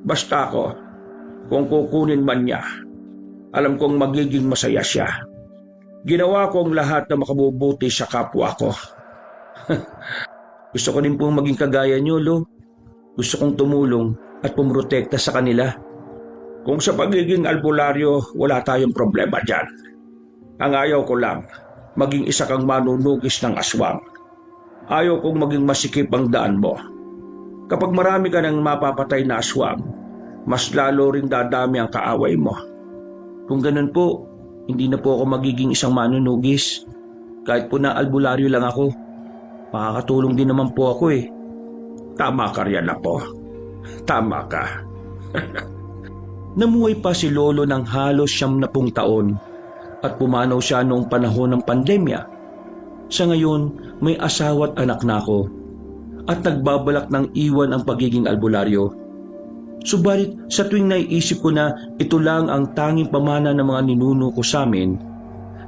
Basta ako, kung kukunin man niya, alam kong magiging masaya siya. Ginawa kong lahat na makabubuti sa kapwa ko. Gusto ko din pong maging kagaya niyo, Lo. Gusto kong tumulong at pumrotekta sa kanila. Kung sa pagiging albularyo, wala tayong problema dyan. Ang ayaw ko lang, maging isa kang manunugis ng aswang. Ayaw kong maging masikip ang daan mo. Kapag marami ka ng mapapatay na aswang, mas lalo ring dadami ang kaaway mo. Kung ganun po, hindi na po ako magiging isang manunugis. Kahit po na albularyo lang ako, makakatulong din naman po ako eh. Tama ka riyan, Apo. Tama ka. Namuhay pa si Lolo ng halos 70 taon at pumanaw siya noong panahon ng pandemya. Sa ngayon, may asawa at anak na ako at nagbabalak ng iwan ang pagiging albularyo. Subalit sa tuwing naiisip ko na ito lang ang tanging pamana ng mga ninuno ko sa amin,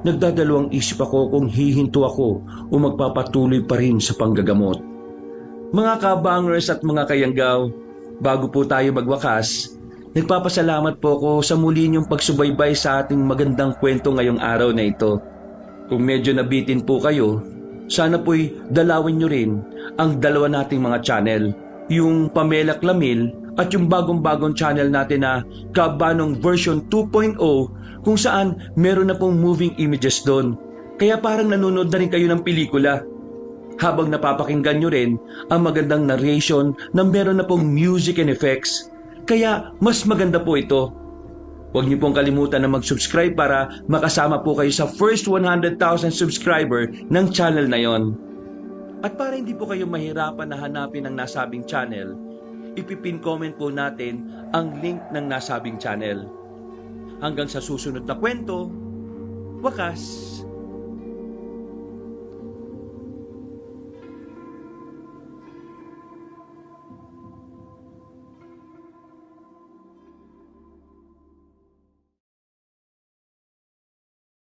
nagdadalawang isip ako kung hihinto ako o magpapatuloy pa rin sa panggagamot. Mga kabangers at mga kayanggaw, bago po tayo magwakas, nagpapasalamat po ako sa muli niyong pagsubaybay sa ating magandang kwento ngayong araw na ito. Kung medyo nabitin po kayo, sana po'y dalawin niyo rin ang dalawa nating mga channel, yung Pamela Clamil at yung bagong-bagong channel natin na Kabanong version 2.0 kung saan meron na pong moving images doon. Kaya parang nanonood na rin kayo ng pelikula. Habang napapakinggan nyo rin ang magandang narration na meron na pong music and effects. Kaya mas maganda po ito. Huwag niyo pong kalimutan na mag-subscribe para makasama po kayo sa first 100,000 subscriber ng channel na yon. At para hindi po kayo mahirapan na hanapin ang nasabing channel, ipipin comment po natin ang link ng nasabing channel. Hanggang sa susunod na kwento, wakas!